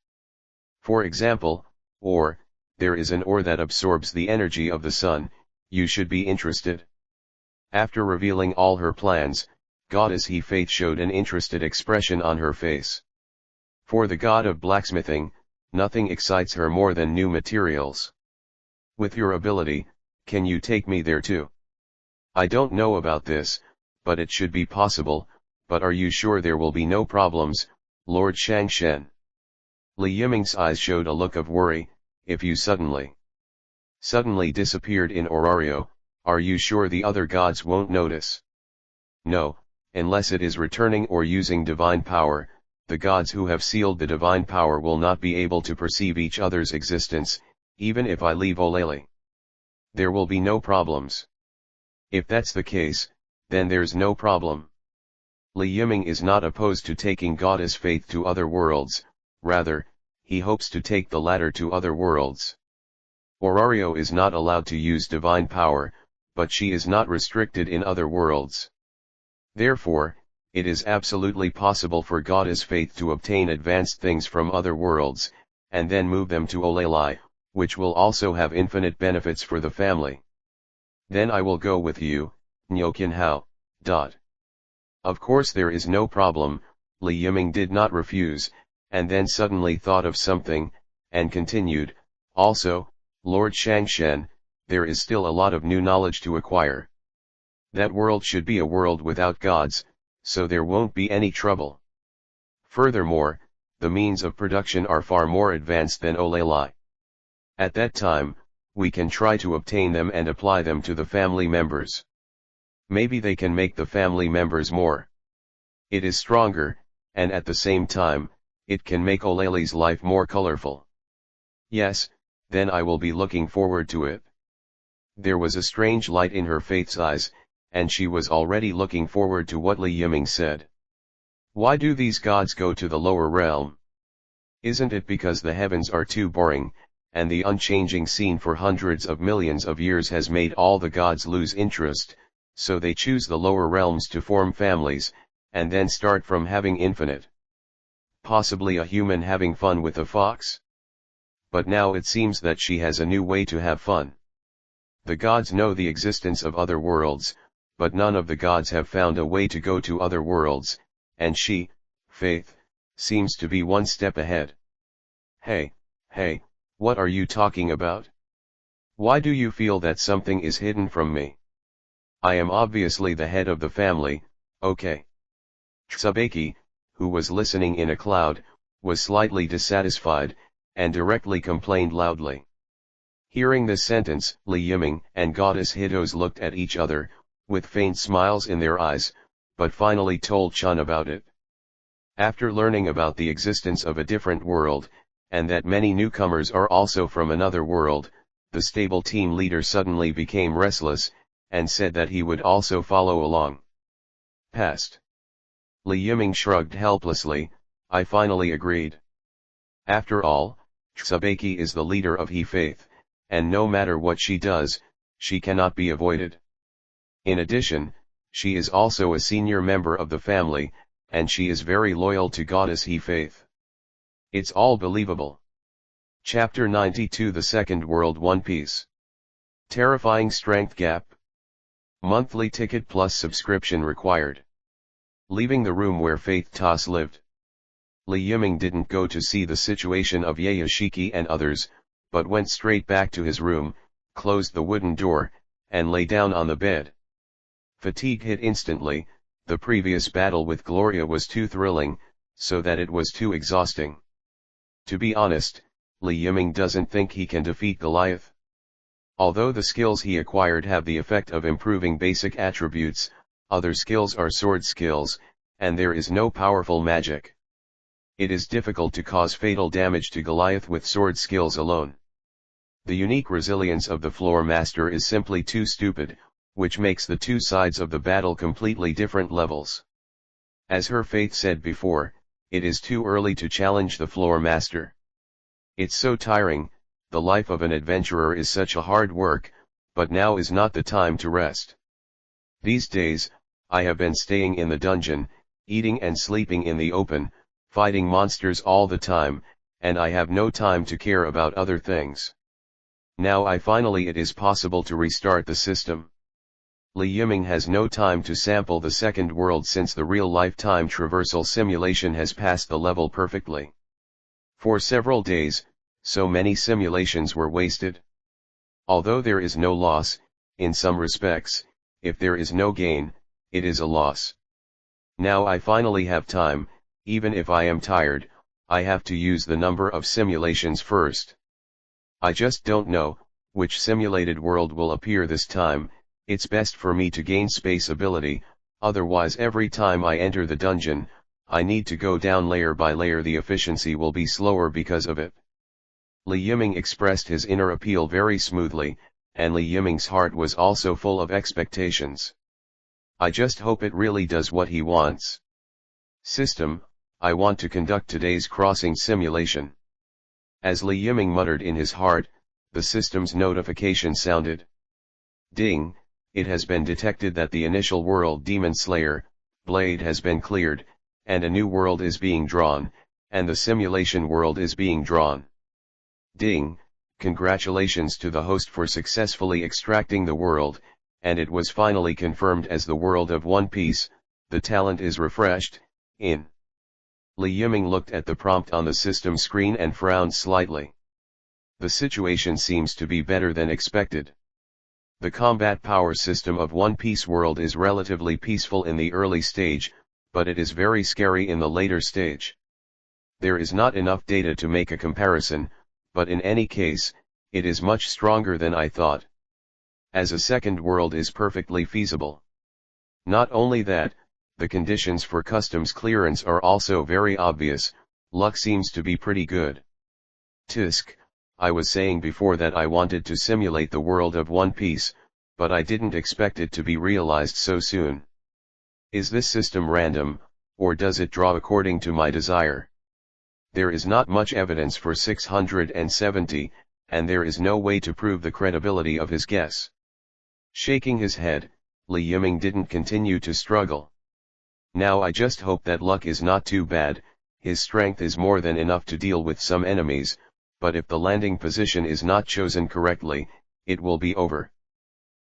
A: For example, ore, there is an ore that absorbs the energy of the sun, you should be interested. After revealing all her plans, Goddess He Faith showed an interested expression on her face. For the god of blacksmithing, nothing excites her more than new materials. With your ability, can you take me there too? I don't know about this, but it should be possible, but are you sure there will be no problems, Lord Shangshen? Li Yiming's eyes showed a look of worry. If you suddenly disappeared in Orario, are you sure the other gods won't notice? No, unless it is returning or using divine power, the gods who have sealed the divine power will not be able to perceive each other's existence, even if I leave Olalai. There will be no problems. If that's the case, then there's no problem. Li Yiming is not opposed to taking Goddess Faith to other worlds, rather, he hopes to take the latter to other worlds. Orario is not allowed to use divine power, but she is not restricted in other worlds. Therefore, it is absolutely possible for Goddess Faith to obtain advanced things from other worlds, and then move them to Olalai, which will also have infinite benefits for the family. Then I will go with you, Nyokin Hao. Of course there is no problem, Li Yiming did not refuse, and then suddenly thought of something, and continued, also, Lord Shangshen, there is still a lot of new knowledge to acquire. That world should be a world without gods, so there won't be any trouble. Furthermore, the means of production are far more advanced than Olalai. At that time, we can try to obtain them and apply them to the family members. Maybe they can make the family members more. It is stronger, and at the same time, it can make Olalai's life more colorful. Yes, then I will be looking forward to it. There was a strange light in her Faith's eyes, and she was already looking forward to what Li Yiming said. Why do these gods go to the lower realm? Isn't it because the heavens are too boring, and the unchanging scene for hundreds of millions of years has made all the gods lose interest, so they choose the lower realms to form families, and then start from having infinite? Possibly a human having fun with a fox? But now it seems that she has a new way to have fun. The gods know the existence of other worlds, but none of the gods have found a way to go to other worlds, and she, Faith, seems to be one step ahead. Hey, what are you talking about? Why do you feel that something is hidden from me? I am obviously the head of the family, okay? Tsubaki, who was listening in a cloud, was slightly dissatisfied, and directly complained loudly. Hearing this sentence, Li Yiming and Goddess Hidos looked at each other, with faint smiles in their eyes, but finally told Chun about it. After learning about the existence of a different world, and that many newcomers are also from another world, the stable team leader suddenly became restless, and said that he would also follow along. Past. Li Yiming shrugged helplessly. I finally agreed. After all, Tsubaki is the leader of He Faith, and no matter what she does, she cannot be avoided. In addition, she is also a senior member of the family, and she is very loyal to Goddess He Faith. It's all believable. Chapter 92 The Second World One Piece. Terrifying Strength Gap. Monthly ticket plus subscription required. Leaving the room where Faith Tas lived, Li Yiming didn't go to see the situation of Yayashiki and others, but went straight back to his room, closed the wooden door, and lay down on the bed. Fatigue hit instantly. The previous battle with Gloria was too thrilling, so that it was too exhausting. To be honest, Li Yiming doesn't think he can defeat Goliath. Although the skills he acquired have the effect of improving basic attributes, other skills are sword skills, and there is no powerful magic. It is difficult to cause fatal damage to Goliath with sword skills alone. The unique resilience of the floor master is simply too stupid, which makes the two sides of the battle completely different levels. As her Faith said before, it is too early to challenge the floor master. It's so tiring. The life of an adventurer is such a hard work, but now is not the time to rest. These days, I have been staying in the dungeon, eating and sleeping in the open, fighting monsters all the time, and I have no time to care about other things. Now it is possible to restart the system. Li Yiming has no time to sample the second world since the real-life time traversal simulation has passed the level perfectly. For several days, so many simulations were wasted. Although there is no loss, in some respects, if there is no gain, it is a loss. Now I finally have time. Even if I am tired, I have to use the number of simulations first. I just don't know which simulated world will appear this time. It's best for me to gain space ability, otherwise every time I enter the dungeon, I need to go down layer by layer. The efficiency will be slower because of it. Li Yiming expressed his inner appeal very smoothly, and Li Yiming's heart was also full of expectations. I just hope it really does what he wants. System, I want to conduct today's crossing simulation. As Li Yiming muttered in his heart, the system's notification sounded. Ding, it has been detected that the initial world Demon Slayer, Blade has been cleared, and a new world is being drawn, and the simulation world is being drawn. Ding, congratulations to the host for successfully extracting the world, and it was finally confirmed as the world of One Piece. The talent is refreshed, in. Li Yiming looked at the prompt on the system screen and frowned slightly. The situation seems to be better than expected. The combat power system of One Piece world is relatively peaceful in the early stage, but it is very scary in the later stage. There is not enough data to make a comparison, but in any case, it is much stronger than I thought. As a second world is perfectly feasible. Not only that, the conditions for customs clearance are also very obvious. Luck seems to be pretty good. Tisk, I was saying before that I wanted to simulate the world of One Piece, but I didn't expect it to be realized so soon. Is this system random, or does it draw according to my desire? There is not much evidence for 670, and there is no way to prove the credibility of his guess. Shaking his head, Li Yiming didn't continue to struggle. Now I just hope that luck is not too bad. His strength is more than enough to deal with some enemies, but if the landing position is not chosen correctly, it will be over.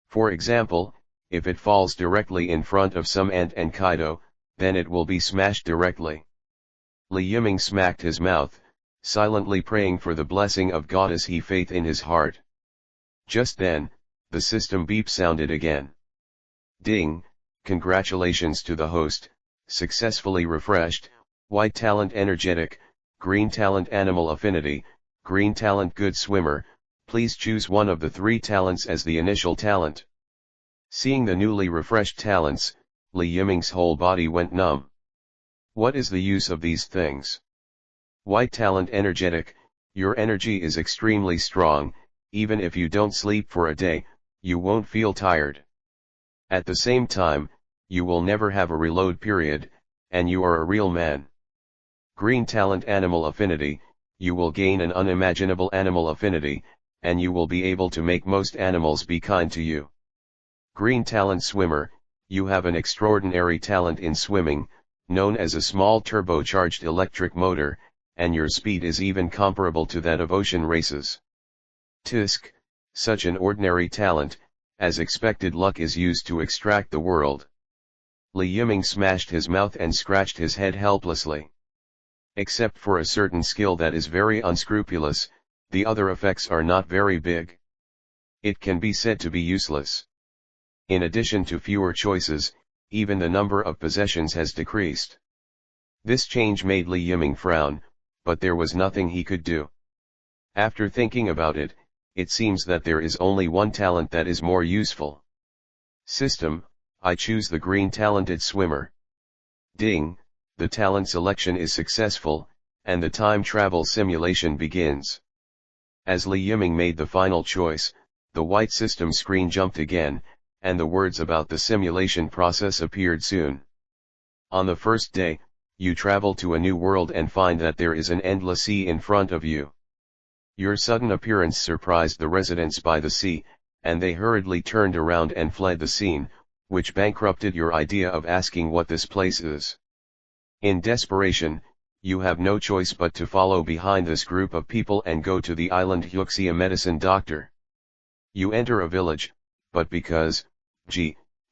A: For example, if it falls directly in front of some ant and Kaido, then it will be smashed directly. Li Yiming smacked his mouth, silently praying for the blessing of Goddess He Faith in his heart. Just then, the system beep sounded again. Ding, congratulations to the host, successfully refreshed. White talent energetic, green talent animal affinity, green talent good swimmer. Please choose one of the three talents as the initial talent. Seeing the newly refreshed talents, Li Yiming's whole body went numb. What is the use of these things? White talent energetic, your energy is extremely strong, even if you don't sleep for a day, you won't feel tired. At the same time, you will never have a reload period, and you are a real man. Green talent animal affinity, you will gain an unimaginable animal affinity, and you will be able to make most animals be kind to you. Green talent swimmer, you have an extraordinary talent in swimming, known as a small turbocharged electric motor, and your speed is even comparable to that of ocean races. Tisk, such an ordinary talent, as expected luck is used to extract the world. Li Yiming smashed his mouth and scratched his head helplessly. Except for a certain skill that is very unscrupulous, the other effects are not very big. It can be said to be useless. In addition to fewer choices, even the number of possessions has decreased. This change made Li Yiming frown, but there was nothing he could do. After thinking about it, it seems that there is only one talent that is more useful. System, I choose the green talented swimmer. Ding, the talent selection is successful, and the time travel simulation begins. As Li Yiming made the final choice, the white system screen jumped again, and the words about the simulation process appeared soon. On the first day, you travel to a new world and find that there is an endless sea in front of you. Your sudden appearance surprised the residents by the sea, and they hurriedly turned around and fled the scene, which bankrupted your idea of asking what this place is. In desperation, you have no choice but to follow behind this group of people and go to the island Hyuxia medicine doctor. You enter a village, but because,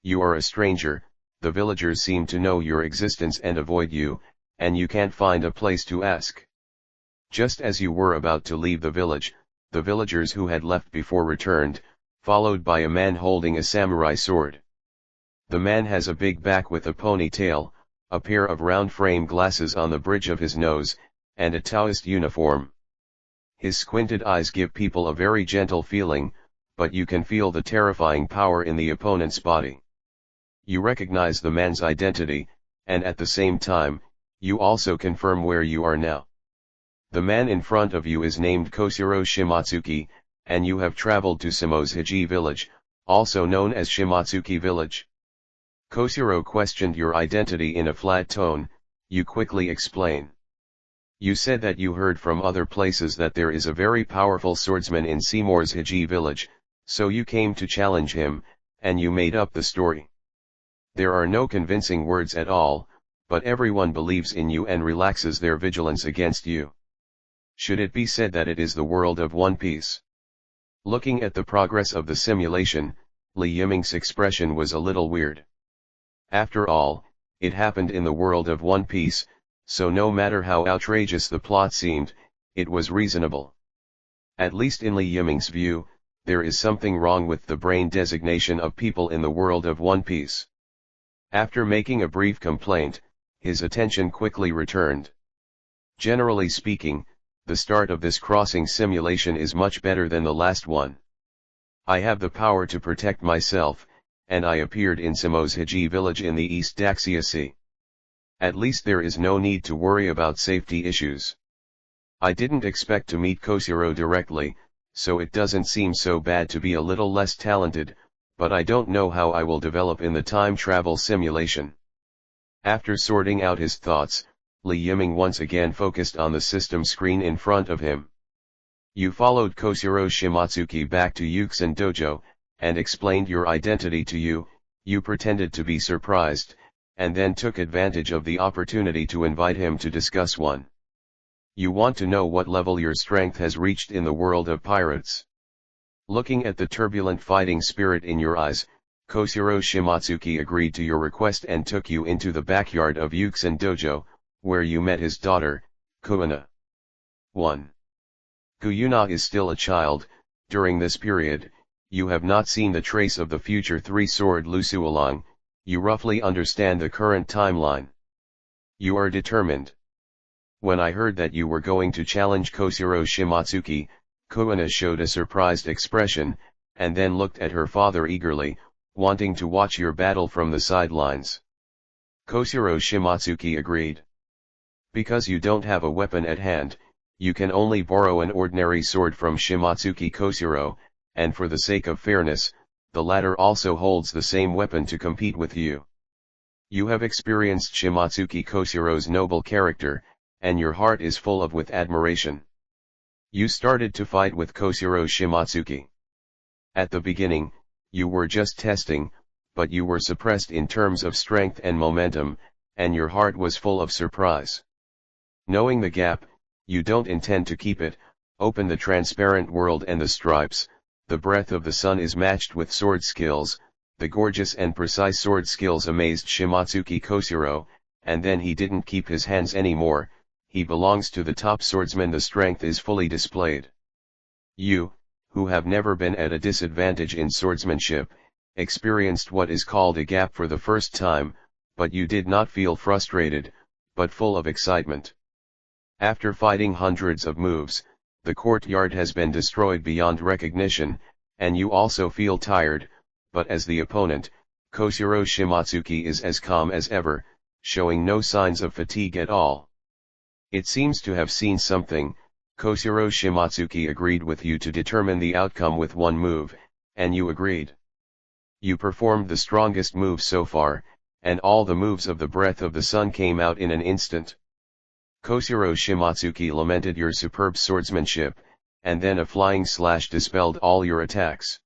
A: you are a stranger, the villagers seem to know your existence and avoid you, and you can't find a place to ask. Just as you were about to leave the village, the villagers who had left before returned, followed by a man holding a samurai sword. The man has a big back with a ponytail, a pair of round frame glasses on the bridge of his nose, and a Taoist uniform. His squinted eyes give people a very gentle feeling, but you can feel the terrifying power in the opponent's body. You recognize the man's identity, and at the same time, you also confirm where you are now. The man in front of you is named Koshiro Shimatsuki, and you have traveled to Samoshiji village, also known as Shimatsuki village. Koshiro questioned your identity in a flat tone. You quickly explain. You said that you heard from other places that there is a very powerful swordsman in Seymour's Hiji village, so you came to challenge him, and you made up the story. There are no convincing words at all, but everyone believes in you and relaxes their vigilance against you. Should it be said that it is the world of One Piece? Looking at the progress of the simulation, Li Yiming's expression was a little weird. After all, it happened in the world of One Piece, so no matter how outrageous the plot seemed, it was reasonable. At least in Li Yiming's view, there is something wrong with the brain designation of people in the world of One Piece. After making a brief complaint, his attention quickly returned. Generally speaking, the start of this crossing simulation is much better than the last one. I have the power to protect myself, and I appeared in Samoshiji village in the East Daxia Sea. At least there is no need to worry about safety issues. I didn't expect to meet Koshiro directly, so it doesn't seem so bad to be a little less talented, but I don't know how I will develop in the time travel simulation. After sorting out his thoughts, Li Yiming once again focused on the system screen in front of him. You followed Koshiro Shimatsuki back to Yuxin Dojo, and explained your identity to you. You pretended to be surprised, and then took advantage of the opportunity to invite him to discuss one. You want to know what level your strength has reached in the world of pirates. Looking at the turbulent fighting spirit in your eyes, Koshiro Shimatsuki agreed to your request and took you into the backyard of Yuxin Dojo, where you met his daughter, Kuina. 1. Kuina is still a child. During this period, you have not seen the trace of the future three-sword Lusualong. You roughly understand the current timeline. You are determined. When I heard that you were going to challenge Koshiro Shimatsuki, Kuina showed a surprised expression, and then looked at her father eagerly, wanting to watch your battle from the sidelines. Koshiro Shimatsuki agreed. Because you don't have a weapon at hand, you can only borrow an ordinary sword from Shimatsuki Koshiro, and for the sake of fairness, the latter also holds the same weapon to compete with you. You have experienced Shimatsuki Koshiro's noble character, and your heart is full of with admiration. You started to fight with Koshiro Shimatsuki. At the beginning, you were just testing, but you were suppressed in terms of strength and momentum, and your heart was full of surprise. Knowing the gap, you don't intend to keep it. Open the transparent world and the stripes. The breath of the sun is matched with sword skills. The gorgeous and precise sword skills amazed Shimatsuki Koshiro, and then he didn't keep his hands anymore. He belongs to the top swordsman. The strength is fully displayed. You, who have never been at a disadvantage in swordsmanship, experienced what is called a gap for the first time, but you did not feel frustrated, but full of excitement. After fighting hundreds of moves, the courtyard has been destroyed beyond recognition, and you also feel tired, but as the opponent, Koshiro Shimatsuki is as calm as ever, showing no signs of fatigue at all. It seems to have seen something. Koshiro Shimatsuki agreed with you to determine the outcome with one move, and you agreed. You performed the strongest move so far, and all the moves of the breath of the sun came out in an instant. Koshiro Shimatsuki lamented your superb swordsmanship, and then a flying slash dispelled all your attacks.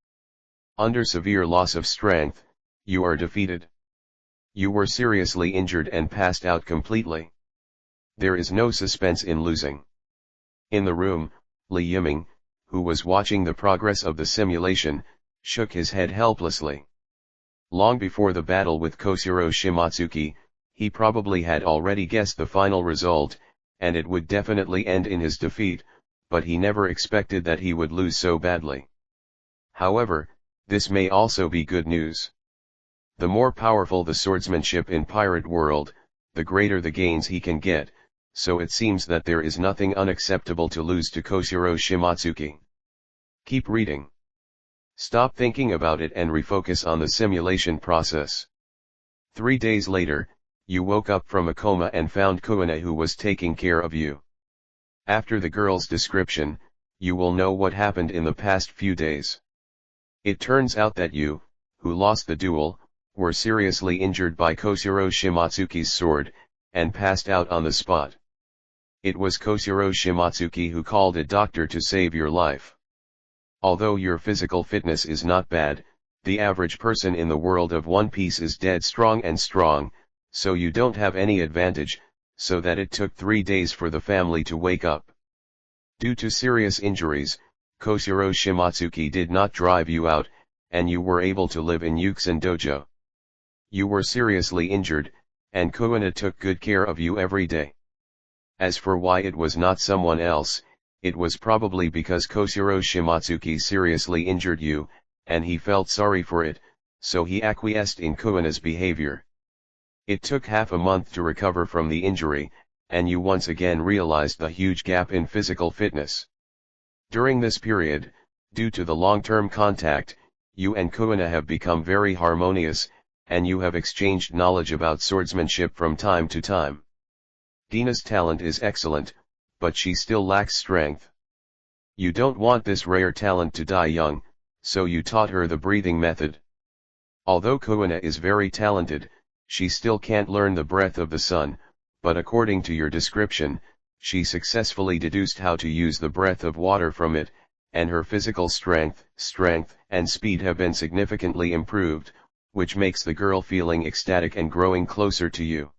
A: Under severe loss of strength, you are defeated. You were seriously injured and passed out completely. There is no suspense in losing. In the room, Li Yiming, who was watching the progress of the simulation, shook his head helplessly. Long before the battle with Koshiro Shimatsuki, he probably had already guessed the final result, and it would definitely end in his defeat, but he never expected that he would lose so badly. However, this may also be good news. The more powerful the swordsmanship in Pirate World, the greater the gains he can get, so it seems that there is nothing unacceptable to lose to Koshiro Shimatsuki. Keep reading. Stop thinking about it and refocus on the simulation process. 3 days later, you woke up from a coma and found Kuina, who was taking care of you. After the girl's description, you will know what happened in the past few days. It turns out that you, who lost the duel, were seriously injured by Koshiro Shimatsuki's sword, and passed out on the spot. It was Koshiro Shimatsuki who called a doctor to save your life. Although your physical fitness is not bad, the average person in the world of One Piece is dead strong, so you don't have any advantage, so that it took 3 days for the family to wake up. Due to serious injuries, Koshiro Shimatsuki did not drive you out, and you were able to live in Yukusen Dojo. You were seriously injured, and Kuina took good care of you every day. As for why it was not someone else, it was probably because Koshiro Shimatsuki seriously injured you, and he felt sorry for it, so he acquiesced in Kuina's behavior. It took half a month to recover from the injury, and you once again realized the huge gap in physical fitness. During this period, due to the long-term contact, you and Kuina have become very harmonious, and you have exchanged knowledge about swordsmanship from time to time. Dina's talent is excellent, but she still lacks strength. You don't want this rare talent to die young, so you taught her the breathing method. Although Kuina is very talented, she still can't learn the breath of the sun, but according to your description, she successfully deduced how to use the breath of water from it, and her physical strength, and speed have been significantly improved, which makes the girl feeling ecstatic and growing closer to you.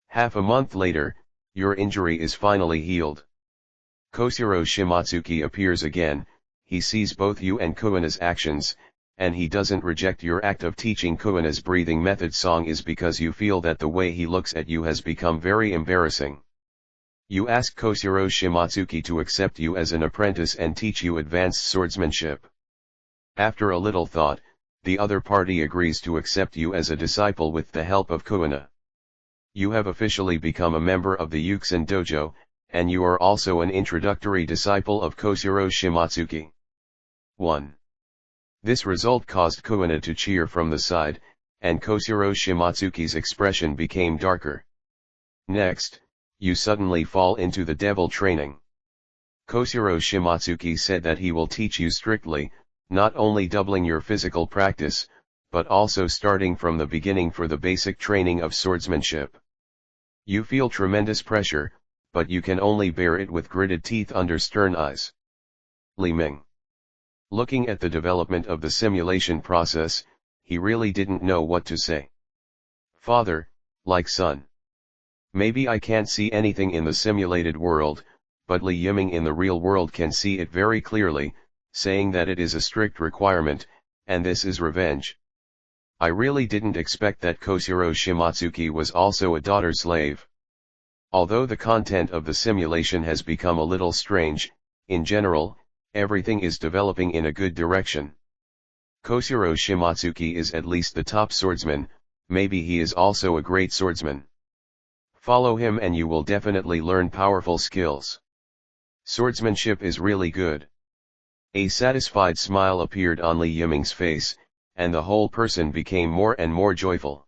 A: Half a month later, your injury is finally healed. Koshiro Shimatsuki appears again. He sees both you and Kuina's actions, and he doesn't reject your act of teaching Kuina's breathing method song is because you feel that the way he looks at you has become very embarrassing. You ask Koshiro Shimatsuki to accept you as an apprentice and teach you advanced swordsmanship. After a little thought, the other party agrees to accept you as a disciple with the help of Kuina. You have officially become a member of the Yukusen Dojo, and you are also an introductory disciple of Koshiro Shimatsuki. 1. This result caused Kuina to cheer from the side, and Koshiro Shimatsuki's expression became darker. Next, you suddenly fall into the devil training. Koshiro Shimatsuki said that he will teach you strictly, not only doubling your physical practice, but also starting from the beginning for the basic training of swordsmanship. You feel tremendous pressure, but you can only bear it with gritted teeth under stern eyes. Li Ming. Looking at the development of the simulation process, he really didn't know what to say. Father, like son. Maybe I can't see anything in the simulated world, but Li Yiming in the real world can see it very clearly, saying that it is a strict requirement, and this is revenge. I really didn't expect that Koshiro Shimatsuki was also a daughter slave. Although the content of the simulation has become a little strange, in general, everything is developing in a good direction. Koshiro Shimatsuki is at least the top swordsman, maybe he is also a great swordsman. Follow him and you will definitely learn powerful skills. Swordsmanship is really good. A satisfied smile appeared on Li Yiming's face, and the whole person became more and more joyful.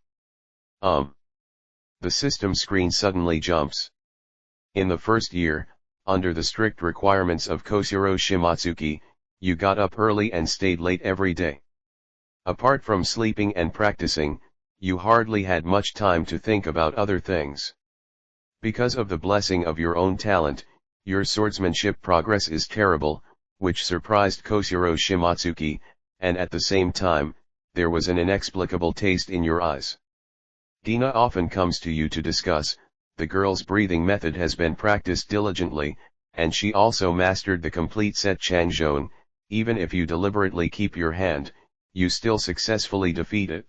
A: The system screen suddenly jumps. In the first year, under the strict requirements of Koshiro Shimatsuki, you got up early and stayed late every day. Apart from sleeping and practicing, you hardly had much time to think about other things. Because of the blessing of your own talent, your swordsmanship progress is terrible, which surprised Koshiro Shimatsuki, and at the same time, there was an inexplicable taste in your eyes. Dina often comes to you to discuss, the girl's breathing method has been practiced diligently, and she also mastered the complete set Changzhong. Even if you deliberately keep your hand, you still successfully defeat it.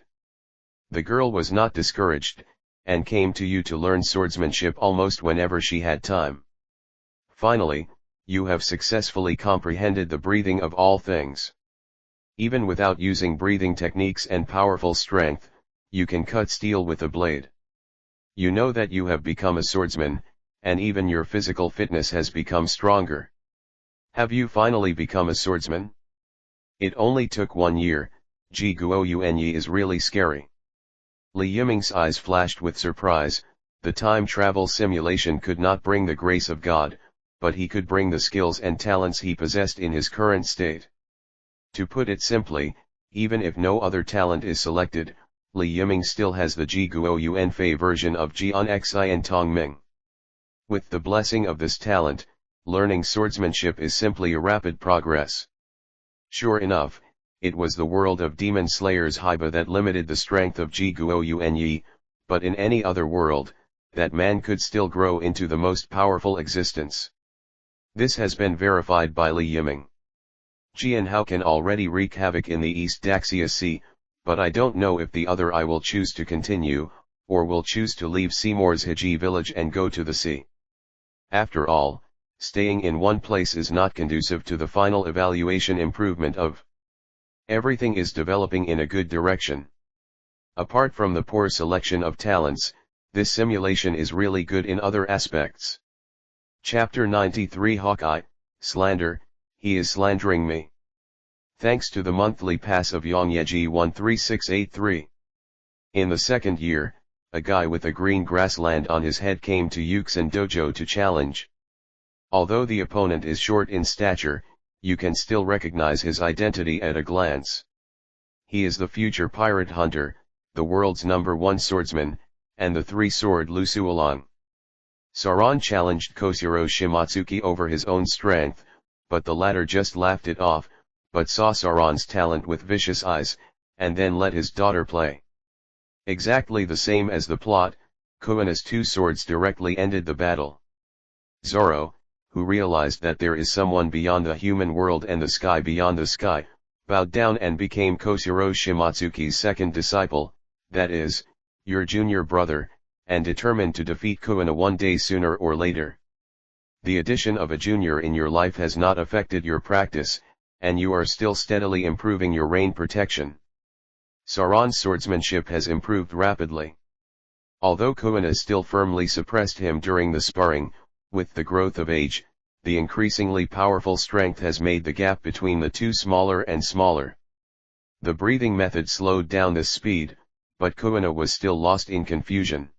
A: The girl was not discouraged, and came to you to learn swordsmanship almost whenever she had time. Finally, you have successfully comprehended the breathing of all things. Even without using breathing techniques and powerful strength, you can cut steel with a blade. You know that you have become a swordsman, and even your physical fitness has become stronger. Have you finally become a swordsman? It only took 1 year. Ji Guo Yuanyi is really scary. Li Yiming's eyes flashed with surprise. The time travel simulation could not bring the grace of God, but he could bring the skills and talents he possessed in his current state. To put it simply, even if no other talent is selected, Li Yiming still has the Ji Guo Yuanfei version of Jian Xi and Tong Ming. With the blessing of this talent, learning swordsmanship is simply a rapid progress. Sure enough, it was the world of demon slayers Haiba that limited the strength of Ji Guo Yuanyi, but in any other world, that man could still grow into the most powerful existence. This has been verified by Li Yiming. Jian Hao can already wreak havoc in the East Daxia Sea, but I don't know if the other I will choose to continue, or will choose to leave Seymour's Hiji village and go to the sea. After all, staying in one place is not conducive to the final evaluation improvement of. Everything is developing in a good direction. Apart from the poor selection of talents, this simulation is really good in other aspects. Chapter 93 Hawkeye, Slander, he is slandering me. Thanks to the monthly pass of Yongyeji 13683. In the second year, a guy with a green grassland on his head came to Yuxin Dojo to challenge. Although the opponent is short in stature, you can still recognize his identity at a glance. He is the future pirate hunter, the world's #1 swordsman, and the three-sword Lu Suolong. Saran challenged Koshiro Shimatsuki over his own strength, but the latter just laughed it off, but saw Saran's talent with vicious eyes, and then let his daughter play. Exactly the same as the plot, Kuina's two swords directly ended the battle. Zoro, who realized that there is someone beyond the human world and the sky beyond the sky, bowed down and became Koshiro Shimatsuki's second disciple, that is, your junior brother, and determined to defeat Kuina one day sooner or later. The addition of a junior in your life has not affected your practice, and you are still steadily improving your rain protection. Saran's swordsmanship has improved rapidly. Although Kuina still firmly suppressed him during the sparring, with the growth of age, the increasingly powerful strength has made the gap between the two smaller and smaller. The breathing method slowed down this speed, but Kuina was still lost in confusion.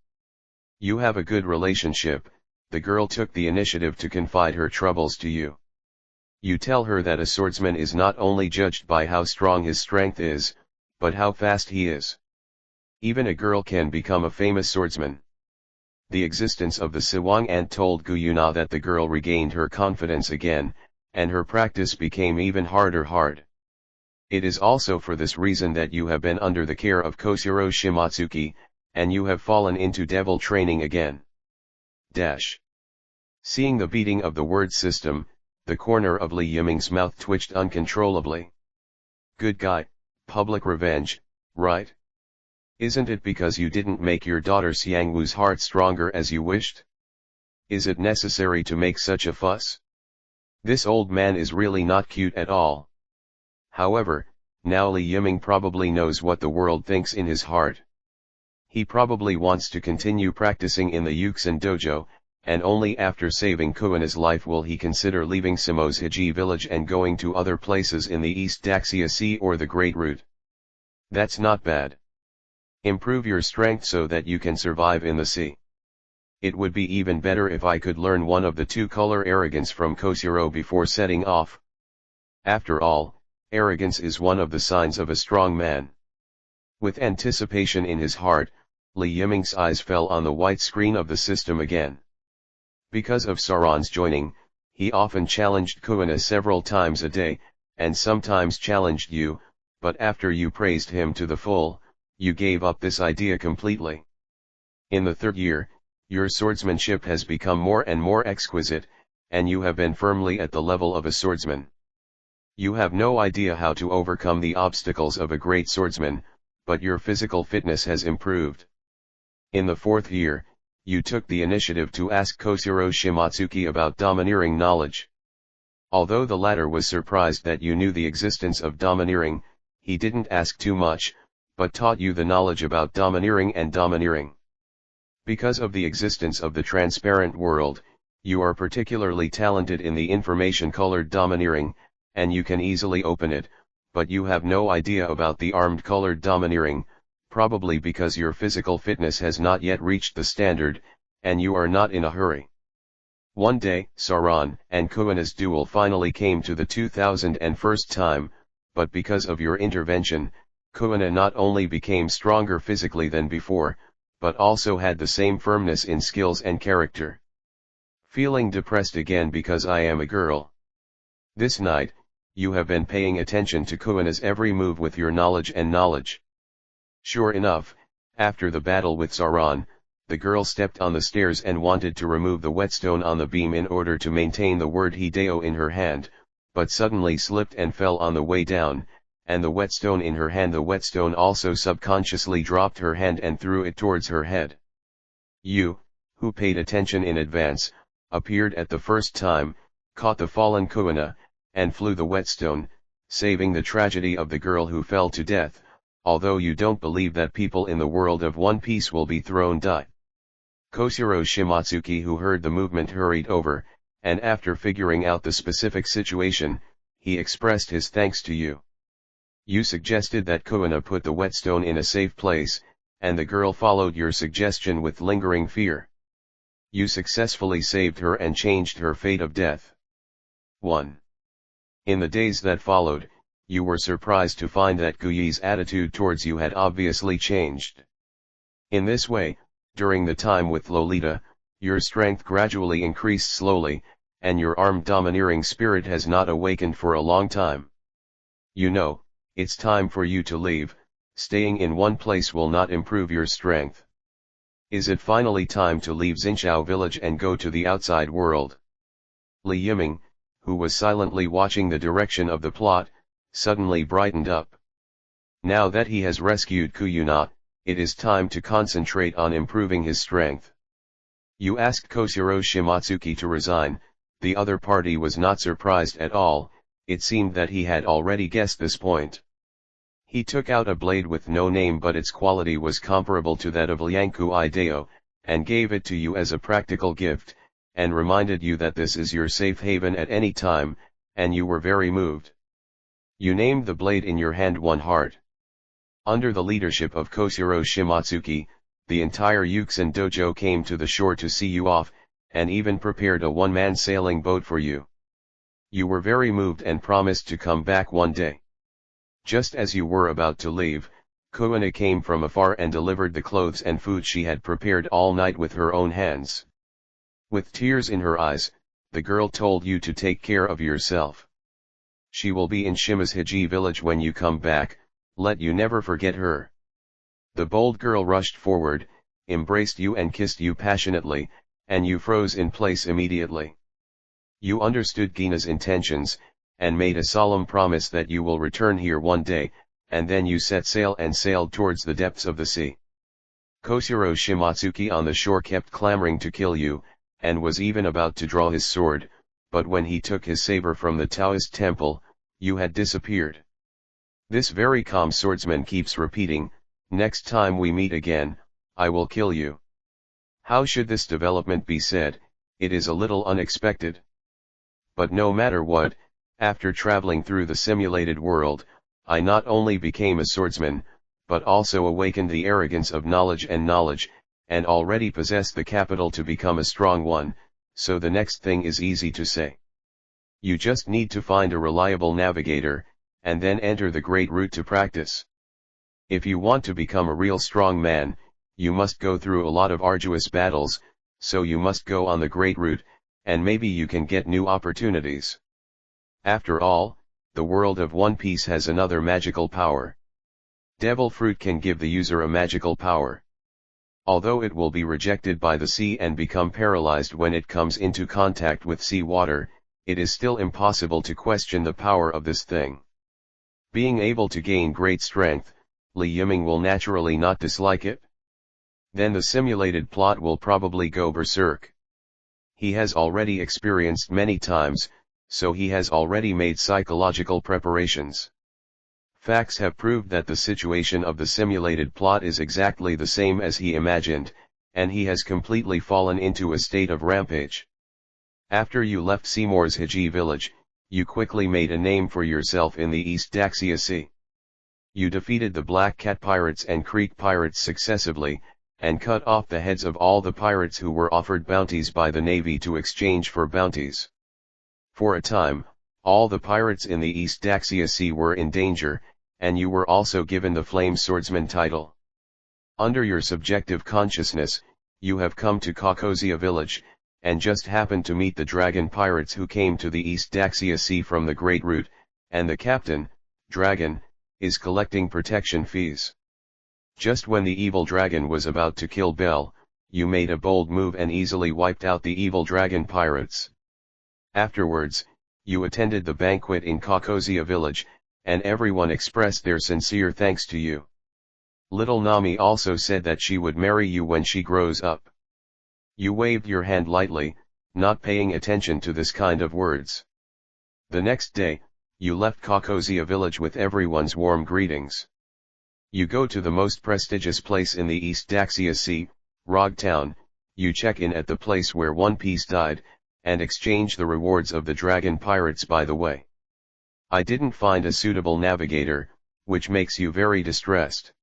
A: You have a good relationship, the girl took the initiative to confide her troubles to you. You tell her that a swordsman is not only judged by how strong his strength is, but how fast he is. Even a girl can become a famous swordsman. The existence of the Siwang ant told Guyuna that the girl regained her confidence again, and her practice became even harder. It is also for this reason that you have been under the care of Koshiro Shimatsuki, and you have fallen into devil training again. Seeing the beating of the word system, the corner of Li Yiming's mouth twitched uncontrollably. Good guy, public revenge, right? Isn't it because you didn't make your daughter Xiangwu's heart stronger as you wished? Is it necessary to make such a fuss? This old man is really not cute at all. However, now Li Yiming probably knows what the world thinks in his heart. He probably wants to continue practicing in the Yuxin dojo, and only after saving Kuina's life will he consider leaving Simo's Hiji village and going to other places in the East Daxia Sea or the Great Route. That's not bad. Improve your strength so that you can survive in the sea. It would be even better if I could learn one of the two-color arrogance from Koshiro before setting off. After all, arrogance is one of the signs of a strong man. With anticipation in his heart, Li Yiming's eyes fell on the white screen of the system again. Because of Sauron's joining, he often challenged Kuina several times a day, and sometimes challenged you, but after you praised him to the full, you gave up this idea completely. In the third year, your swordsmanship has become more and more exquisite, and you have been firmly at the level of a swordsman. You have no idea how to overcome the obstacles of a great swordsman, but your physical fitness has improved. In the fourth year, you took the initiative to ask Koshiro Shimatsuki about domineering knowledge. Although the latter was surprised that you knew the existence of domineering, he didn't ask too much, but taught you the knowledge about domineering and domineering. Because of the existence of the transparent world, you are particularly talented in the information-colored domineering, and you can easily open it, but you have no idea about the armed-colored domineering, probably because your physical fitness has not yet reached the standard, and you are not in a hurry. One day, Sauron and Kuina's duel finally came to the 2001st time, but because of your intervention, Kuina not only became stronger physically than before, but also had the same firmness in skills and character. Feeling depressed again because I am a girl. This night, you have been paying attention to Kuina's every move with your knowledge. Sure enough, after the battle with Sauron, the girl stepped on the stairs and wanted to remove the whetstone on the beam in order to maintain the word Hideo in her hand, but suddenly slipped and fell on the way down, and the whetstone in her hand. The whetstone also subconsciously dropped her hand and threw it towards her head. You, who paid attention in advance, appeared at the first time, caught the fallen Kuina, and flew the whetstone, saving the tragedy of the girl who fell to death, although you don't believe that people in the world of One Piece will be thrown die. Koshiro Shimatsuki, who heard the movement, hurried over, and after figuring out the specific situation, he expressed his thanks to you. You suggested that Kuina put the whetstone in a safe place, and the girl followed your suggestion with lingering fear. You successfully saved her and changed her fate of death. 1. In the days that followed, you were surprised to find that Guyi's attitude towards you had obviously changed. In this way, during the time with Lolita, your strength gradually increased slowly, and your armed domineering spirit has not awakened for a long time. You know, it's time for you to leave. Staying in one place will not improve your strength. Is it finally time to leave Xinqiao village and go to the outside world? Li Yiming, who was silently watching the direction of the plot, suddenly brightened up. Now that he has rescued Kuyuna, it is time to concentrate on improving his strength. You asked Koshiro Shimatsuki to resign. The other party was not surprised at all. It seemed that he had already guessed this point. He took out a blade with no name, but its quality was comparable to that of Liangku Ideo, and gave it to you as a practical gift, and reminded you that this is your safe haven at any time, and you were very moved. You named the blade in your hand One Heart. Under the leadership of Koshiro Shimatsuki, the entire Yukusen dojo came to the shore to see you off, and even prepared a one-man sailing boat for you. You were very moved and promised to come back one day. Just as you were about to leave, Kuina came from afar and delivered the clothes and food she had prepared all night with her own hands. With tears in her eyes, the girl told you to take care of yourself. She will be in Shimazhiji village when you come back, let you never forget her. The bold girl rushed forward, embraced you and kissed you passionately, and you froze in place immediately. You understood Gina's intentions, and made a solemn promise that you will return here one day, and then you set sail and sailed towards the depths of the sea. Koshiro Shimatsuki on the shore kept clamoring to kill you, and was even about to draw his sword, but when he took his saber from the Taoist temple, you had disappeared. This very calm swordsman keeps repeating, "Next time we meet again, I will kill you." How should this development be said? It is a little unexpected. But no matter what, after traveling through the simulated world, I not only became a swordsman, but also awakened the arrogance of knowledge, and already possess the capital to become a strong one, so the next thing is easy to say. You just need to find a reliable navigator, and then enter the Great Route to practice. If you want to become a real strong man, you must go through a lot of arduous battles, so you must go on the Great Route, and maybe you can get new opportunities. After all, the world of One Piece has another magical power. Devil Fruit can give the user a magical power. Although it will be rejected by the sea and become paralyzed when it comes into contact with sea water, it is still impossible to question the power of this thing. Being able to gain great strength, Li Yiming will naturally not dislike it. Then the simulated plot will probably go berserk. He has already experienced many times, so he has already made psychological preparations. Facts have proved that the situation of the simulated plot is exactly the same as he imagined, and he has completely fallen into a state of rampage. After you left Seymour's Hiji village, you quickly made a name for yourself in the East Daxia Sea. You defeated the Black Cat pirates and Creek pirates successively, and cut off the heads of all the pirates who were offered bounties by the Navy to exchange for bounties. For a time, all the pirates in the East Daxia Sea were in danger, and you were also given the Flame Swordsman title. Under your subjective consciousness, you have come to Kakosia village, and just happened to meet the dragon pirates who came to the East Daxia Sea from the Great Route, and the captain, dragon, is collecting protection fees. Just when the evil dragon was about to kill Bell, you made a bold move and easily wiped out the evil dragon pirates. Afterwards, you attended the banquet in Kakosia village, and everyone expressed their sincere thanks to you. Little Nami also said that she would marry you when she grows up. You waved your hand lightly, not paying attention to this kind of words. The next day, you left Kakosia village with everyone's warm greetings. You go to the most prestigious place in the East Daxia Sea, Rog Town, you check in at the place where One Piece died, and exchange the rewards of the dragon pirates by the way. I didn't find a suitable navigator, which makes you very distressed.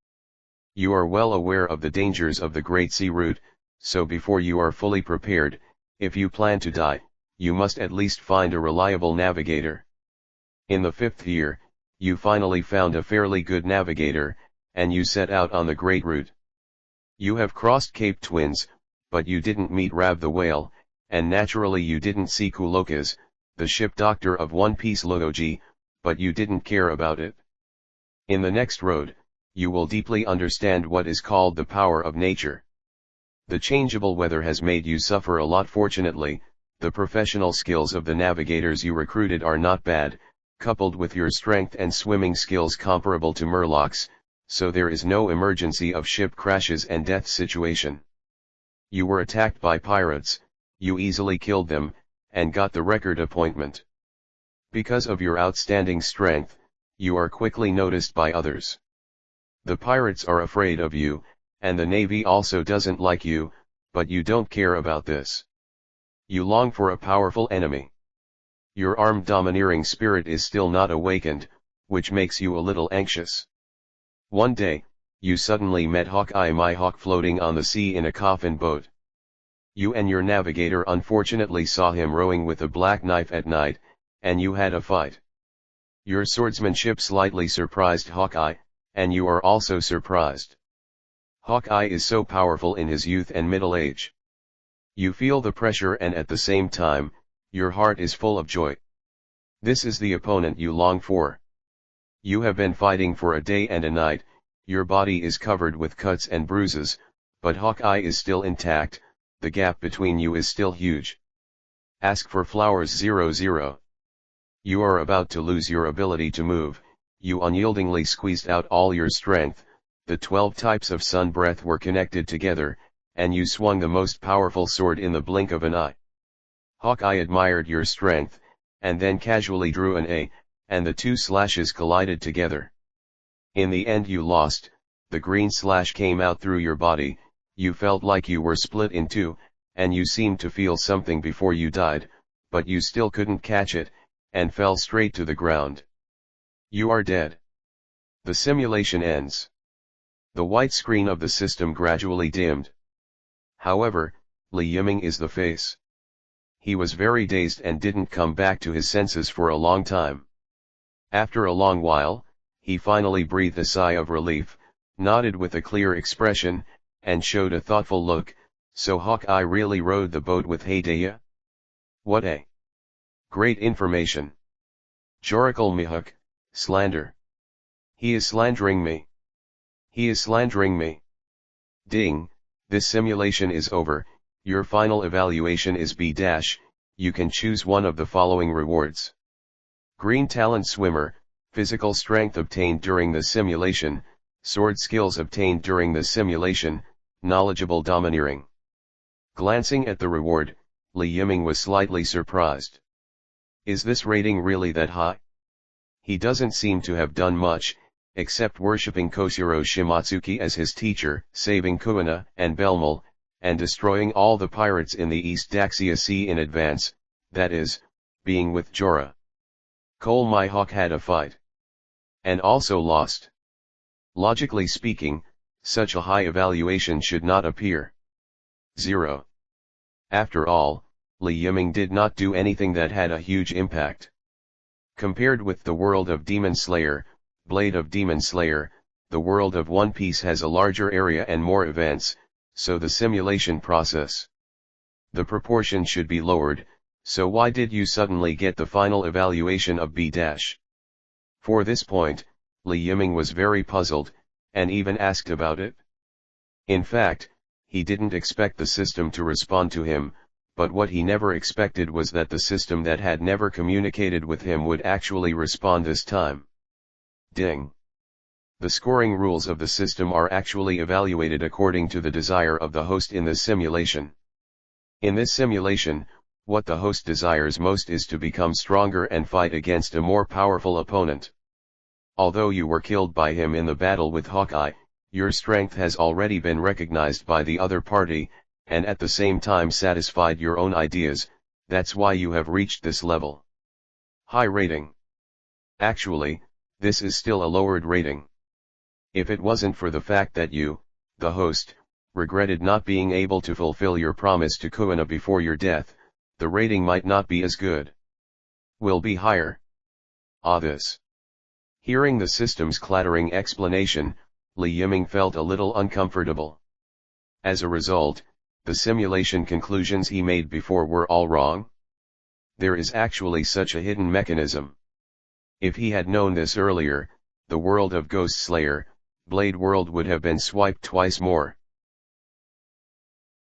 A: You are well aware of the dangers of the Great Sea Route, so before you are fully prepared, if you plan to die, you must at least find a reliable navigator. In the 5th year, you finally found a fairly good navigator, and you set out on the Great Route. You have crossed Cape Twins, but you didn't meet Rab the Whale, and naturally you didn't see Kulokas, the ship doctor of One Piece Logoji, but you didn't care about it. In the next road, you will deeply understand what is called the power of nature. The changeable weather has made you suffer a lot. Fortunately, the professional skills of the navigators you recruited are not bad, coupled with your strength and swimming skills comparable to Murloc's, so there is no emergency of ship crashes and death situation. You were attacked by pirates, you easily killed them, and got the record appointment. Because of your outstanding strength, you are quickly noticed by others. The pirates are afraid of you, and the Navy also doesn't like you, but you don't care about this. You long for a powerful enemy. Your armed domineering spirit is still not awakened, which makes you a little anxious. One day, you suddenly met Hawkeye my hawk floating on the sea in a coffin boat. You and your navigator unfortunately saw him rowing with a black knife at night, and you had a fight. Your swordsmanship slightly surprised Hawkeye, and you are also surprised. Hawkeye is so powerful in his youth and middle age. You feel the pressure and at the same time, your heart is full of joy. This is the opponent you long for. You have been fighting for a day and a night, your body is covered with cuts and bruises, but Hawkeye is still intact, the gap between you is still huge. Ask for flowers 00. You are about to lose your ability to move, you unyieldingly squeezed out all your strength, the 12 types of sun breath were connected together, and you swung the most powerful sword in the blink of an eye. Hawkeye admired your strength, and then casually drew an A, and the two slashes collided together. In the end you lost, the green slash came out through your body, you felt like you were split in two, and you seemed to feel something before you died, but you still couldn't catch it, and fell straight to the ground. You are dead. The simulation ends. The white screen of the system gradually dimmed. However, Li Yiming is the face. He was very dazed and didn't come back to his senses for a long time. After a long while, he finally breathed a sigh of relief, nodded with a clear expression, and showed a thoughtful look. So Hawkeye really rowed the boat with Haydaya? What a great information. Jorakal Mihuk, slander. He is slandering me. He is slandering me. Ding, this simulation is over, your final evaluation is B-. You can choose one of the following rewards. Green talent swimmer, physical strength obtained during the simulation, sword skills obtained during the simulation, knowledgeable domineering. Glancing at the reward, Li Yiming was slightly surprised. Is this rating really that high? He doesn't seem to have done much, except worshipping Koshiro Shimatsuki as his teacher, saving Kuina and Belmul, and destroying all the pirates in the East Daxia Sea in advance, that is, being with Jorah. Cole my hawk had a fight. And also lost. Logically speaking, such a high evaluation should not appear. 0. After all, Li Yiming did not do anything that had a huge impact. Compared with the world of Demon Slayer, Blade of Demon Slayer, the world of One Piece has a larger area and more events, so the simulation process. The proportion should be lowered, so why did you suddenly get the final evaluation of B-? For this point, Li Yiming was very puzzled, and even asked about it. In fact, he didn't expect the system to respond to him, but what he never expected was that the system that had never communicated with him would actually respond this time. Ding. The scoring rules of the system are actually evaluated according to the desire of the host in the simulation. In this simulation, what the host desires most is to become stronger and fight against a more powerful opponent. Although you were killed by him in the battle with Hawkeye, your strength has already been recognized by the other party, and at the same time satisfied your own ideas, that's why you have reached this level. High rating. Actually, this is still a lowered rating. If it wasn't for the fact that you, the host, regretted not being able to fulfill your promise to Kuina before your death, the rating might not be as good. Will be higher. This. Hearing the system's clattering explanation, Li Yiming felt a little uncomfortable. As a result, the simulation conclusions he made before were all wrong. There is actually such a hidden mechanism. If he had known this earlier, the world of Ghost Slayer, Blade World would have been swiped twice more.